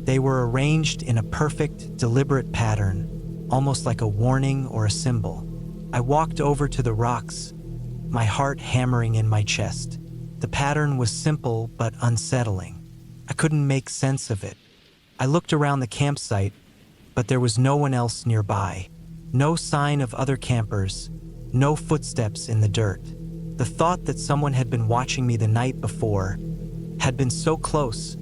They were arranged in a perfect, deliberate pattern, almost like a warning or a symbol. I walked over to the rocks, my heart hammering in my chest. The pattern was simple but unsettling. I couldn't make sense of it. I looked around the campsite, but there was no one else nearby. No sign of other campers, no footsteps in the dirt. The thought that someone had been watching me the night before, had been so close,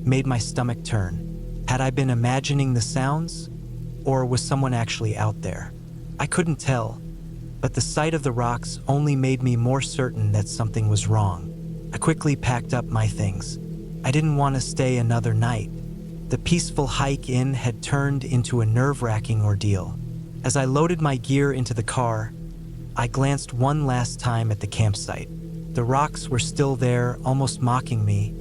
made my stomach turn. Had I been imagining the sounds, or was someone actually out there? I couldn't tell, but the sight of the rocks only made me more certain that something was wrong. I quickly packed up my things. I didn't want to stay another night. The peaceful hike in had turned into a nerve-wracking ordeal. As I loaded my gear into the car, I glanced one last time at the campsite. The rocks were still there, almost mocking me,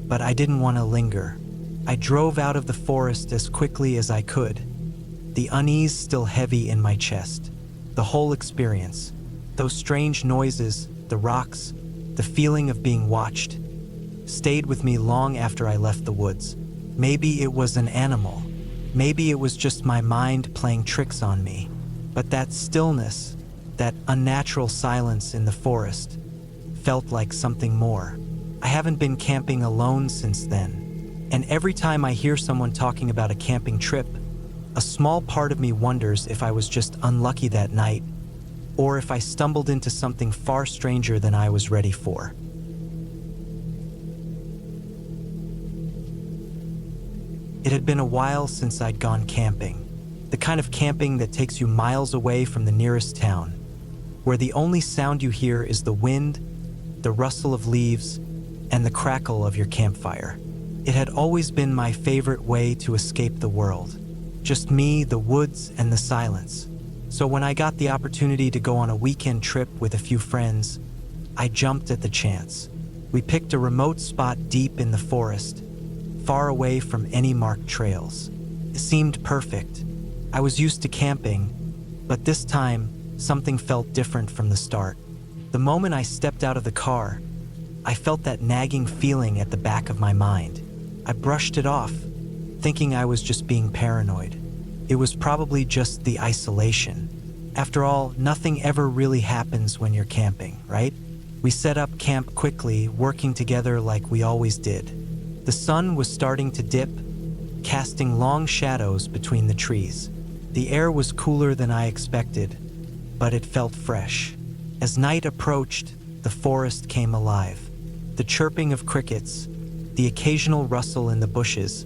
but I didn't want to linger. I drove out of the forest as quickly as I could, the unease still heavy in my chest. The whole experience, those strange noises, the rocks, the feeling of being watched, stayed with me long after I left the woods. Maybe it was an animal. Maybe it was just my mind playing tricks on me. But that stillness, that unnatural silence in the forest, felt like something more. I haven't been camping alone since then. And every time I hear someone talking about a camping trip, a small part of me wonders if I was just unlucky that night, or if I stumbled into something far stranger than I was ready for. It had been a while since I'd gone camping, the kind of camping that takes you miles away from the nearest town, where the only sound you hear is the wind, the rustle of leaves, and the crackle of your campfire. It had always been my favorite way to escape the world. Just me, the woods, and the silence. So when I got the opportunity to go on a weekend trip with a few friends, I jumped at the chance. We picked a remote spot deep in the forest, far away from any marked trails. It seemed perfect. I was used to camping, but this time, something felt different from the start. The moment I stepped out of the car, I felt that nagging feeling at the back of my mind. I brushed it off, thinking I was just being paranoid. It was probably just the isolation. After all, nothing ever really happens when you're camping, right? We set up camp quickly, working together like we always did. The sun was starting to dip, casting long shadows between the trees. The air was cooler than I expected, but it felt fresh. As night approached, the forest came alive. The chirping of crickets, the occasional rustle in the bushes,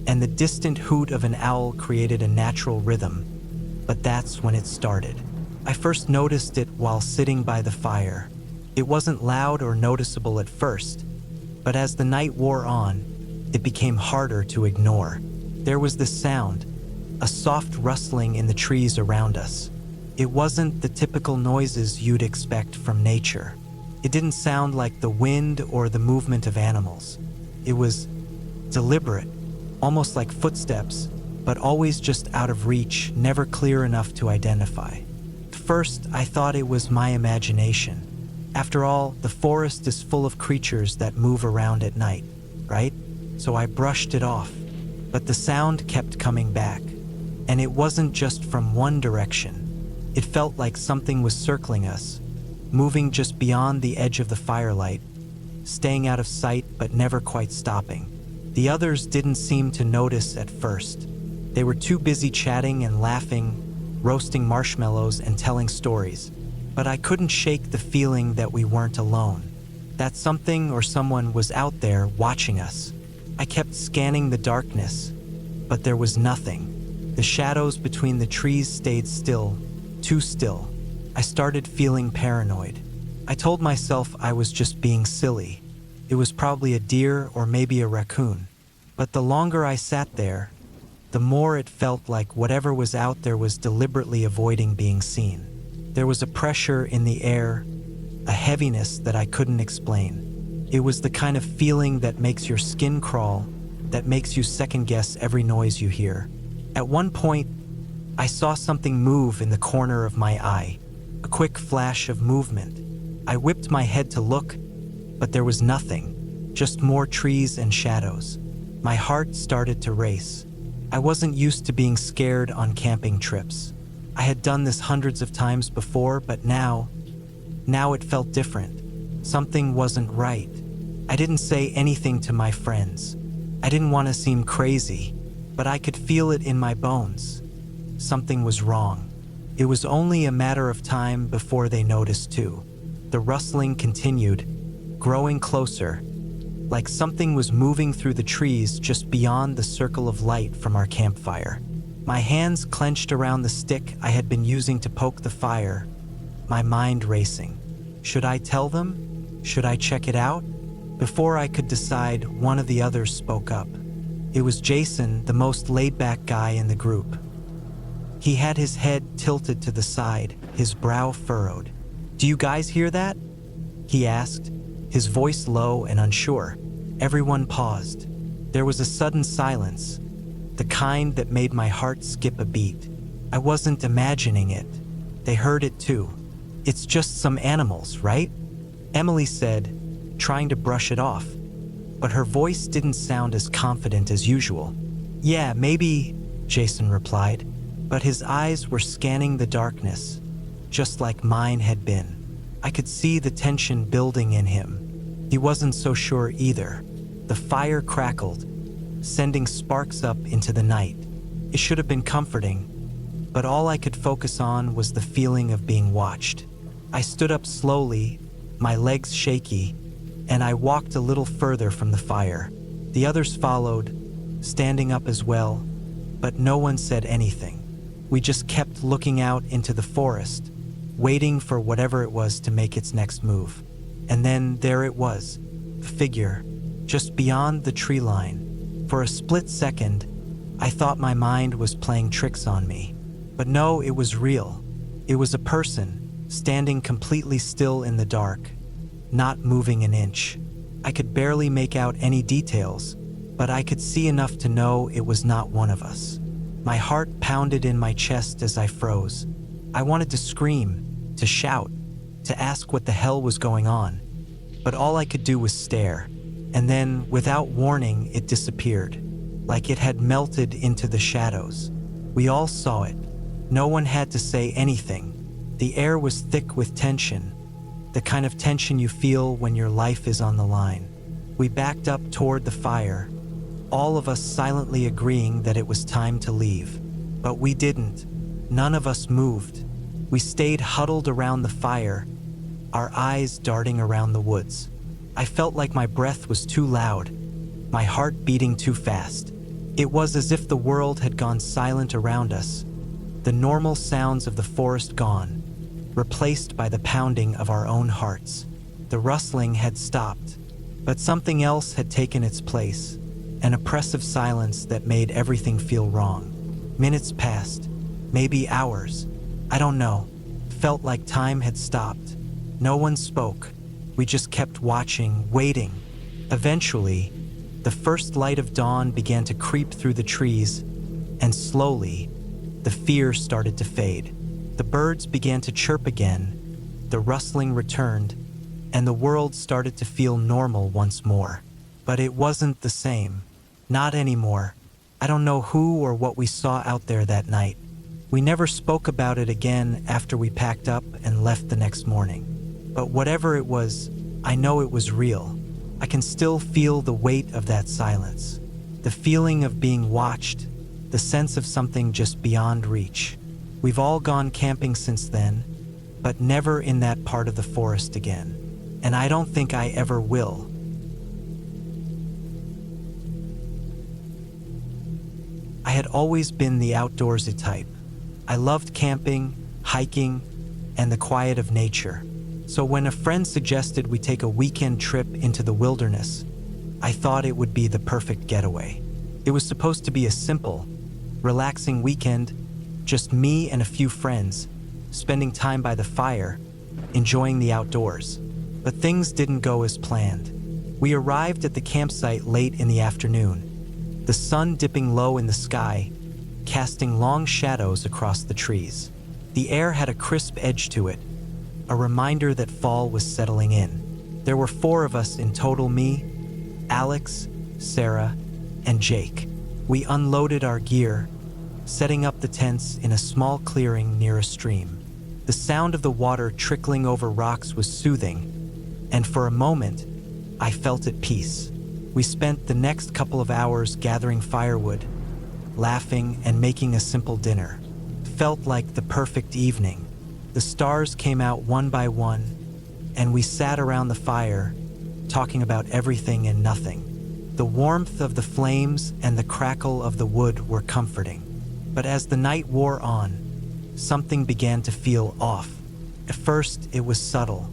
and the distant hoot of an owl created a natural rhythm. But that's when it started. I first noticed it while sitting by the fire. It wasn't loud or noticeable at first, but as the night wore on, it became harder to ignore. There was this sound, a soft rustling in the trees around us. It wasn't the typical noises you'd expect from nature. It didn't sound like the wind or the movement of animals. It was deliberate, almost like footsteps, but always just out of reach, never clear enough to identify. At first, I thought it was my imagination. After all, the forest is full of creatures that move around at night, right? So I brushed it off. But the sound kept coming back, and it wasn't just from one direction. It felt like something was circling us, moving just beyond the edge of the firelight, staying out of sight but never quite stopping. The others didn't seem to notice at first. They were too busy chatting and laughing, roasting marshmallows and telling stories. But I couldn't shake the feeling that we weren't alone, that something or someone was out there watching us. I kept scanning the darkness, but there was nothing. The shadows between the trees stayed still, too still. I started feeling paranoid. I told myself I was just being silly. It was probably a deer or maybe a raccoon. But the longer I sat there, the more it felt like whatever was out there was deliberately avoiding being seen. There was a pressure in the air, a heaviness that I couldn't explain. It was the kind of feeling that makes your skin crawl, that makes you second-guess every noise you hear. At one point, I saw something move in the corner of my eye, a quick flash of movement. I whipped my head to look, but there was nothing, just more trees and shadows. My heart started to race. I wasn't used to being scared on camping trips. I had done this hundreds of times before, but now it felt different. Something wasn't right. I didn't say anything to my friends. I didn't want to seem crazy, but I could feel it in my bones. Something was wrong. It was only a matter of time before they noticed too. The rustling continued, growing closer, like something was moving through the trees just beyond the circle of light from our campfire. My hands clenched around the stick I had been using to poke the fire, my mind racing. Should I tell them? Should I check it out? Before I could decide, one of the others spoke up. It was Jason, the most laid-back guy in the group. He had his head tilted to the side, his brow furrowed. "Do you guys hear that?" he asked, his voice low and unsure. Everyone paused. There was a sudden silence, the kind that made my heart skip a beat. I wasn't imagining it. They heard it too. "It's just some animals, right?" Emily said, trying to brush it off, but her voice didn't sound as confident as usual. "Yeah, maybe," Jason replied, but his eyes were scanning the darkness, just like mine had been. I could see the tension building in him. He wasn't so sure either. The fire crackled, sending sparks up into the night. It should have been comforting, but all I could focus on was the feeling of being watched. I stood up slowly, my legs shaky, and I walked a little further from the fire. The others followed, standing up as well, but no one said anything. We just kept looking out into the forest, waiting for whatever it was to make its next move. And then there it was, a figure, just beyond the tree line. For a split second, I thought my mind was playing tricks on me. But no, it was real. It was a person, standing completely still in the dark, not moving an inch. I could barely make out any details, but I could see enough to know it was not one of us. My heart pounded in my chest as I froze. I wanted to scream, to shout, to ask what the hell was going on. But all I could do was stare. And then, without warning, it disappeared, like it had melted into the shadows. We all saw it. No one had to say anything. The air was thick with tension, the kind of tension you feel when your life is on the line. We backed up toward the fire, all of us silently agreeing that it was time to leave. But we didn't. None of us moved. We stayed huddled around the fire, our eyes darting around the woods. I felt like my breath was too loud, my heart beating too fast. It was as if the world had gone silent around us, the normal sounds of the forest gone, replaced by the pounding of our own hearts. The rustling had stopped, but something else had taken its place, an oppressive silence that made everything feel wrong. Minutes passed, maybe hours, I don't know. Felt like time had stopped. No one spoke. We just kept watching, waiting. Eventually, the first light of dawn began to creep through the trees, and slowly, the fear started to fade. The birds began to chirp again, the rustling returned, and the world started to feel normal once more. But it wasn't the same. Not anymore. I don't know who or what we saw out there that night. We never spoke about it again after we packed up and left the next morning. But whatever it was, I know it was real. I can still feel the weight of that silence, the feeling of being watched, the sense of something just beyond reach. We've all gone camping since then, but never in that part of the forest again. And I don't think I ever will. I had always been the outdoorsy type. I loved camping, hiking, and the quiet of nature. So when a friend suggested we take a weekend trip into the wilderness, I thought it would be the perfect getaway. It was supposed to be a simple, relaxing weekend, just me and a few friends, spending time by the fire, enjoying the outdoors. But things didn't go as planned. We arrived at the campsite late in the afternoon, the sun dipping low in the sky, casting long shadows across the trees. The air had a crisp edge to it, a reminder that fall was settling in. There were 4 of us in total: me, Alex, Sarah, and Jake. We unloaded our gear, setting up the tents in a small clearing near a stream. The sound of the water trickling over rocks was soothing, and for a moment, I felt at peace. We spent the next couple of hours gathering firewood, laughing, and making a simple dinner. Felt like the perfect evening. The stars came out one by one, and we sat around the fire, talking about everything and nothing. The warmth of the flames and the crackle of the wood were comforting. But as the night wore on, something began to feel off. At first, it was subtle,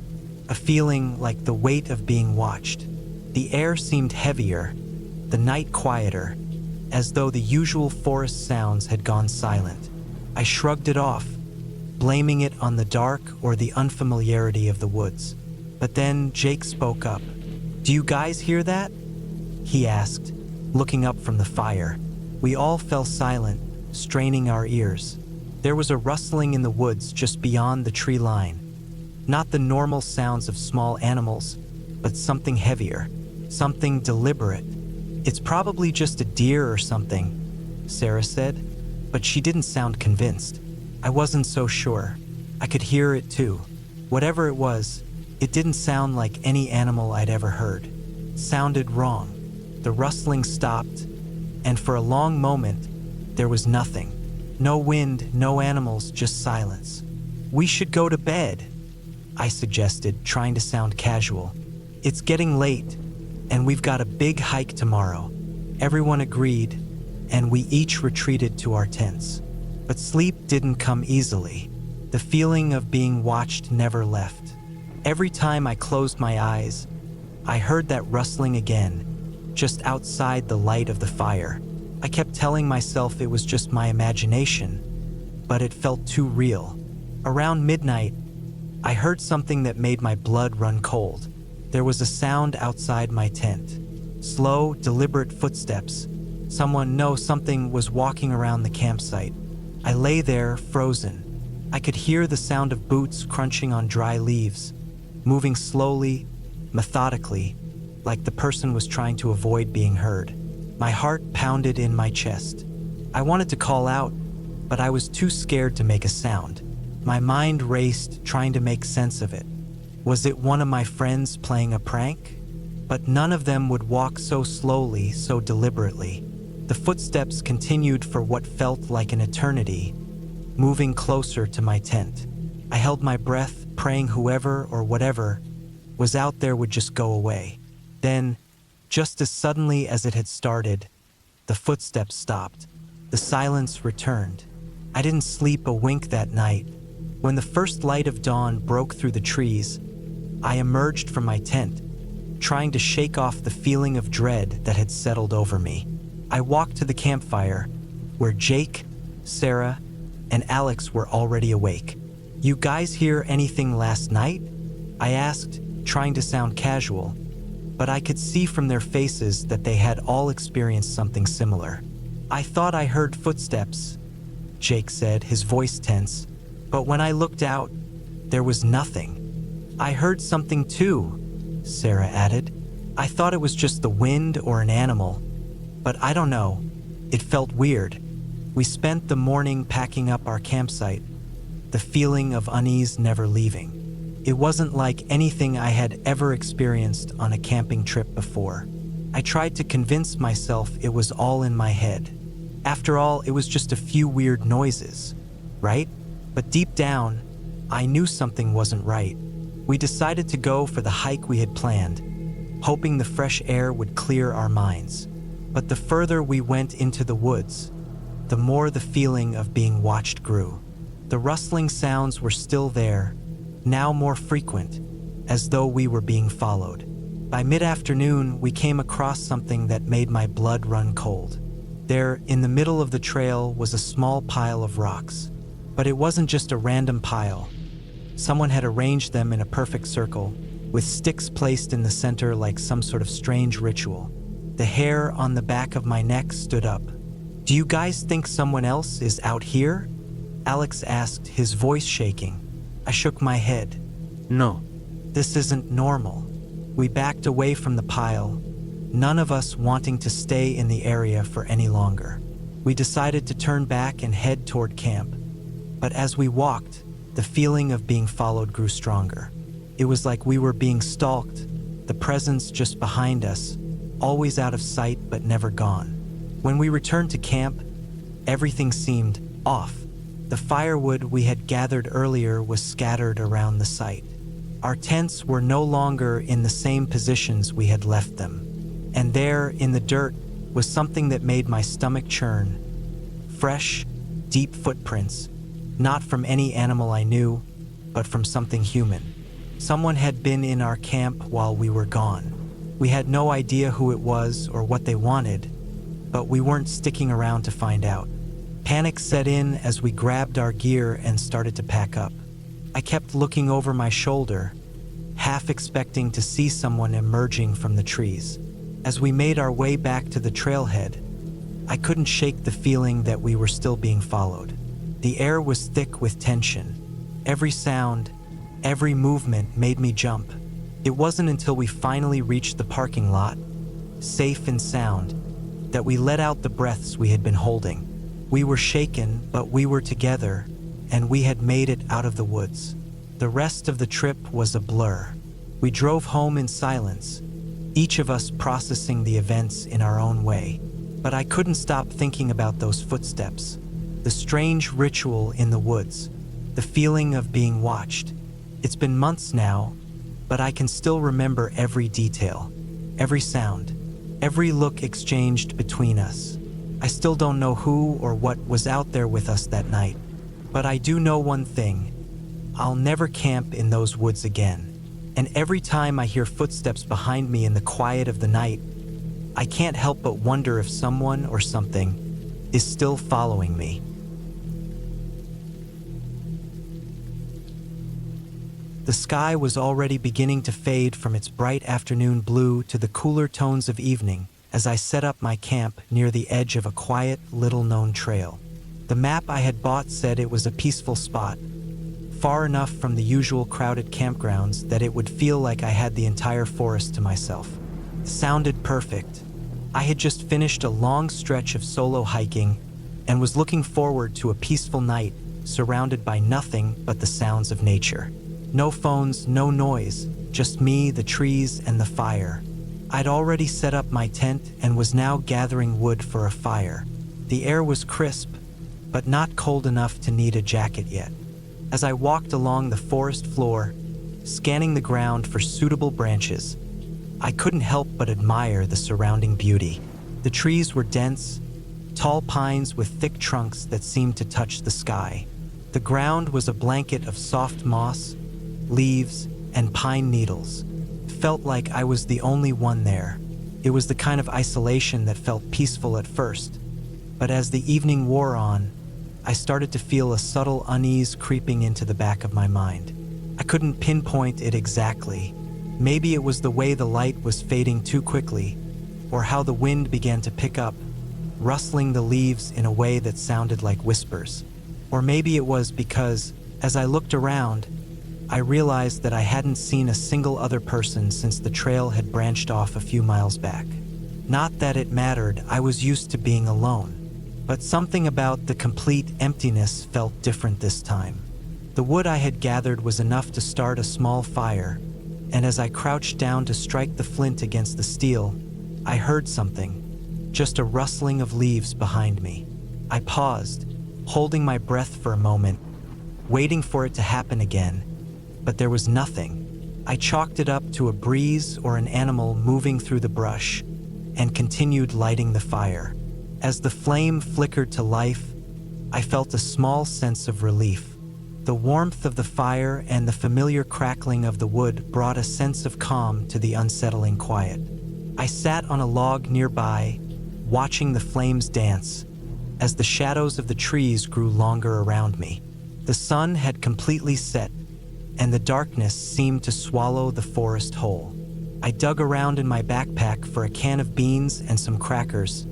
a feeling like the weight of being watched. The air seemed heavier, the night quieter, as though the usual forest sounds had gone silent. I shrugged it off, blaming it on the dark or the unfamiliarity of the woods. But then Jake spoke up. "Do you guys hear that?" he asked, looking up from the fire. We all fell silent, straining our ears. There was a rustling in the woods just beyond the tree line. Not the normal sounds of small animals, but something heavier, something deliberate. "It's probably just a deer or something," Sarah said, but she didn't sound convinced. I wasn't so sure. I could hear it too. Whatever it was, it didn't sound like any animal I'd ever heard. It sounded wrong. The rustling stopped, and for a long moment, there was nothing. No wind, no animals, just silence. "We should go to bed," I suggested, trying to sound casual. "It's getting late, and we've got a big hike tomorrow." Everyone agreed, and we each retreated to our tents. But sleep didn't come easily. The feeling of being watched never left. Every time I closed my eyes, I heard that rustling again, just outside the light of the fire. I kept telling myself it was just my imagination, but it felt too real. Around midnight, I heard something that made my blood run cold. There was a sound outside my tent. Slow, deliberate footsteps, Something was walking around the campsite. I lay there, frozen. I could hear the sound of boots crunching on dry leaves, moving slowly, methodically, like the person was trying to avoid being heard. My heart pounded in my chest. I wanted to call out, but I was too scared to make a sound. My mind raced, trying to make sense of it. Was it one of my friends playing a prank? But none of them would walk so slowly, so deliberately. The footsteps continued for what felt like an eternity, moving closer to my tent. I held my breath, praying whoever or whatever was out there would just go away. Then, just as suddenly as it had started, the footsteps stopped. The silence returned. I didn't sleep a wink that night. When the first light of dawn broke through the trees, I emerged from my tent, trying to shake off the feeling of dread that had settled over me. I walked to the campfire, where Jake, Sarah, and Alex were already awake. "You guys hear anything last night?" I asked, trying to sound casual, but I could see from their faces that they had all experienced something similar. "I thought I heard footsteps," Jake said, his voice tense, "but when I looked out, there was nothing." "I heard something too," Sarah added. "I thought it was just the wind or an animal, but I don't know. It felt weird." We spent the morning packing up our campsite, the feeling of unease never leaving. It wasn't like anything I had ever experienced on a camping trip before. I tried to convince myself it was all in my head. After all, it was just a few weird noises, right? But deep down, I knew something wasn't right. We decided to go for the hike we had planned, hoping the fresh air would clear our minds. But the further we went into the woods, the more the feeling of being watched grew. The rustling sounds were still there, now more frequent, as though we were being followed. By mid-afternoon, we came across something that made my blood run cold. There, in the middle of the trail, was a small pile of rocks. But it wasn't just a random pile. Someone had arranged them in a perfect circle, with sticks placed in the center like some sort of strange ritual. The hair on the back of my neck stood up. "Do you guys think someone else is out here?" Alex asked, his voice shaking. I shook my head. No. This isn't normal. We backed away from the pile, none of us wanting to stay in the area for any longer. We decided to turn back and head toward camp. But as we walked, the feeling of being followed grew stronger. It was like we were being stalked, the presence just behind us, always out of sight but never gone. When we returned to camp, everything seemed off. The firewood we had gathered earlier was scattered around the site. Our tents were no longer in the same positions we had left them. And there, in the dirt, was something that made my stomach churn. Fresh, deep footprints, not from any animal I knew, but from something human. Someone had been in our camp while we were gone. We had no idea who it was or what they wanted, but we weren't sticking around to find out. Panic set in as we grabbed our gear and started to pack up. I kept looking over my shoulder, half expecting to see someone emerging from the trees. As we made our way back to the trailhead, I couldn't shake the feeling that we were still being followed. The air was thick with tension. Every sound, every movement made me jump. It wasn't until we finally reached the parking lot, safe and sound, that we let out the breaths we had been holding. We were shaken, but we were together, and we had made it out of the woods. The rest of the trip was a blur. We drove home in silence, each of us processing the events in our own way. But I couldn't stop thinking about those footsteps, the strange ritual in the woods, the feeling of being watched. It's been months now, but I can still remember every detail, every sound, every look exchanged between us. I still don't know who or what was out there with us that night, but I do know one thing. I'll never camp in those woods again. And every time I hear footsteps behind me in the quiet of the night, I can't help but wonder if someone or something is still following me. The sky was already beginning to fade from its bright afternoon blue to the cooler tones of evening, as I set up my camp near the edge of a quiet, little-known trail. The map I had bought said it was a peaceful spot, far enough from the usual crowded campgrounds that it would feel like I had the entire forest to myself. It sounded perfect. I had just finished a long stretch of solo hiking and was looking forward to a peaceful night surrounded by nothing but the sounds of nature. No phones, no noise, just me, the trees, and the fire. I'd already set up my tent and was now gathering wood for a fire. The air was crisp, but not cold enough to need a jacket yet. As I walked along the forest floor, scanning the ground for suitable branches, I couldn't help but admire the surrounding beauty. The trees were dense, tall pines with thick trunks that seemed to touch the sky. The ground was a blanket of soft moss, leaves, and pine needles. It felt like I was the only one there. It was the kind of isolation that felt peaceful at first, but as the evening wore on, I started to feel a subtle unease creeping into the back of my mind. I couldn't pinpoint it exactly. Maybe it was the way the light was fading too quickly, or how the wind began to pick up, rustling the leaves in a way that sounded like whispers. Or maybe it was because, as I looked around, I realized that I hadn't seen a single other person since the trail had branched off a few miles back. Not that it mattered, I was used to being alone. But something about the complete emptiness felt different this time. The wood I had gathered was enough to start a small fire, and as I crouched down to strike the flint against the steel, I heard something, just a rustling of leaves behind me. I paused, holding my breath for a moment, waiting for it to happen again, but there was nothing. I chalked it up to a breeze or an animal moving through the brush, and continued lighting the fire. As the flame flickered to life, I felt a small sense of relief. The warmth of the fire and the familiar crackling of the wood brought a sense of calm to the unsettling quiet. I sat on a log nearby, watching the flames dance, as the shadows of the trees grew longer around me. The sun had completely set, and the darkness seemed to swallow the forest whole. I dug around in my backpack for a can of beans and some crackers,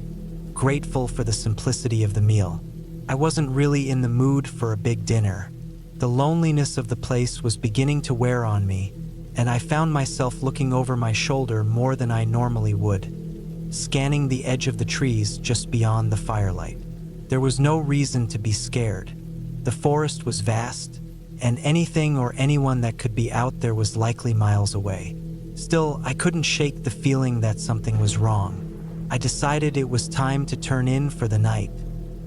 grateful for the simplicity of the meal. I wasn't really in the mood for a big dinner. The loneliness of the place was beginning to wear on me, and I found myself looking over my shoulder more than I normally would, scanning the edge of the trees just beyond the firelight. There was no reason to be scared. The forest was vast, and anything or anyone that could be out there was likely miles away. Still, I couldn't shake the feeling that something was wrong. I decided it was time to turn in for the night.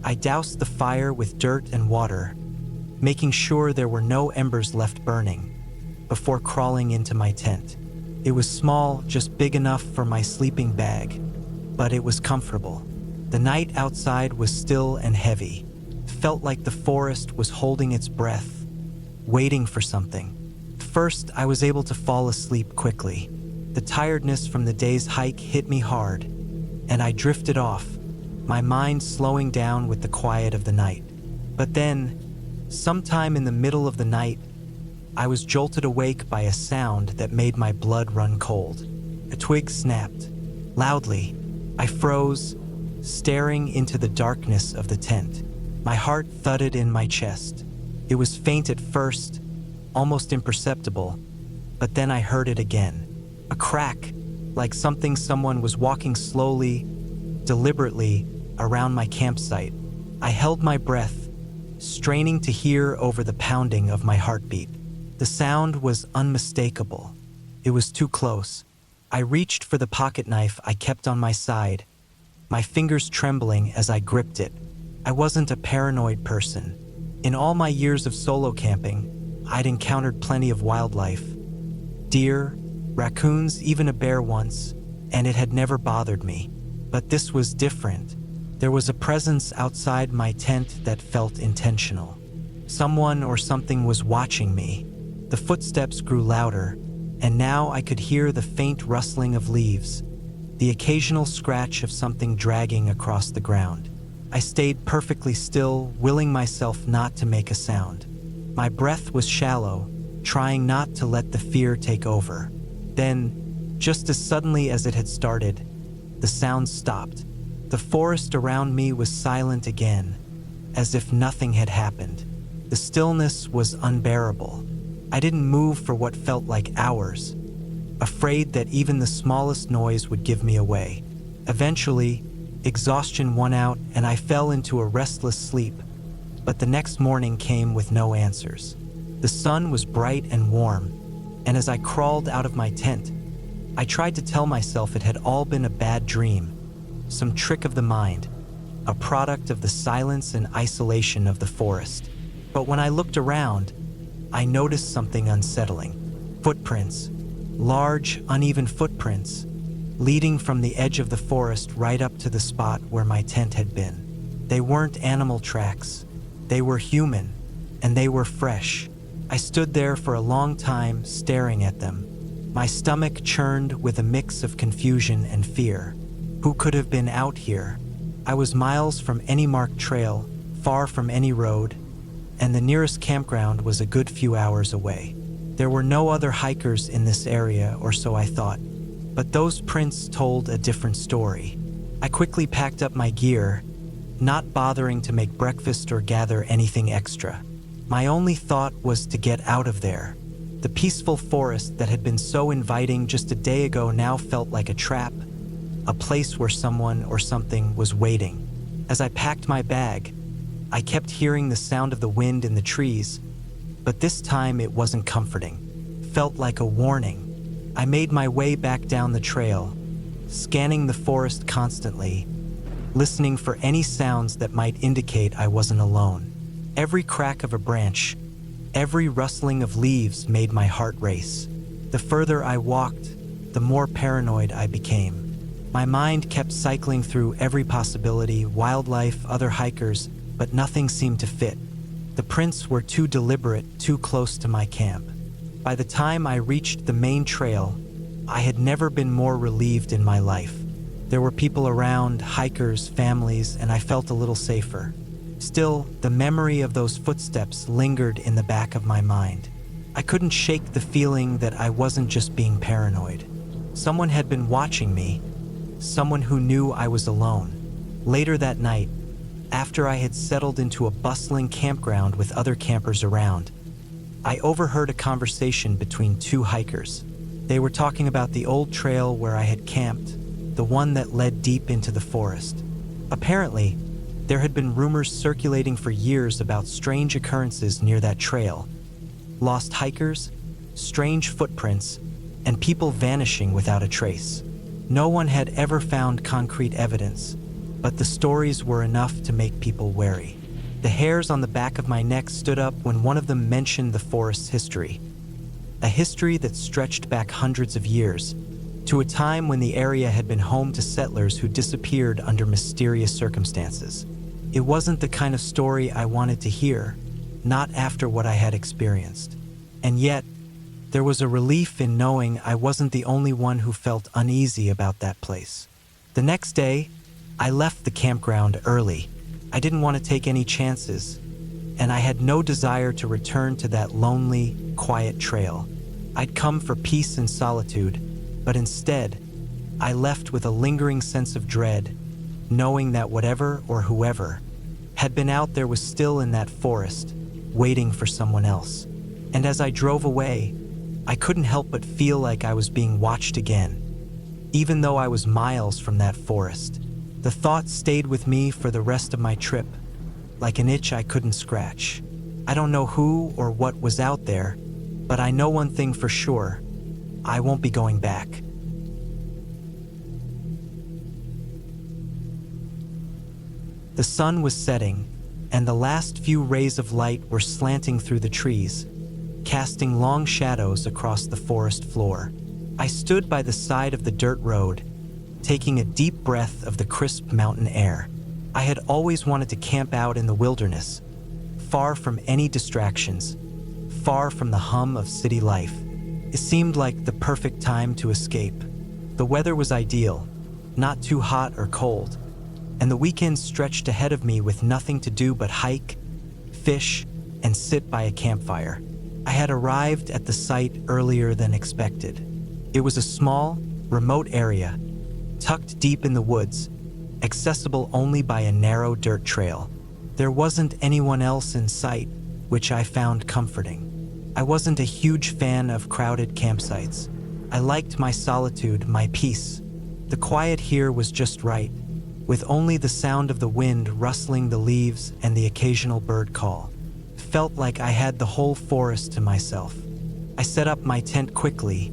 I doused the fire with dirt and water, making sure there were no embers left burning, before crawling into my tent. It was small, just big enough for my sleeping bag, but it was comfortable. The night outside was still and heavy. It felt like the forest was holding its breath, waiting for something. First, I was able to fall asleep quickly. The tiredness from the day's hike hit me hard, and I drifted off, my mind slowing down with the quiet of the night. But then, sometime in the middle of the night, I was jolted awake by a sound that made my blood run cold. A twig snapped. Loudly, I froze, staring into the darkness of the tent. My heart thudded in my chest. It was faint at first, almost imperceptible, but then I heard it again. A crack, like someone was walking slowly, deliberately, around my campsite. I held my breath, straining to hear over the pounding of my heartbeat. The sound was unmistakable. It was too close. I reached for the pocket knife I kept on my side, my fingers trembling as I gripped it. I wasn't a paranoid person. In all my years of solo camping, I'd encountered plenty of wildlife. Deer, raccoons, even a bear once, and it had never bothered me. But this was different. There was a presence outside my tent that felt intentional. Someone or something was watching me. The footsteps grew louder, and now I could hear the faint rustling of leaves, the occasional scratch of something dragging across the ground. I stayed perfectly still, willing myself not to make a sound. My breath was shallow, trying not to let the fear take over. Then, just as suddenly as it had started, the sounds stopped. The forest around me was silent again, as if nothing had happened. The stillness was unbearable. I didn't move for what felt like hours, afraid that even the smallest noise would give me away. Eventually, exhaustion won out and I fell into a restless sleep, but the next morning came with no answers. The sun was bright and warm, and as I crawled out of my tent, I tried to tell myself it had all been a bad dream, some trick of the mind, a product of the silence and isolation of the forest. But when I looked around, I noticed something unsettling. Footprints, large, uneven footprints, leading from the edge of the forest right up to the spot where my tent had been. They weren't animal tracks. They were human, and they were fresh. I stood there for a long time, staring at them. My stomach churned with a mix of confusion and fear. Who could have been out here? I was miles from any marked trail, far from any road, and the nearest campground was a good few hours away. There were no other hikers in this area, or so I thought. But those prints told a different story. I quickly packed up my gear, not bothering to make breakfast or gather anything extra. My only thought was to get out of there. The peaceful forest that had been so inviting just a day ago now felt like a trap, a place where someone or something was waiting. As I packed my bag, I kept hearing the sound of the wind in the trees, but this time it wasn't comforting. It felt like a warning. I made my way back down the trail, scanning the forest constantly, listening for any sounds that might indicate I wasn't alone. Every crack of a branch, every rustling of leaves made my heart race. The further I walked, the more paranoid I became. My mind kept cycling through every possibility, wildlife, other hikers, but nothing seemed to fit. The prints were too deliberate, too close to my camp. By the time I reached the main trail, I had never been more relieved in my life. There were people around, hikers, families, and I felt a little safer. Still, the memory of those footsteps lingered in the back of my mind. I couldn't shake the feeling that I wasn't just being paranoid. Someone had been watching me, someone who knew I was alone. Later that night, after I had settled into a bustling campground with other campers around, I overheard a conversation between two hikers. They were talking about the old trail where I had camped, the one that led deep into the forest. Apparently, there had been rumors circulating for years about strange occurrences near that trail. Lost hikers, strange footprints, and people vanishing without a trace. No one had ever found concrete evidence, but the stories were enough to make people wary. The hairs on the back of my neck stood up when one of them mentioned the forest's history. A history that stretched back hundreds of years, to a time when the area had been home to settlers who disappeared under mysterious circumstances. It wasn't the kind of story I wanted to hear, not after what I had experienced. And yet, there was a relief in knowing I wasn't the only one who felt uneasy about that place. The next day, I left the campground early. I didn't want to take any chances, and I had no desire to return to that lonely, quiet trail. I'd come for peace and solitude, but instead, I left with a lingering sense of dread, knowing that whatever or whoever had been out there was still in that forest, waiting for someone else. And as I drove away, I couldn't help but feel like I was being watched again. Even though I was miles from that forest, the thought stayed with me for the rest of my trip, like an itch I couldn't scratch. I don't know who or what was out there, but I know one thing for sure: I won't be going back. The sun was setting, and the last few rays of light were slanting through the trees, casting long shadows across the forest floor. I stood by the side of the dirt road, taking a deep breath of the crisp mountain air. I had always wanted to camp out in the wilderness, far from any distractions, far from the hum of city life. It seemed like the perfect time to escape. The weather was ideal, not too hot or cold, and the weekend stretched ahead of me with nothing to do but hike, fish, and sit by a campfire. I had arrived at the site earlier than expected. It was a small, remote area, tucked deep in the woods, accessible only by a narrow dirt trail. There wasn't anyone else in sight, which I found comforting. I wasn't a huge fan of crowded campsites. I liked my solitude, my peace. The quiet here was just right, with only the sound of the wind rustling the leaves and the occasional bird call. Felt like I had the whole forest to myself. I set up my tent quickly,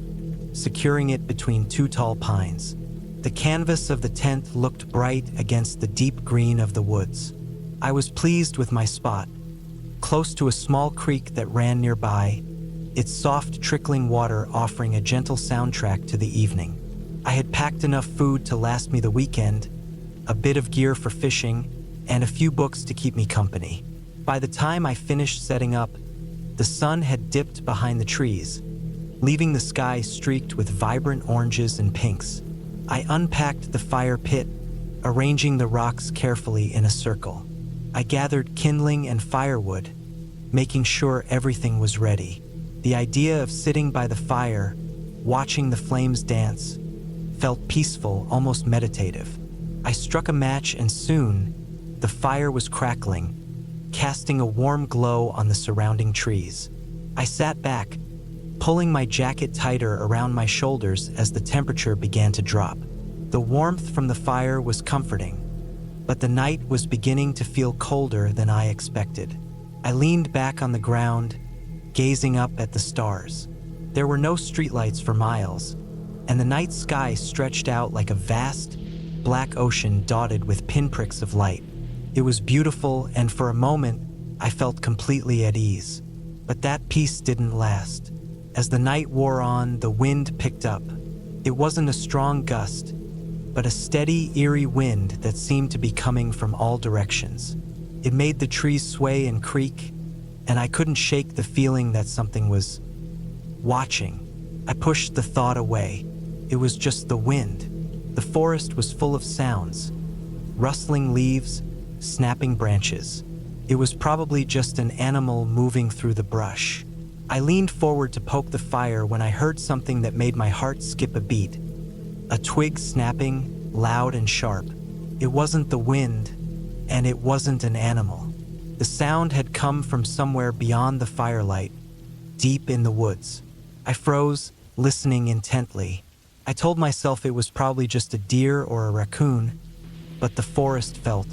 securing it between two tall pines. The canvas of the tent looked bright against the deep green of the woods. I was pleased with my spot, close to a small creek that ran nearby, its soft trickling water offering a gentle soundtrack to the evening. I had packed enough food to last me the weekend, a bit of gear for fishing, and a few books to keep me company. By the time I finished setting up, the sun had dipped behind the trees, leaving the sky streaked with vibrant oranges and pinks. I unpacked the fire pit, arranging the rocks carefully in a circle. I gathered kindling and firewood, making sure everything was ready. The idea of sitting by the fire, watching the flames dance, felt peaceful, almost meditative. I struck a match and soon, the fire was crackling, casting a warm glow on the surrounding trees. I sat back, pulling my jacket tighter around my shoulders as the temperature began to drop. The warmth from the fire was comforting, but the night was beginning to feel colder than I expected. I leaned back on the ground, gazing up at the stars. There were no streetlights for miles, and the night sky stretched out like a vast, black ocean dotted with pinpricks of light. It was beautiful, and for a moment, I felt completely at ease. But that peace didn't last. As the night wore on, the wind picked up. It wasn't a strong gust, but a steady, eerie wind that seemed to be coming from all directions. It made the trees sway and creak, and I couldn't shake the feeling that something was watching. I pushed the thought away. It was just the wind. The forest was full of sounds, rustling leaves, snapping branches. It was probably just an animal moving through the brush. I leaned forward to poke the fire when I heard something that made my heart skip a beat. A twig snapping, loud and sharp. It wasn't the wind, and it wasn't an animal. The sound had come from somewhere beyond the firelight, deep in the woods. I froze, listening intently. I told myself it was probably just a deer or a raccoon, but the forest felt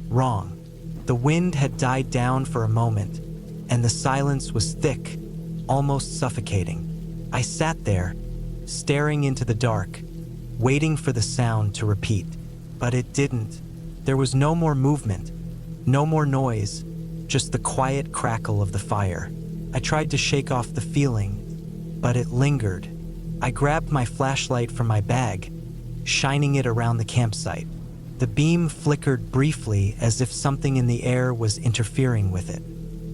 wrong. The wind had died down for a moment, and the silence was thick, almost suffocating. I sat there, staring into the dark, waiting for the sound to repeat. But it didn't. There was no more movement, no more noise, just the quiet crackle of the fire. I tried to shake off the feeling, but it lingered. I grabbed my flashlight from my bag, shining it around the campsite. The beam flickered briefly as if something in the air was interfering with it.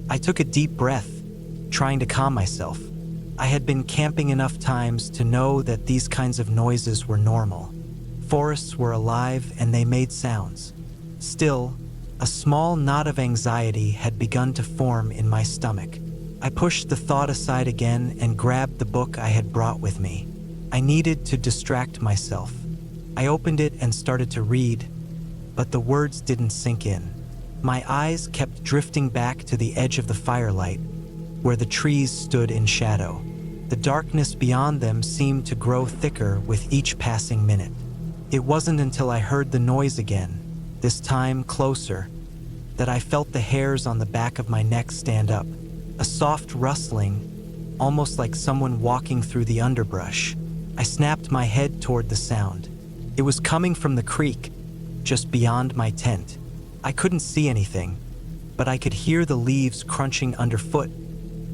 I took a deep breath, trying to calm myself. I had been camping enough times to know that these kinds of noises were normal. Forests were alive and they made sounds. Still, a small knot of anxiety had begun to form in my stomach. I pushed the thought aside again and grabbed the book I had brought with me. I needed to distract myself. I opened it and started to read, but the words didn't sink in. My eyes kept drifting back to the edge of the firelight, where the trees stood in shadow. The darkness beyond them seemed to grow thicker with each passing minute. It wasn't until I heard the noise again, this time closer, that I felt the hairs on the back of my neck stand up. A soft rustling, almost like someone walking through the underbrush. I snapped my head toward the sound. It was coming from the creek, just beyond my tent. I couldn't see anything, but I could hear the leaves crunching underfoot,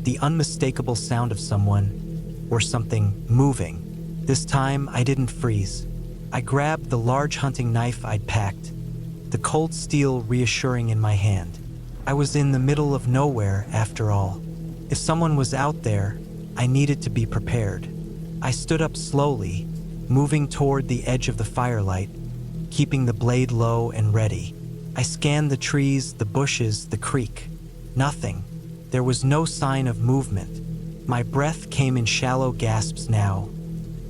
the unmistakable sound of someone or something moving. This time, I didn't freeze. I grabbed the large hunting knife I'd packed, the cold steel reassuring in my hand. I was in the middle of nowhere, after all. If someone was out there, I needed to be prepared. I stood up slowly, moving toward the edge of the firelight, keeping the blade low and ready. I scanned the trees, the bushes, the creek. Nothing. There was no sign of movement. My breath came in shallow gasps now,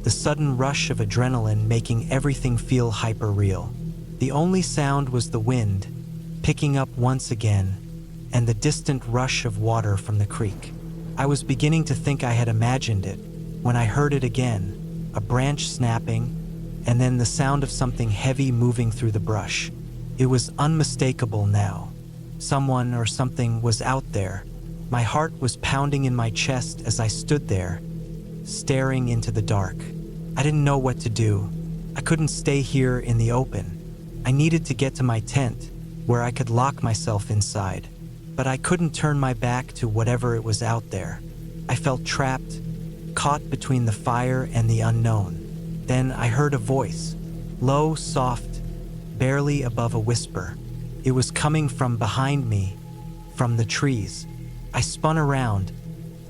the sudden rush of adrenaline making everything feel hyper-real. The only sound was the wind, picking up once again, and the distant rush of water from the creek. I was beginning to think I had imagined it when I heard it again, a branch snapping, and then the sound of something heavy moving through the brush. It was unmistakable now. Someone or something was out there. My heart was pounding in my chest as I stood there, staring into the dark. I didn't know what to do. I couldn't stay here in the open. I needed to get to my tent, where I could lock myself inside. But I couldn't turn my back to whatever it was out there. I felt trapped, caught between the fire and the unknown. Then I heard a voice, low, soft, barely above a whisper. It was coming from behind me, from the trees. I spun around,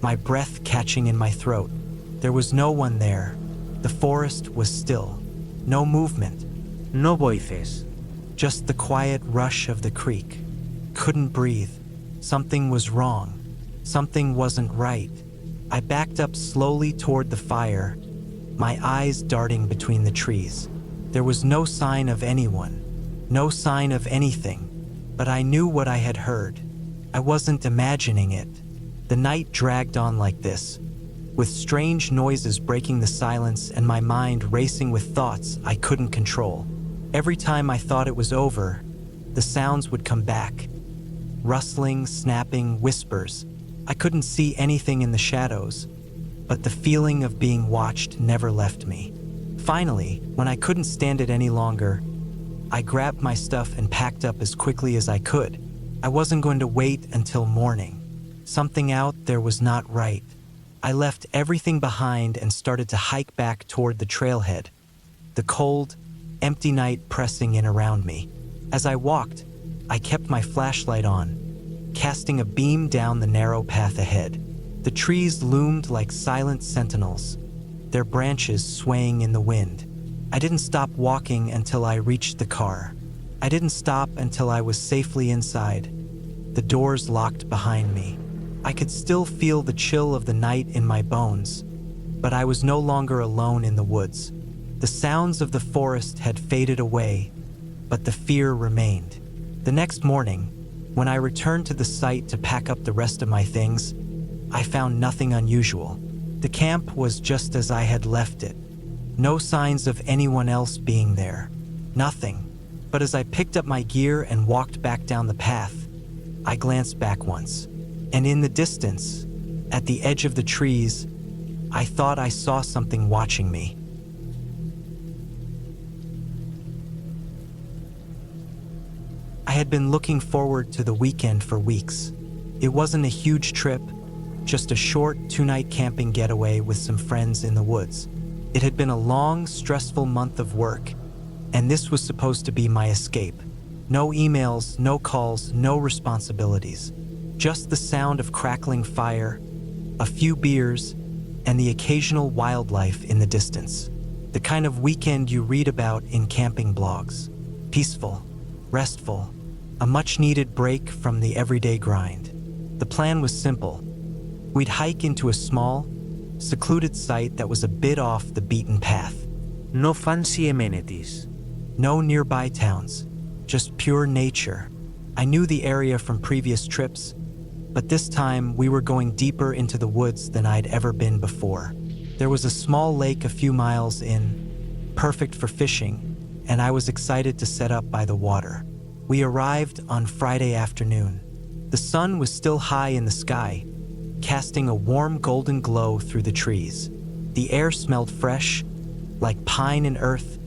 my breath catching in my throat. There was no one there. The forest was still. No movement. No voices. Just the quiet rush of the creek. Couldn't breathe. Something was wrong. Something wasn't right. I backed up slowly toward the fire, my eyes darting between the trees. There was no sign of anyone, no sign of anything, but I knew what I had heard. I wasn't imagining it. The night dragged on like this, with strange noises breaking the silence and my mind racing with thoughts I couldn't control. Every time I thought it was over, the sounds would come back. Rustling, snapping, whispers. I couldn't see anything in the shadows, but the feeling of being watched never left me. Finally, when I couldn't stand it any longer, I grabbed my stuff and packed up as quickly as I could. I wasn't going to wait until morning. Something out there was not right. I left everything behind and started to hike back toward the trailhead, the cold, empty night pressing in around me. As I walked, I kept my flashlight on, casting a beam down the narrow path ahead. The trees loomed like silent sentinels, their branches swaying in the wind. I didn't stop walking until I reached the car. I didn't stop until I was safely inside, the doors locked behind me. I could still feel the chill of the night in my bones, but I was no longer alone in the woods. The sounds of the forest had faded away, but the fear remained. The next morning, when I returned to the site to pack up the rest of my things, I found nothing unusual. The camp was just as I had left it. No signs of anyone else being there. Nothing. But as I picked up my gear and walked back down the path, I glanced back once. And in the distance, at the edge of the trees, I thought I saw something watching me. I had been looking forward to the weekend for weeks. It wasn't a huge trip, just a short 2-night camping getaway with some friends in the woods. It had been a long, stressful month of work, and this was supposed to be my escape. No emails, no calls, no responsibilities. Just the sound of crackling fire, a few beers, and the occasional wildlife in the distance. The kind of weekend you read about in camping blogs. Peaceful, restful, a much-needed break from the everyday grind. The plan was simple. We'd hike into a small, secluded site that was a bit off the beaten path. No fancy amenities. No nearby towns, just pure nature. I knew the area from previous trips, but this time we were going deeper into the woods than I'd ever been before. There was a small lake a few miles in, perfect for fishing, and I was excited to set up by the water. We arrived on Friday afternoon. The sun was still high in the sky, casting a warm golden glow through the trees. The air smelled fresh, like pine and earth,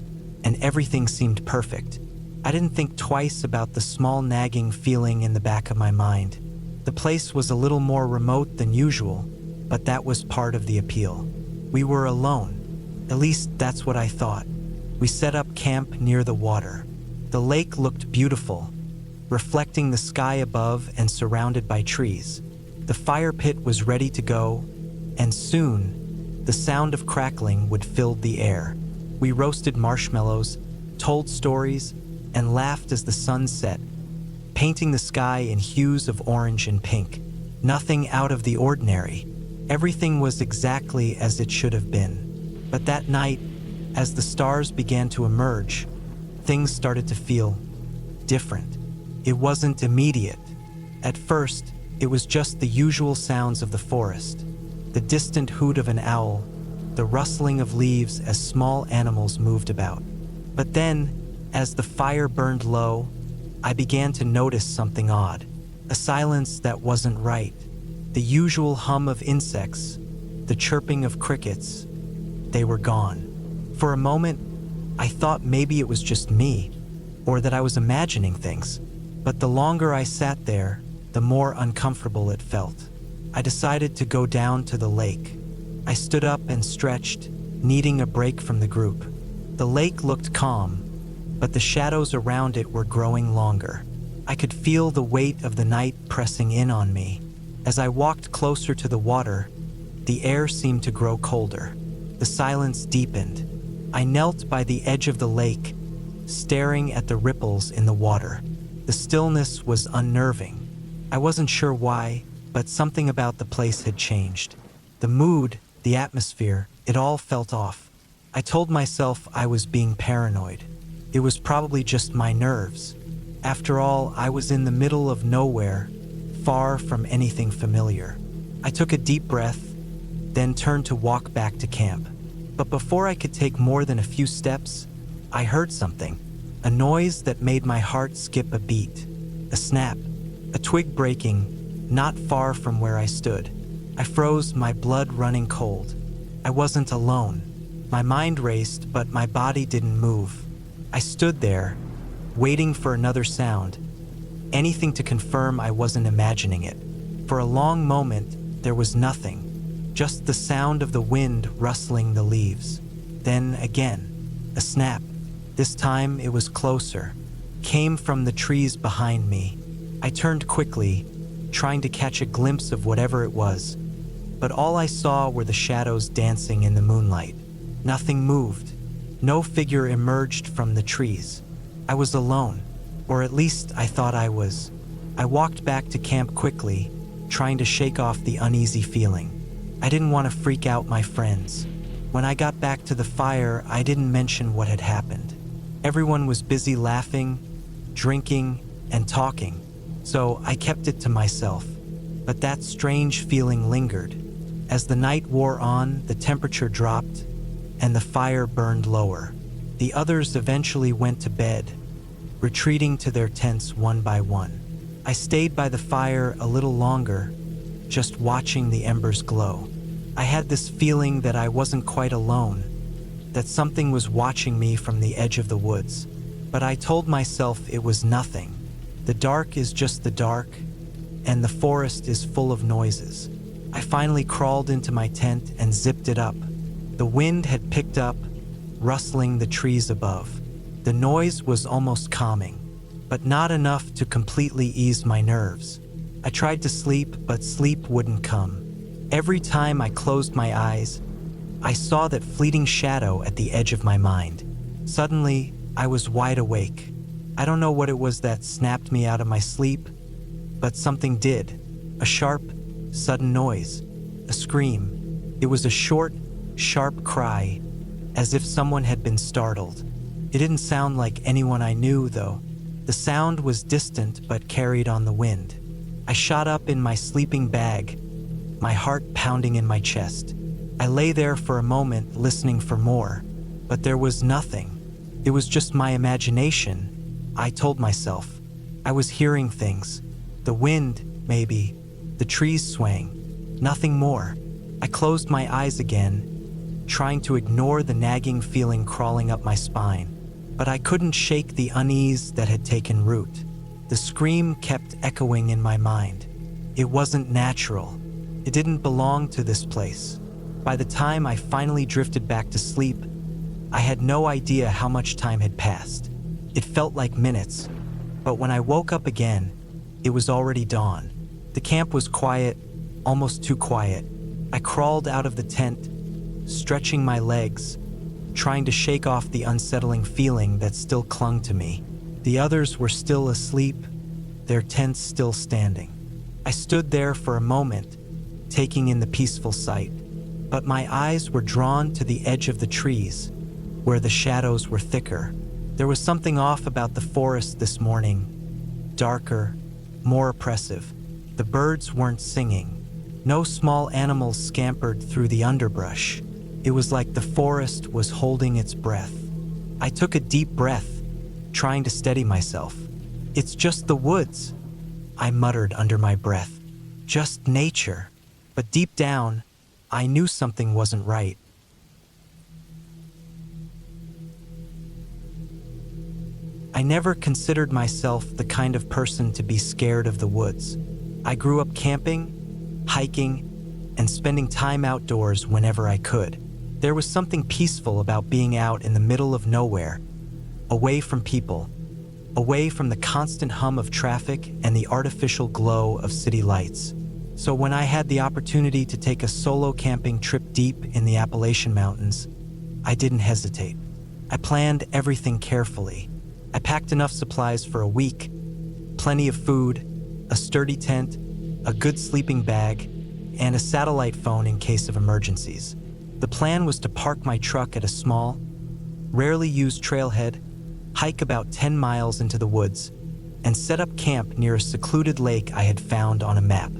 and everything seemed perfect. I didn't think twice about the small nagging feeling in the back of my mind. The place was a little more remote than usual, but that was part of the appeal. We were alone. At least that's what I thought. We set up camp near the water. The lake looked beautiful, reflecting the sky above and surrounded by trees. The fire pit was ready to go, and soon, the sound of crackling would fill the air. We roasted marshmallows, told stories, and laughed as the sun set, painting the sky in hues of orange and pink. Nothing out of the ordinary. Everything was exactly as it should have been. But that night, as the stars began to emerge, things started to feel different. It wasn't immediate. At first, it was just the usual sounds of the forest, the distant hoot of an owl, the rustling of leaves as small animals moved about. But then, as the fire burned low, I began to notice something odd, a silence that wasn't right. The usual hum of insects, the chirping of crickets, they were gone. For a moment, I thought maybe it was just me, or that I was imagining things. But the longer I sat there, the more uncomfortable it felt. I decided to go down to the lake. I stood up and stretched, needing a break from the group. The lake looked calm, but the shadows around it were growing longer. I could feel the weight of the night pressing in on me. As I walked closer to the water, the air seemed to grow colder. The silence deepened. I knelt by the edge of the lake, staring at the ripples in the water. The stillness was unnerving. I wasn't sure why, but something about the place had changed. The mood, the atmosphere, it all felt off. I told myself I was being paranoid. It was probably just my nerves. After all, I was in the middle of nowhere, far from anything familiar. I took a deep breath, then turned to walk back to camp. But before I could take more than a few steps, I heard something, a noise that made my heart skip a beat. A snap, a twig breaking, not far from where I stood. I froze, my blood running cold. I wasn't alone. My mind raced, but my body didn't move. I stood there, waiting for another sound, anything to confirm I wasn't imagining it. For a long moment, there was nothing, just the sound of the wind rustling the leaves. Then again, a snap. This time it was closer, came from the trees behind me. I turned quickly, trying to catch a glimpse of whatever it was, but all I saw were the shadows dancing in the moonlight. Nothing moved. No figure emerged from the trees. I was alone, or at least I thought I was. I walked back to camp quickly, trying to shake off the uneasy feeling. I didn't want to freak out my friends. When I got back to the fire, I didn't mention what had happened. Everyone was busy laughing, drinking, and talking, so I kept it to myself. But that strange feeling lingered. As the night wore on, the temperature dropped, and the fire burned lower. The others eventually went to bed, retreating to their tents one by one. I stayed by the fire a little longer, just watching the embers glow. I had this feeling that I wasn't quite alone, that something was watching me from the edge of the woods. But I told myself it was nothing. The dark is just the dark, and the forest is full of noises. I finally crawled into my tent and zipped it up. The wind had picked up, rustling the trees above. The noise was almost calming, but not enough to completely ease my nerves. I tried to sleep, but sleep wouldn't come. Every time I closed my eyes, I saw that fleeting shadow at the edge of my mind. Suddenly, I was wide awake. I don't know what it was that snapped me out of my sleep, but something did. A sharp, sudden noise, a scream. It was a short, sharp cry, as if someone had been startled. It didn't sound like anyone I knew, though. The sound was distant but carried on the wind. I shot up in my sleeping bag, my heart pounding in my chest. I lay there for a moment listening for more, but there was nothing. It was just my imagination, I told myself. I was hearing things. The wind, maybe. The trees swaying. Nothing more. I closed my eyes again, trying to ignore the nagging feeling crawling up my spine. But I couldn't shake the unease that had taken root. The scream kept echoing in my mind. It wasn't natural. It didn't belong to this place. By the time I finally drifted back to sleep, I had no idea how much time had passed. It felt like minutes, but when I woke up again, it was already dawn. The camp was quiet, almost too quiet. I crawled out of the tent, stretching my legs, trying to shake off the unsettling feeling that still clung to me. The others were still asleep, their tents still standing. I stood there for a moment, taking in the peaceful sight. but my eyes were drawn to the edge of the trees, where the shadows were thicker. There was something off about the forest this morning, darker, more oppressive. The birds weren't singing. No small animals scampered through the underbrush. It was like the forest was holding its breath. I took a deep breath, trying to steady myself. "It's just the woods," I muttered under my breath. "Just nature." But deep down, I knew something wasn't right. I never considered myself the kind of person to be scared of the woods. I grew up camping, hiking, and spending time outdoors whenever I could. There was something peaceful about being out in the middle of nowhere, away from people, away from the constant hum of traffic and the artificial glow of city lights. So when I had the opportunity to take a solo camping trip deep in the Appalachian Mountains, I didn't hesitate. I planned everything carefully. I packed enough supplies for a week, plenty of food, a sturdy tent, a good sleeping bag, and a satellite phone in case of emergencies. The plan was to park my truck at a small, rarely used trailhead, hike about 10 miles into the woods, and set up camp near a secluded lake I had found on a map.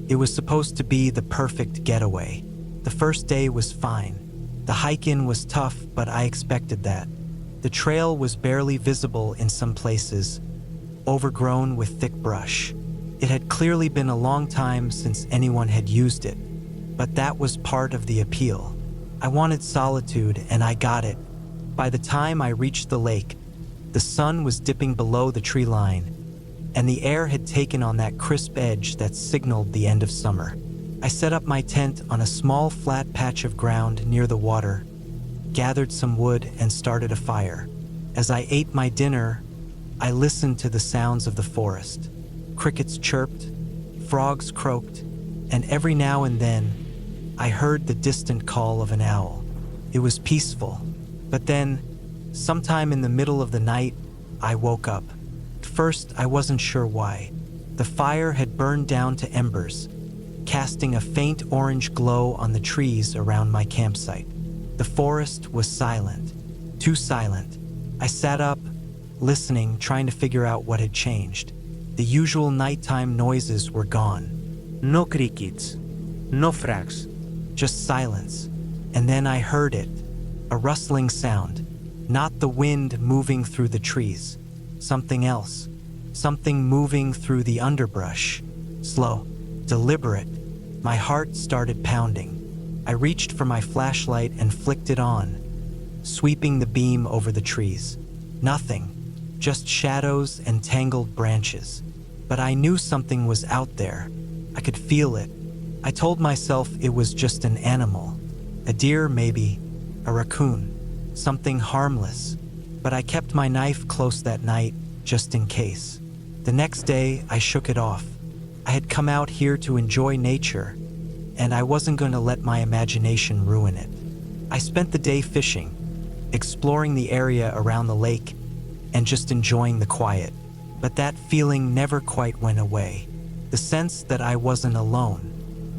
It was supposed to be the perfect getaway. The first day was fine. The hike-in was tough, but I expected that. The trail was barely visible in some places, overgrown with thick brush. It had clearly been a long time since anyone had used it, but that was part of the appeal. I wanted solitude, and I got it. By the time I reached the lake, the sun was dipping below the tree line, and the air had taken on that crisp edge that signaled the end of summer. I set up my tent on a small flat patch of ground near the water, gathered some wood, and started a fire. As I ate my dinner, I listened to the sounds of the forest. Crickets chirped, frogs croaked, and every now and then, I heard the distant call of an owl. It was peaceful, but then, sometime in the middle of the night, I woke up. At first, I wasn't sure why. The fire had burned down to embers, casting a faint orange glow on the trees around my campsite. The forest was silent, too silent. I sat up, listening, trying to figure out what had changed. The usual nighttime noises were gone. No crickets, no frogs. Just silence. And then I heard it, a rustling sound, not the wind moving through the trees. Something else, something moving through the underbrush. Slow, deliberate. My heart started pounding. I reached for my flashlight and flicked it on, sweeping the beam over the trees. Nothing, just shadows and tangled branches. But I knew something was out there. I could feel it. I told myself it was just an animal. A deer, maybe. A raccoon. Something harmless. But I kept my knife close that night, just in case. The next day, I shook it off. I had come out here to enjoy nature, and I wasn't going to let my imagination ruin it. I spent the day fishing, exploring the area around the lake, and just enjoying the quiet. But that feeling never quite went away. The sense that I wasn't alone,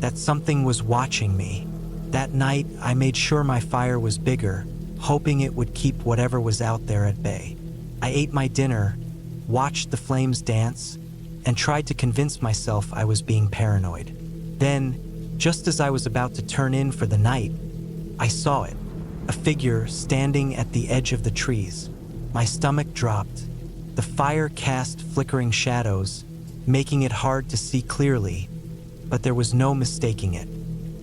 that something was watching me. That night, I made sure my fire was bigger, hoping it would keep whatever was out there at bay. I ate my dinner, watched the flames dance, and tried to convince myself I was being paranoid. Then, just as I was about to turn in for the night, I saw it, a figure standing at the edge of the trees. My stomach dropped. The fire cast flickering shadows, making it hard to see clearly, but there was no mistaking it.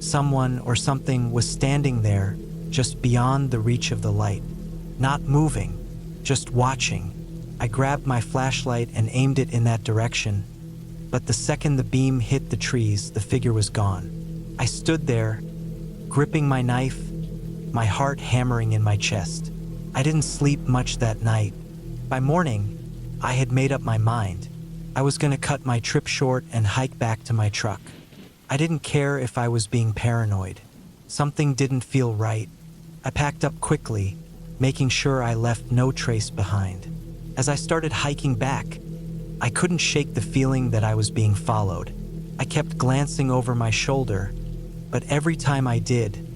Someone or something was standing there, just beyond the reach of the light. Not moving, just watching. I grabbed my flashlight and aimed it in that direction, but the second the beam hit the trees, the figure was gone. I stood there, gripping my knife, my heart hammering in my chest. I didn't sleep much that night. By morning, I had made up my mind. I was going to cut my trip short and hike back to my truck. I didn't care if I was being paranoid. Something didn't feel right. I packed up quickly, making sure I left no trace behind. As I started hiking back, I couldn't shake the feeling that I was being followed. I kept glancing over my shoulder, but every time I did,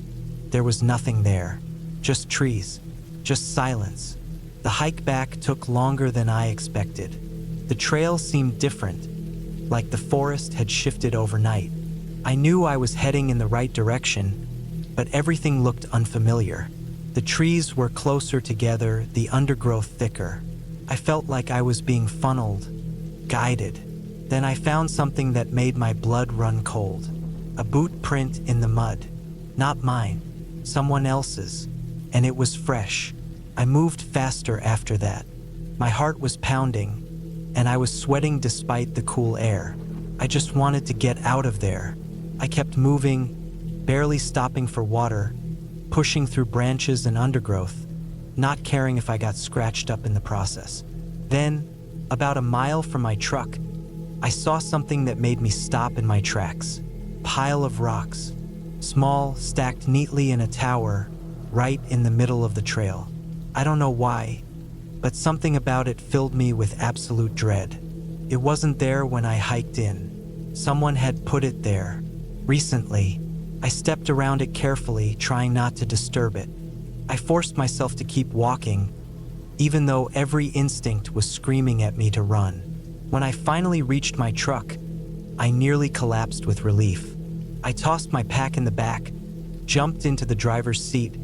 There was nothing there. Just trees. Just silence. The hike back took longer than I expected. The trail seemed different, like the forest had shifted overnight. I knew I was heading in the right direction, but everything looked unfamiliar. The trees were closer together, the undergrowth thicker. I felt like I was being funneled, guided. Then I found something that made my blood run cold. A boot print in the mud. Not mine, someone else's. And it was fresh. I moved faster after that. My heart was pounding, and I was sweating despite the cool air. I just wanted to get out of there. I kept moving, barely stopping for water, pushing through branches and undergrowth, not caring if I got scratched up in the process. Then, about a mile from my truck, I saw something that made me stop in my tracks. Pile of rocks, small, stacked neatly in a tower, right in the middle of the trail. I don't know why, but something about it filled me with absolute dread. It wasn't there when I hiked in. Someone had put it there. Recently, I stepped around it carefully, trying not to disturb it. I forced myself to keep walking, even though every instinct was screaming at me to run. When I finally reached my truck, I nearly collapsed with relief. I tossed my pack in the back, jumped into the driver's seat,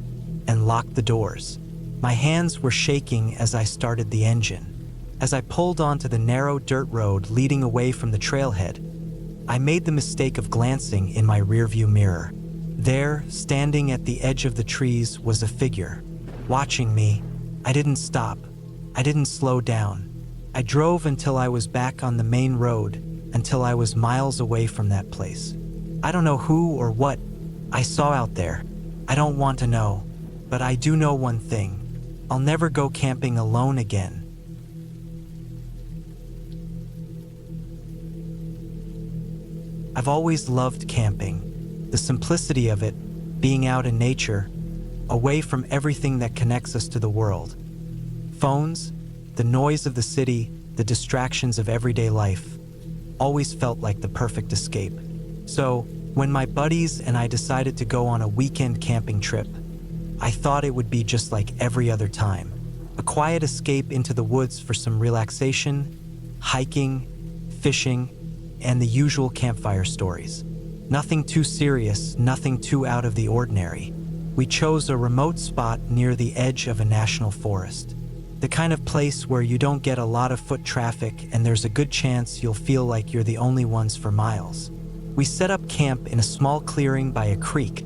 and locked the doors. My hands were shaking as I started the engine. As I pulled onto the narrow dirt road leading away from the trailhead, I made the mistake of glancing in my rearview mirror. There, standing at the edge of the trees, was a figure. Watching me, I didn't stop. I didn't slow down. I drove until I was back on the main road, until I was miles away from that place. I don't know who or what I saw out there. I don't want to know. But I do know one thing. I'll never go camping alone again. I've always loved camping. The simplicity of it, being out in nature, away from everything that connects us to the world. Phones, the noise of the city, the distractions of everyday life, always felt like the perfect escape. So, when my buddies and I decided to go on a weekend camping trip, I thought it would be just like every other time. A quiet escape into the woods for some relaxation, hiking, fishing, and the usual campfire stories. Nothing too serious, nothing too out of the ordinary. We chose a remote spot near the edge of a national forest. The kind of place where you don't get a lot of foot traffic and there's a good chance you'll feel like you're the only ones for miles. We set up camp in a small clearing by a creek,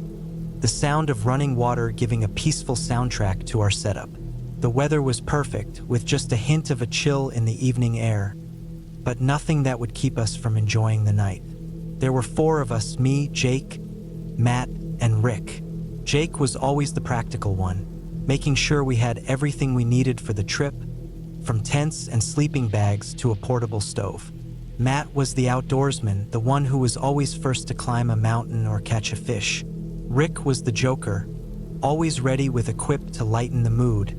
the sound of running water giving a peaceful soundtrack to our setup. The weather was perfect, with just a hint of a chill in the evening air, but nothing that would keep us from enjoying the night. There were 4 of us, me, Jake, Matt, and Rick. Jake was always the practical one, making sure we had everything we needed for the trip, from tents and sleeping bags to a portable stove. Matt was the outdoorsman, the one who was always first to climb a mountain or catch a fish. Rick was the joker, always ready with a quip to lighten the mood,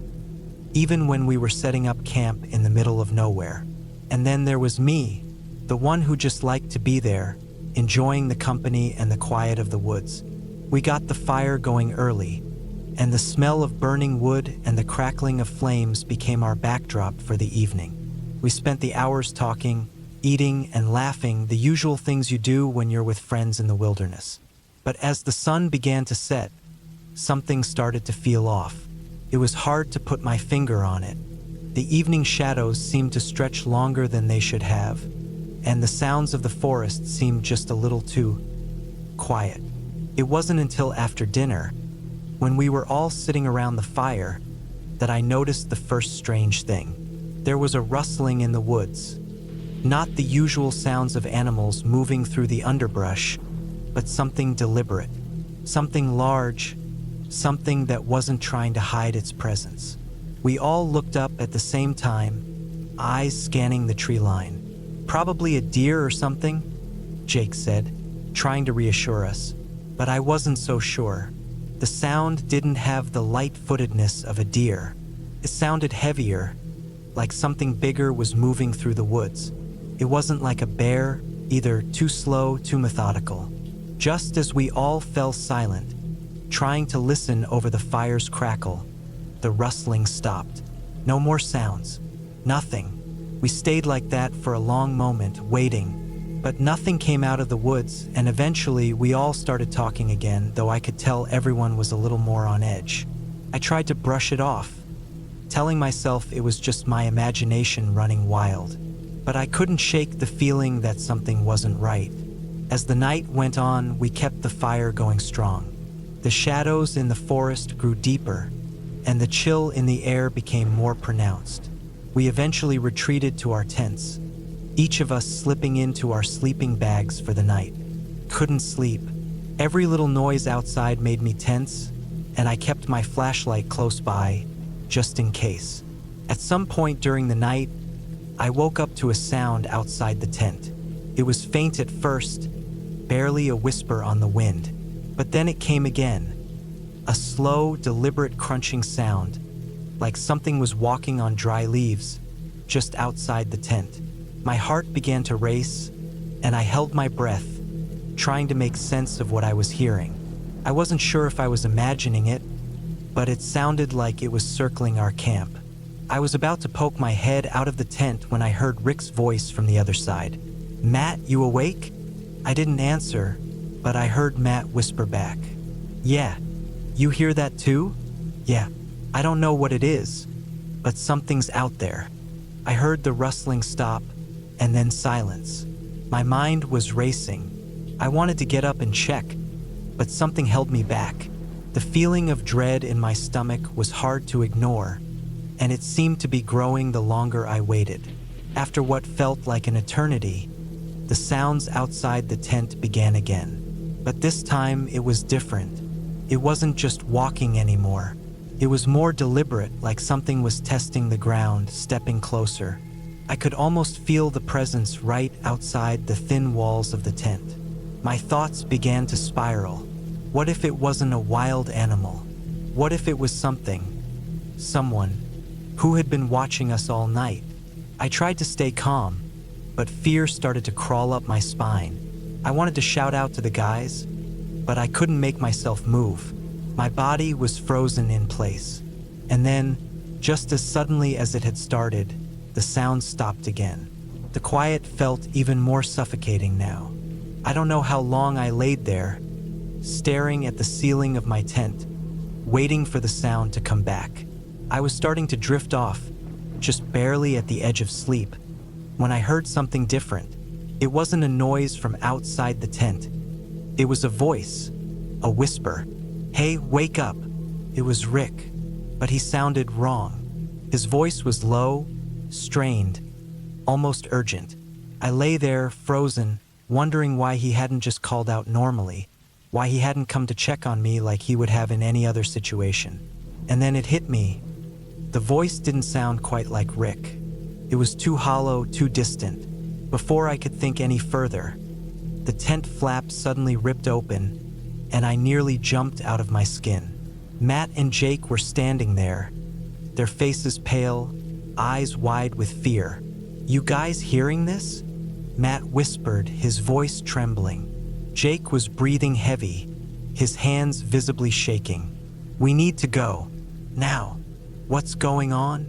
even when we were setting up camp in the middle of nowhere. And then there was me, the one who just liked to be there, enjoying the company and the quiet of the woods. We got the fire going early, and the smell of burning wood and the crackling of flames became our backdrop for the evening. We spent the hours talking, eating, and laughing, the usual things you do when you're with friends in the wilderness. But as the sun began to set, something started to feel off. It was hard to put my finger on it. The evening shadows seemed to stretch longer than they should have, and the sounds of the forest seemed just a little too quiet. It wasn't until after dinner, when we were all sitting around the fire, that I noticed the first strange thing. There was a rustling in the woods. Not the usual sounds of animals moving through the underbrush, but something deliberate, something large, something that wasn't trying to hide its presence. We all looked up at the same time, eyes scanning the tree line. Probably a deer or something, Jake said, trying to reassure us. But I wasn't so sure. The sound didn't have the light-footedness of a deer. It sounded heavier, like something bigger was moving through the woods. It wasn't like a bear, either too slow, too methodical. Just as we all fell silent, trying to listen over the fire's crackle. The rustling stopped. No more sounds. Nothing. We stayed like that for a long moment, waiting. But nothing came out of the woods, and eventually we all started talking again, though I could tell everyone was a little more on edge. I tried to brush it off, telling myself it was just my imagination running wild. But I couldn't shake the feeling that something wasn't right. As the night went on, we kept the fire going strong. The shadows in the forest grew deeper, and the chill in the air became more pronounced. We eventually retreated to our tents, each of us slipping into our sleeping bags for the night. Couldn't sleep. Every little noise outside made me tense, and I kept my flashlight close by, just in case. At some point during the night, I woke up to a sound outside the tent. It was faint at first, barely a whisper on the wind. But then it came again. A slow, deliberate crunching sound, like something was walking on dry leaves, just outside the tent. My heart began to race, and I held my breath, trying to make sense of what I was hearing. I wasn't sure if I was imagining it, but it sounded like it was circling our camp. I was about to poke my head out of the tent when I heard Rick's voice from the other side. "Matt, you awake?" I didn't answer, but I heard Matt whisper back, "Yeah, you hear that too?" "Yeah, I don't know what it is, but something's out there." I heard the rustling stop, and then silence. My mind was racing. I wanted to get up and check, but something held me back. The feeling of dread in my stomach was hard to ignore, and it seemed to be growing the longer I waited. After what felt like an eternity, the sounds outside the tent began again. But this time it was different. It wasn't just walking anymore. It was more deliberate, like something was testing the ground, stepping closer. I could almost feel the presence right outside the thin walls of the tent. My thoughts began to spiral. What if it wasn't a wild animal? What if it was someone, who had been watching us all night? I tried to stay calm, but fear started to crawl up my spine. I wanted to shout out to the guys, but I couldn't make myself move. My body was frozen in place. And then, just as suddenly as it had started, the sound stopped again. The quiet felt even more suffocating now. I don't know how long I laid there, staring at the ceiling of my tent, waiting for the sound to come back. I was starting to drift off, just barely at the edge of sleep, when I heard something different. It wasn't a noise from outside the tent. It was a voice, a whisper. "Hey, wake up." It was Rick, but he sounded wrong. His voice was low, strained, almost urgent. I lay there, frozen, wondering why he hadn't just called out normally, why he hadn't come to check on me like he would have in any other situation. And then it hit me. The voice didn't sound quite like Rick. It was too hollow, too distant. Before I could think any further, the tent flap suddenly ripped open, and I nearly jumped out of my skin. Matt and Jake were standing there, their faces pale, eyes wide with fear. "You guys hearing this?" Matt whispered, his voice trembling. Jake was breathing heavy, his hands visibly shaking. "We need to go. Now. What's going on?"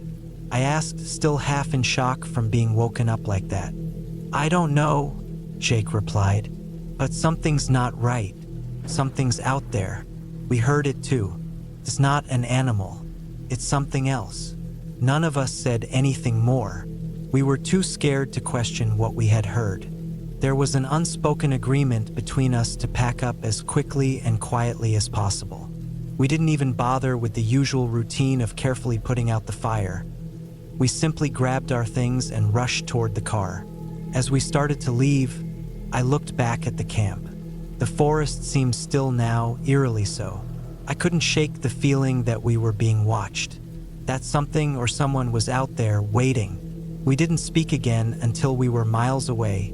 I asked, still half in shock from being woken up like that. "I don't know," Jake replied, "but something's not right. Something's out there. We heard it too. It's not an animal. It's something else." None of us said anything more. We were too scared to question what we had heard. There was an unspoken agreement between us to pack up as quickly and quietly as possible. We didn't even bother with the usual routine of carefully putting out the fire. We simply grabbed our things and rushed toward the car. As we started to leave, I looked back at the camp. The forest seemed still now, eerily so. I couldn't shake the feeling that we were being watched, that something or someone was out there waiting. We didn't speak again until we were miles away,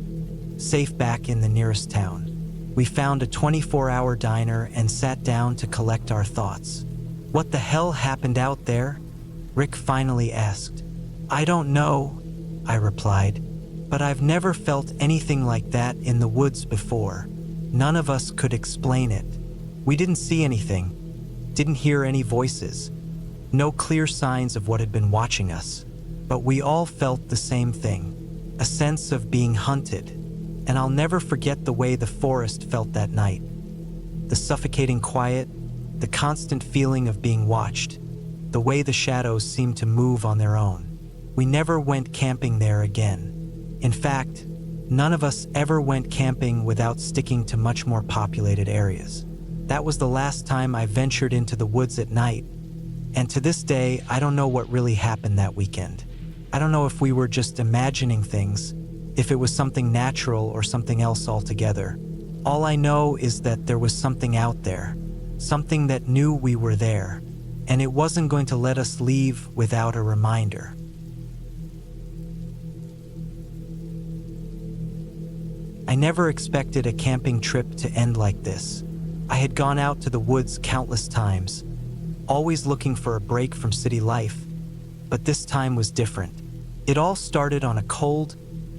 safe back in the nearest town. We found a 24-hour diner and sat down to collect our thoughts. "What the hell happened out there?" Rick finally asked. "I don't know," I replied, "but I've never felt anything like that in the woods before." None of us could explain it. We didn't see anything, didn't hear any voices, no clear signs of what had been watching us. But we all felt the same thing, a sense of being hunted. And I'll never forget the way the forest felt that night. The suffocating quiet, the constant feeling of being watched, the way the shadows seemed to move on their own. We never went camping there again. In fact, none of us ever went camping without sticking to much more populated areas. That was the last time I ventured into the woods at night. And to this day, I don't know what really happened that weekend. I don't know if we were just imagining things, if it was something natural or something else altogether. All I know is that there was something out there, something that knew we were there, and it wasn't going to let us leave without a reminder. I never expected a camping trip to end like this. I had gone out to the woods countless times, always looking for a break from city life, but this time was different. It all started on a cold,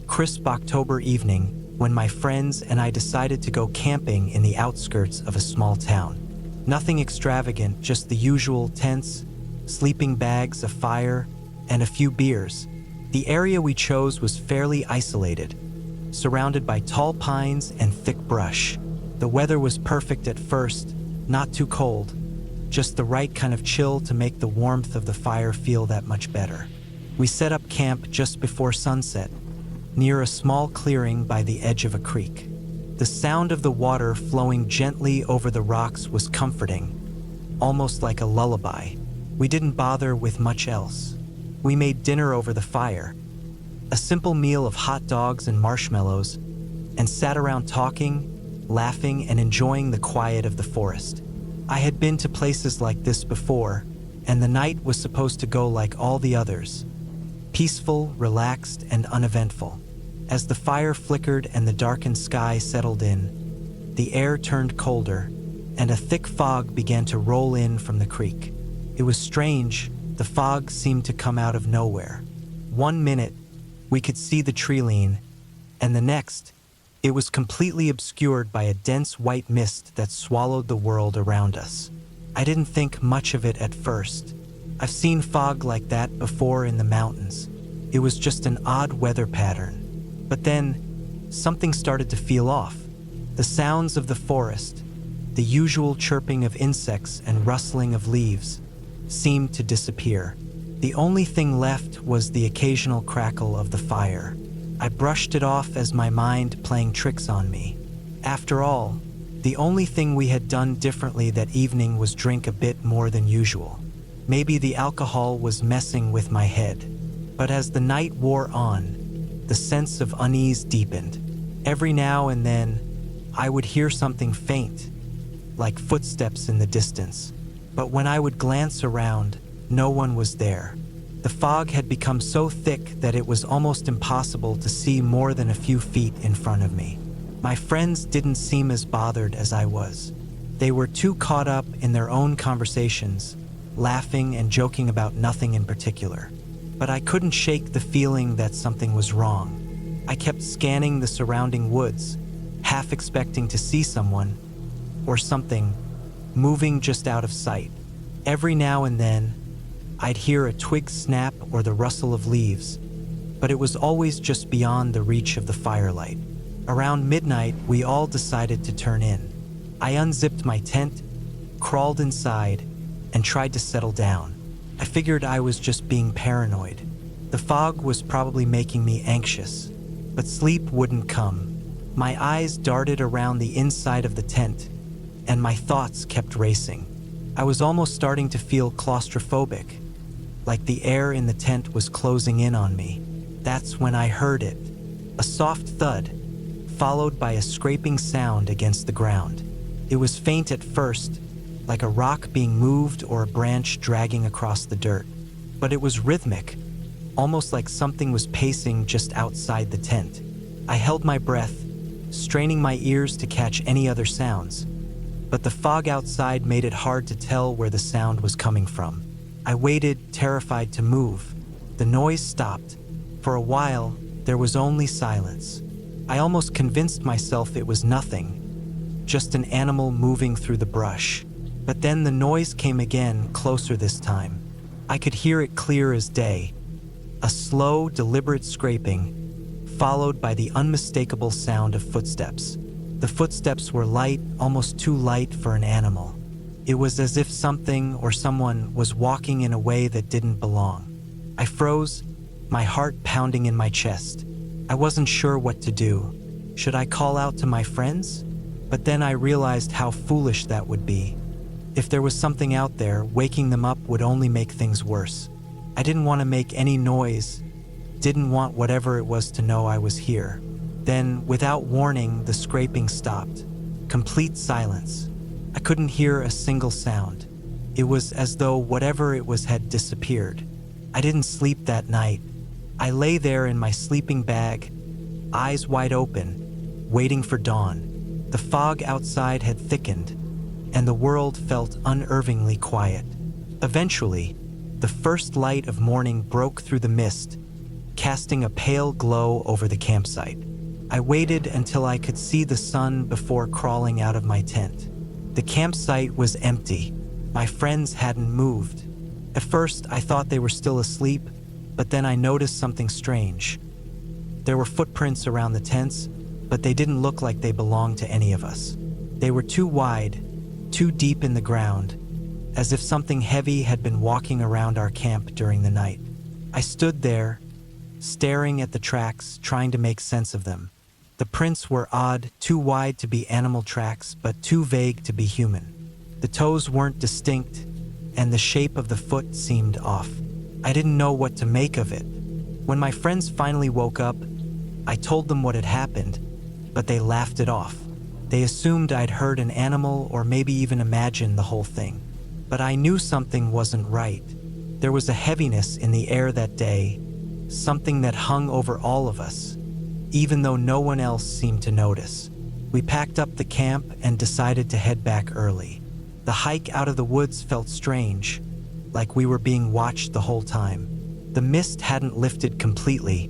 crisp October evening when my friends and I decided to go camping in the outskirts of a small town. Nothing extravagant, just the usual tents, sleeping bags, a fire, and a few beers. The area we chose was fairly isolated, surrounded by tall pines and thick brush. The weather was perfect at first, not too cold, just the right kind of chill to make the warmth of the fire feel that much better. We set up camp just before sunset, near a small clearing by the edge of a creek. The sound of the water flowing gently over the rocks was comforting, almost like a lullaby. We didn't bother with much else. We made dinner over the fire, a simple meal of hot dogs and marshmallows, and sat around talking, laughing, and enjoying the quiet of the forest. I had been to places like this before, and the night was supposed to go like all the others, peaceful, relaxed, and uneventful. As the fire flickered and the darkened sky settled in, the air turned colder, and a thick fog began to roll in from the creek. It was strange, the fog seemed to come out of nowhere. 1 minute, we could see the tree line, and the next, it was completely obscured by a dense white mist that swallowed the world around us. I didn't think much of it at first. I've seen fog like that before in the mountains. It was just an odd weather pattern. But then, something started to feel off. The sounds of the forest, the usual chirping of insects and rustling of leaves, seemed to disappear. The only thing left was the occasional crackle of the fire. I brushed it off as my mind playing tricks on me. After all, the only thing we had done differently that evening was drink a bit more than usual. Maybe the alcohol was messing with my head. But as the night wore on, the sense of unease deepened. Every now and then, I would hear something faint, like footsteps in the distance. But when I would glance around, no one was there. The fog had become so thick that it was almost impossible to see more than a few feet in front of me. My friends didn't seem as bothered as I was. They were too caught up in their own conversations, laughing and joking about nothing in particular. But I couldn't shake the feeling that something was wrong. I kept scanning the surrounding woods, half expecting to see someone, or something, moving just out of sight. Every now and then, I'd hear a twig snap or the rustle of leaves, but it was always just beyond the reach of the firelight. Around midnight, we all decided to turn in. I unzipped my tent, crawled inside, and tried to settle down. I figured I was just being paranoid. The fog was probably making me anxious, but sleep wouldn't come. My eyes darted around the inside of the tent, and my thoughts kept racing. I was almost starting to feel claustrophobic, like the air in the tent was closing in on me. That's when I heard it, a soft thud, followed by a scraping sound against the ground. It was faint at first, like a rock being moved or a branch dragging across the dirt. But it was rhythmic, almost like something was pacing just outside the tent. I held my breath, straining my ears to catch any other sounds. But the fog outside made it hard to tell where the sound was coming from. I waited, terrified to move. The noise stopped. For a while, there was only silence. I almost convinced myself it was nothing, just an animal moving through the brush. But then the noise came again, closer this time. I could hear it clear as day. A slow, deliberate scraping, followed by the unmistakable sound of footsteps. The footsteps were light, almost too light for an animal. It was as if something or someone was walking in a way that didn't belong. I froze, my heart pounding in my chest. I wasn't sure what to do. Should I call out to my friends? But then I realized how foolish that would be. If there was something out there, waking them up would only make things worse. I didn't want to make any noise, didn't want whatever it was to know I was here. Then, without warning, the scraping stopped. Complete silence. I couldn't hear a single sound. It was as though whatever it was had disappeared. I didn't sleep that night. I lay there in my sleeping bag, eyes wide open, waiting for dawn. The fog outside had thickened, and the world felt unnervingly quiet. Eventually, the first light of morning broke through the mist, casting a pale glow over the campsite. I waited until I could see the sun before crawling out of my tent. The campsite was empty. My friends hadn't moved. At first, I thought they were still asleep, but then I noticed something strange. There were footprints around the tents, but they didn't look like they belonged to any of us. They were too wide, too deep in the ground, as if something heavy had been walking around our camp during the night. I stood there, staring at the tracks, trying to make sense of them. The prints were odd, too wide to be animal tracks, but too vague to be human. The toes weren't distinct, and the shape of the foot seemed off. I didn't know what to make of it. When my friends finally woke up, I told them what had happened, but they laughed it off. They assumed I'd heard an animal or maybe even imagined the whole thing. But I knew something wasn't right. There was a heaviness in the air that day, something that hung over all of us, even though no one else seemed to notice. We packed up the camp and decided to head back early. The hike out of the woods felt strange, like we were being watched the whole time. The mist hadn't lifted completely,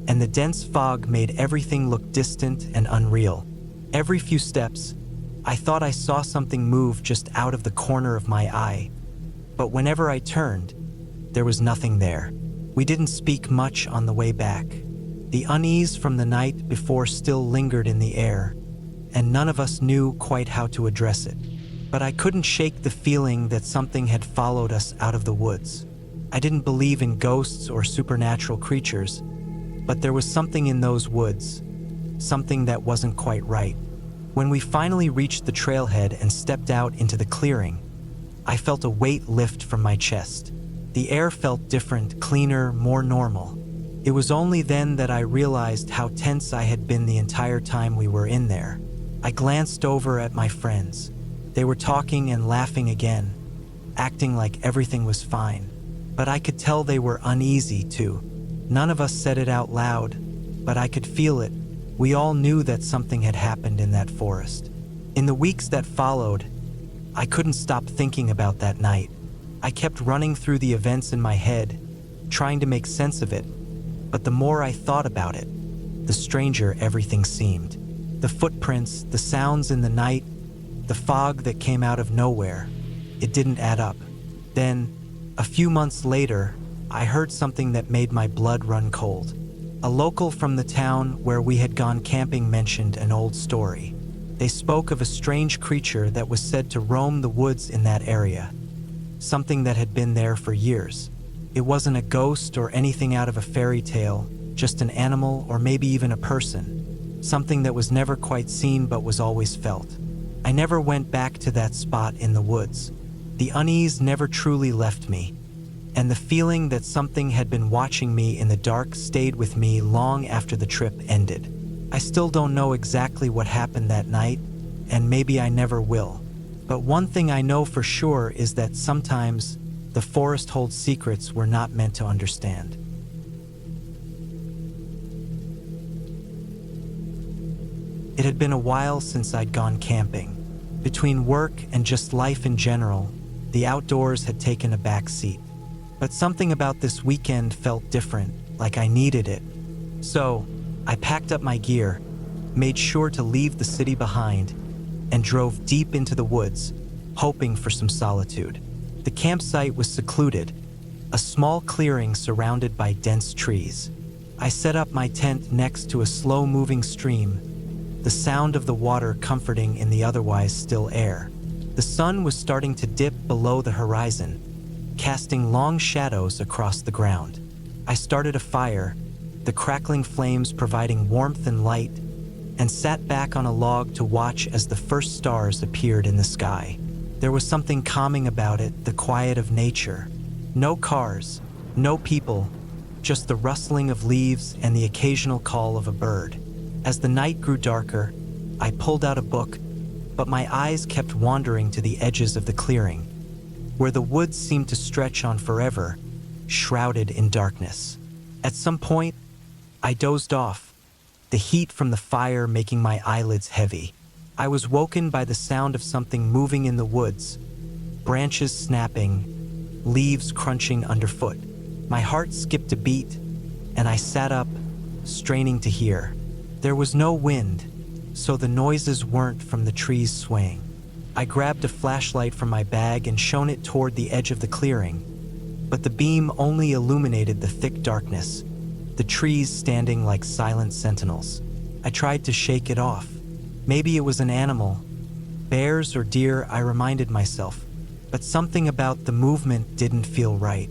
and the dense fog made everything look distant and unreal. Every few steps, I thought I saw something move just out of the corner of my eye. But whenever I turned, there was nothing there. We didn't speak much on the way back. The unease from the night before still lingered in the air, and none of us knew quite how to address it. But I couldn't shake the feeling that something had followed us out of the woods. I didn't believe in ghosts or supernatural creatures, but there was something in those woods, something that wasn't quite right. When we finally reached the trailhead and stepped out into the clearing, I felt a weight lift from my chest. The air felt different, cleaner, more normal. It was only then that I realized how tense I had been the entire time we were in there. I glanced over at my friends. They were talking and laughing again, acting like everything was fine. But I could tell they were uneasy too. None of us said it out loud, but I could feel it. We all knew that something had happened in that forest. In the weeks that followed, I couldn't stop thinking about that night. I kept running through the events in my head, trying to make sense of it. But the more I thought about it, the stranger everything seemed. The footprints, the sounds in the night, the fog that came out of nowhere. It didn't add up. Then, a few months later, I heard something that made my blood run cold. A local from the town where we had gone camping mentioned an old story. They spoke of a strange creature that was said to roam the woods in that area, something that had been there for years. It wasn't a ghost or anything out of a fairy tale, just an animal or maybe even a person, something that was never quite seen but was always felt. I never went back to that spot in the woods. The unease never truly left me, and the feeling that something had been watching me in the dark stayed with me long after the trip ended. I still don't know exactly what happened that night, and maybe I never will. But one thing I know for sure is that sometimes the forest holds secrets we're not meant to understand. It had been a while since I'd gone camping. Between work and just life in general, the outdoors had taken a back seat. But something about this weekend felt different, like I needed it. So, I packed up my gear, made sure to leave the city behind, and drove deep into the woods, hoping for some solitude. The campsite was secluded, a small clearing surrounded by dense trees. I set up my tent next to a slow-moving stream, the sound of the water comforting in the otherwise still air. The sun was starting to dip below the horizon, casting long shadows across the ground. I started a fire, the crackling flames providing warmth and light, and sat back on a log to watch as the first stars appeared in the sky. There was something calming about it, the quiet of nature. No cars, no people, just the rustling of leaves and the occasional call of a bird. As the night grew darker, I pulled out a book, but my eyes kept wandering to the edges of the clearing, where the woods seemed to stretch on forever, shrouded in darkness. At some point, I dozed off, the heat from the fire making my eyelids heavy. I was woken by the sound of something moving in the woods, branches snapping, leaves crunching underfoot. My heart skipped a beat, and I sat up, straining to hear. There was no wind, so the noises weren't from the trees swaying. I grabbed a flashlight from my bag and shone it toward the edge of the clearing, but the beam only illuminated the thick darkness, the trees standing like silent sentinels. I tried to shake it off. Maybe it was an animal, bears or deer, I reminded myself, but something about the movement didn't feel right.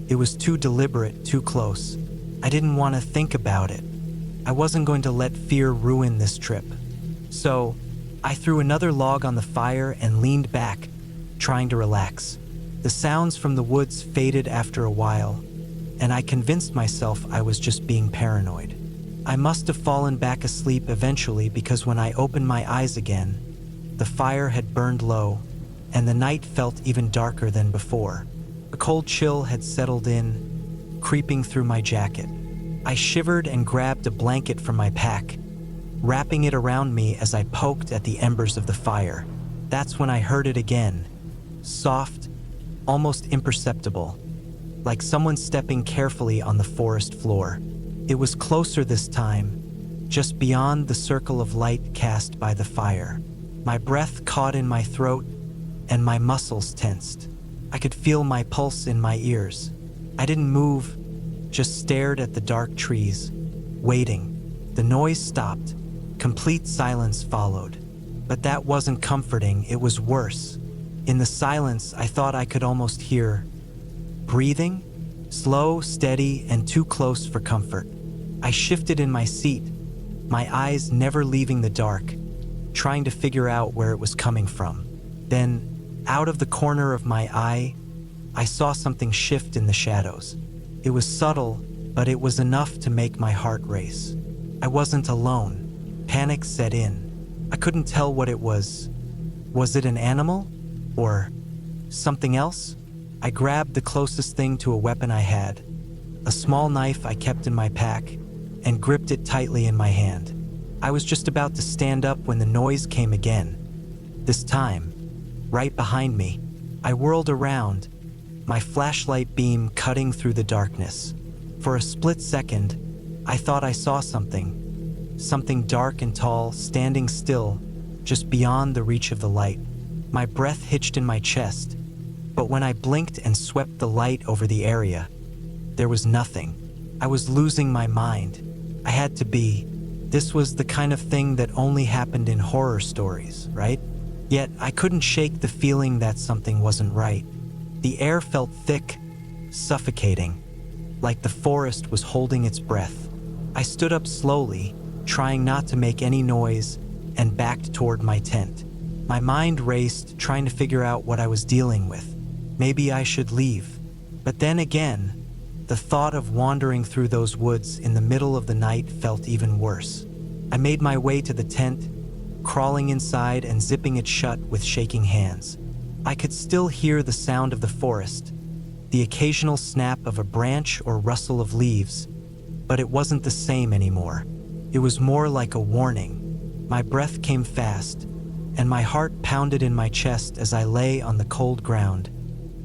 It was too deliberate, too close. I didn't want to think about it. I wasn't going to let fear ruin this trip. So, I threw another log on the fire and leaned back, trying to relax. The sounds from the woods faded after a while, and I convinced myself I was just being paranoid. I must have fallen back asleep eventually because when I opened my eyes again, the fire had burned low, and the night felt even darker than before. A cold chill had settled in, creeping through my jacket. I shivered and grabbed a blanket from my pack, wrapping it around me as I poked at the embers of the fire. That's when I heard it again, soft, almost imperceptible, like someone stepping carefully on the forest floor. It was closer this time, just beyond the circle of light cast by the fire. My breath caught in my throat, and my muscles tensed. I could feel my pulse in my ears. I didn't move, just stared at the dark trees, waiting. The noise stopped. Complete silence followed. But that wasn't comforting, it was worse. In the silence, I thought I could almost hear breathing, slow, steady, and too close for comfort. I shifted in my seat, my eyes never leaving the dark, trying to figure out where it was coming from. Then, out of the corner of my eye, I saw something shift in the shadows. It was subtle, but it was enough to make my heart race. I wasn't alone. Panic set in. I couldn't tell what it was. Was it an animal? Or something else? I grabbed the closest thing to a weapon I had, a small knife I kept in my pack, and gripped it tightly in my hand. I was just about to stand up when the noise came again. This time, right behind me, I whirled around, my flashlight beam cutting through the darkness. For a split second, I thought I saw something dark and tall, standing still, just beyond the reach of the light. My breath hitched in my chest, but when I blinked and swept the light over the area, there was nothing. I was losing my mind. I had to be. This was the kind of thing that only happened in horror stories, right? Yet I couldn't shake the feeling that something wasn't right. The air felt thick, suffocating, like the forest was holding its breath. I stood up slowly, trying not to make any noise, and backed toward my tent. My mind raced, trying to figure out what I was dealing with. Maybe I should leave. But then again, the thought of wandering through those woods in the middle of the night felt even worse. I made my way to the tent, crawling inside and zipping it shut with shaking hands. I could still hear the sound of the forest, the occasional snap of a branch or rustle of leaves, but it wasn't the same anymore. It was more like a warning. My breath came fast, and my heart pounded in my chest as I lay on the cold ground,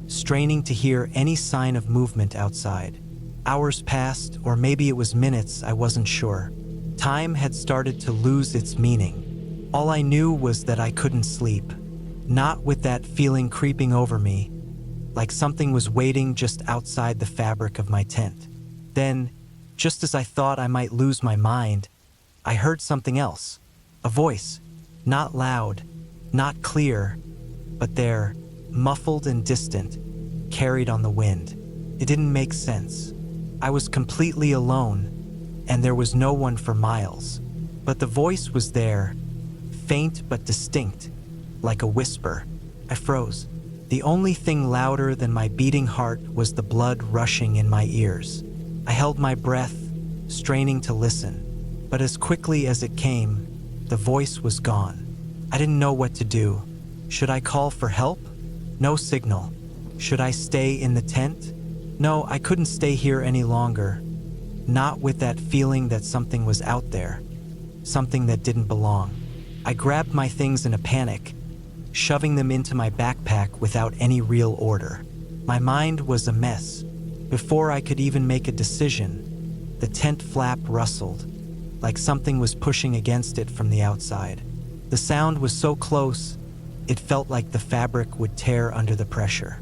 straining to hear any sign of movement outside. Hours passed, or maybe it was minutes, I wasn't sure. Time had started to lose its meaning. All I knew was that I couldn't sleep. not with that feeling creeping over me, like something was waiting just outside the fabric of my tent. Then, just as I thought I might lose my mind, I heard something else. A voice, not loud, not clear, but there, muffled and distant, carried on the wind. It didn't make sense. I was completely alone, and there was no one for miles. But the voice was there, faint but distinct, like a whisper. I froze. The only thing louder than my beating heart was the blood rushing in my ears. I held my breath, straining to listen, but as quickly as it came, the voice was gone. I didn't know what to do. Should I call for help? No signal. Should I stay in the tent? No, I couldn't stay here any longer. Not with that feeling that something was out there, something that didn't belong. I grabbed my things in a panic, shoving them into my backpack without any real order. My mind was a mess. Before I could even make a decision, the tent flap rustled, like something was pushing against it from the outside. The sound was so close, it felt like the fabric would tear under the pressure.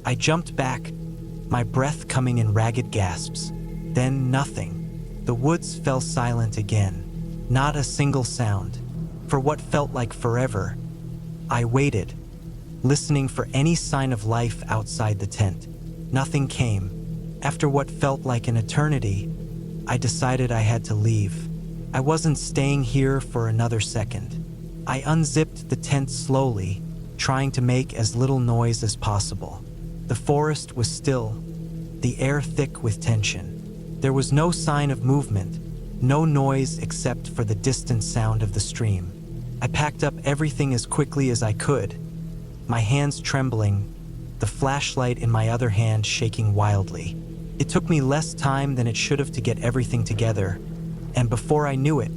I jumped back, my breath coming in ragged gasps. Then nothing. The woods fell silent again. Not a single sound. For what felt like forever, I waited, listening for any sign of life outside the tent. Nothing came. After what felt like an eternity, I decided I had to leave. I wasn't staying here for another second. I unzipped the tent slowly, trying to make as little noise as possible. The forest was still, the air thick with tension. There was no sign of movement, no noise except for the distant sound of the stream. I packed up everything as quickly as I could, my hands trembling, the flashlight in my other hand shaking wildly. It took me less time than it should have to get everything together, and before I knew it,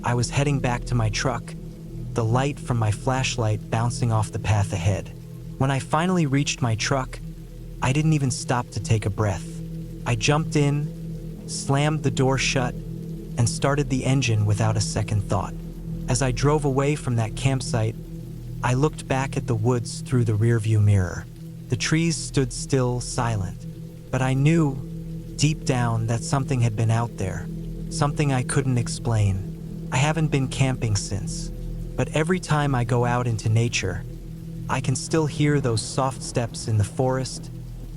I was heading back to my truck, the light from my flashlight bouncing off the path ahead. When I finally reached my truck, I didn't even stop to take a breath. I jumped in, slammed the door shut, and started the engine without a second thought. As I drove away from that campsite, I looked back at the woods through the rearview mirror. The trees stood still, silent, but I knew, deep down, that something had been out there, something I couldn't explain. I haven't been camping since, but every time I go out into nature, I can still hear those soft steps in the forest,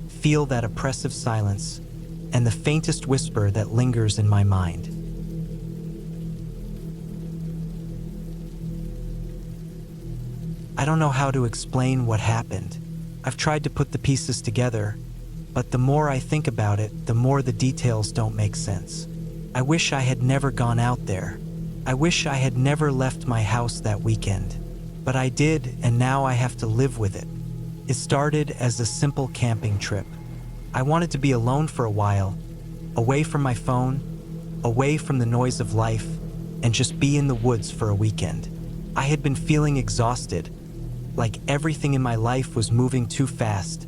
feel that oppressive silence, and the faintest whisper that lingers in my mind. I don't know how to explain what happened. I've tried to put the pieces together, but the more I think about it, the more the details don't make sense. I wish I had never gone out there. I wish I had never left my house that weekend. But I did, and now I have to live with it. It started as a simple camping trip. I wanted to be alone for a while, away from my phone, away from the noise of life, and just be in the woods for a weekend. I had been feeling exhausted, like everything in my life was moving too fast,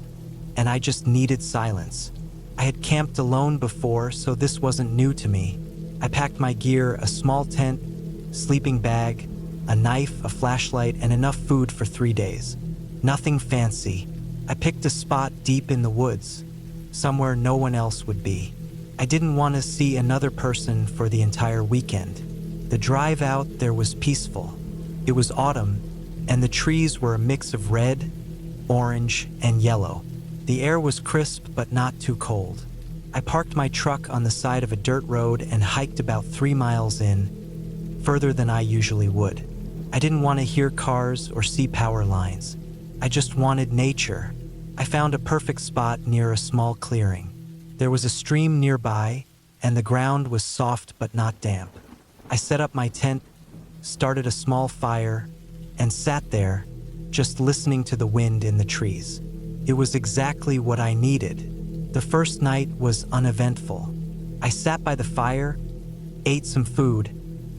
and I just needed silence. I had camped alone before, so this wasn't new to me. I packed my gear, a small tent, sleeping bag, a knife, a flashlight, and enough food for 3 days. Nothing fancy. I picked a spot deep in the woods, somewhere no one else would be. I didn't want to see another person for the entire weekend. The drive out there was peaceful. It was autumn, and the trees were a mix of red, orange, and yellow. The air was crisp but not too cold. I parked my truck on the side of a dirt road and hiked about 3 miles in, further than I usually would. I didn't want to hear cars or see power lines. I just wanted nature. I found a perfect spot near a small clearing. There was a stream nearby, and the ground was soft but not damp. I set up my tent, started a small fire, and sat there, just listening to the wind in the trees. It was exactly what I needed. The first night was uneventful. I sat by the fire, ate some food,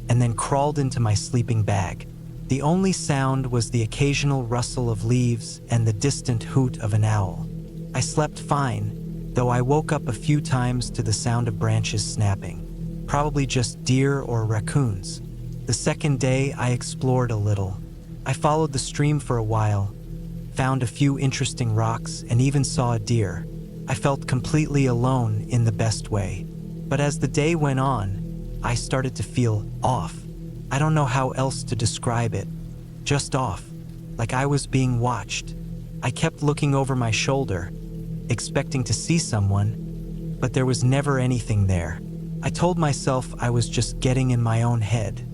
and then crawled into my sleeping bag. The only sound was the occasional rustle of leaves and the distant hoot of an owl. I slept fine, though I woke up a few times to the sound of branches snapping, probably just deer or raccoons. The second day, I explored a little. I followed the stream for a while, found a few interesting rocks, and even saw a deer. I felt completely alone in the best way. But as the day went on, I started to feel off. I don't know how else to describe it. Just off, like I was being watched. I kept looking over my shoulder, expecting to see someone, but there was never anything there. I told myself I was just getting in my own head.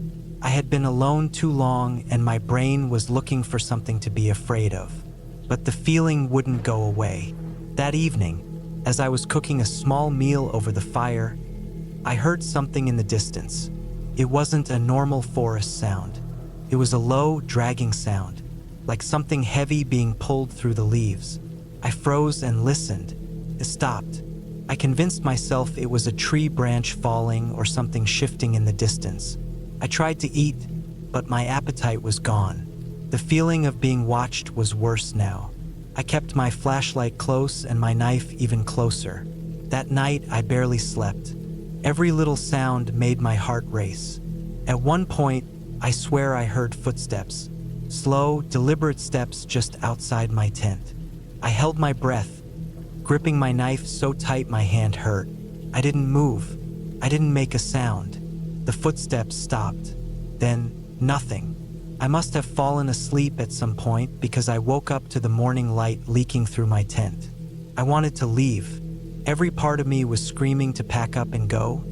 I had been alone too long, and my brain was looking for something to be afraid of. But the feeling wouldn't go away. That evening, as I was cooking a small meal over the fire, I heard something in the distance. It wasn't a normal forest sound. It was a low, dragging sound, like something heavy being pulled through the leaves. I froze and listened. It stopped. I convinced myself it was a tree branch falling or something shifting in the distance. I tried to eat, but my appetite was gone. The feeling of being watched was worse now. I kept my flashlight close and my knife even closer. That night, I barely slept. Every little sound made my heart race. At one point, I swear I heard footsteps. Slow, deliberate steps just outside my tent. I held my breath, gripping my knife so tight my hand hurt. I didn't move. I didn't make a sound. The footsteps stopped. Then, nothing. I must have fallen asleep at some point because I woke up to the morning light leaking through my tent. I wanted to leave. Every part of me was screaming to pack up and go,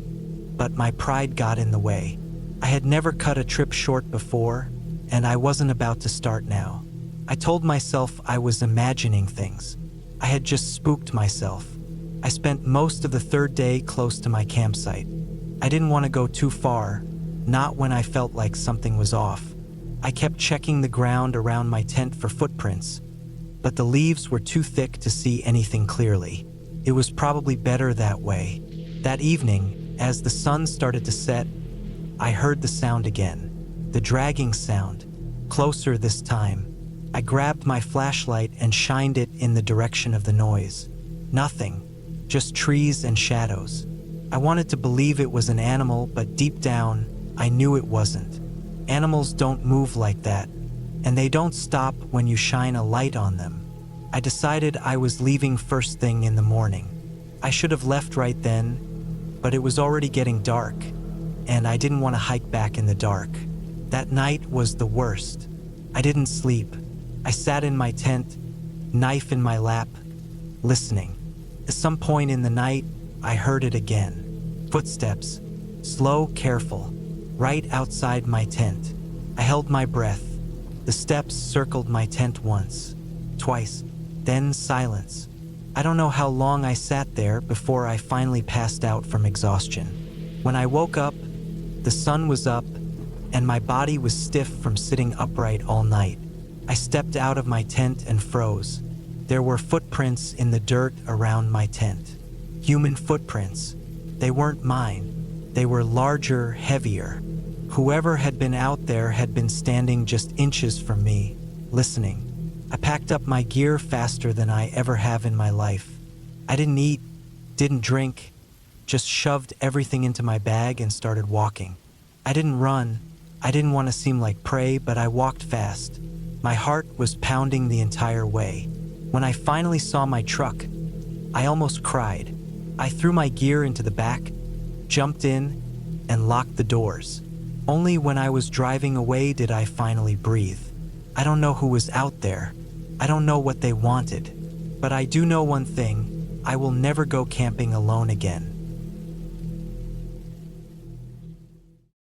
but my pride got in the way. I had never cut a trip short before, and I wasn't about to start now. I told myself I was imagining things. I had just spooked myself. I spent most of the third day close to my campsite. I didn't want to go too far, not when I felt like something was off. I kept checking the ground around my tent for footprints, but the leaves were too thick to see anything clearly. It was probably better that way. That evening, as the sun started to set, I heard the sound again. The dragging sound, closer this time. I grabbed my flashlight and shined it in the direction of the noise. Nothing, just trees and shadows. I wanted to believe it was an animal, but deep down, I knew it wasn't. Animals don't move like that, and they don't stop when you shine a light on them. I decided I was leaving first thing in the morning. I should have left right then, but it was already getting dark, and I didn't want to hike back in the dark. That night was the worst. I didn't sleep. I sat in my tent, knife in my lap, listening. At some point in the night, I heard it again. Footsteps, slow, careful, right outside my tent. I held my breath. The steps circled my tent once, twice, then silence. I don't know how long I sat there before I finally passed out from exhaustion. When I woke up, the sun was up, and my body was stiff from sitting upright all night. I stepped out of my tent and froze. There were footprints in the dirt around my tent. Human footprints. They weren't mine. They were larger, heavier. Whoever had been out there had been standing just inches from me, listening. I packed up my gear faster than I ever have in my life. I didn't eat, didn't drink, just shoved everything into my bag and started walking. I didn't run. I didn't want to seem like prey, but I walked fast. My heart was pounding the entire way. When I finally saw my truck, I almost cried. I threw my gear into the back, jumped in, and locked the doors. Only when I was driving away did I finally breathe. I don't know who was out there. I don't know what they wanted. But I do know one thing: I will never go camping alone again.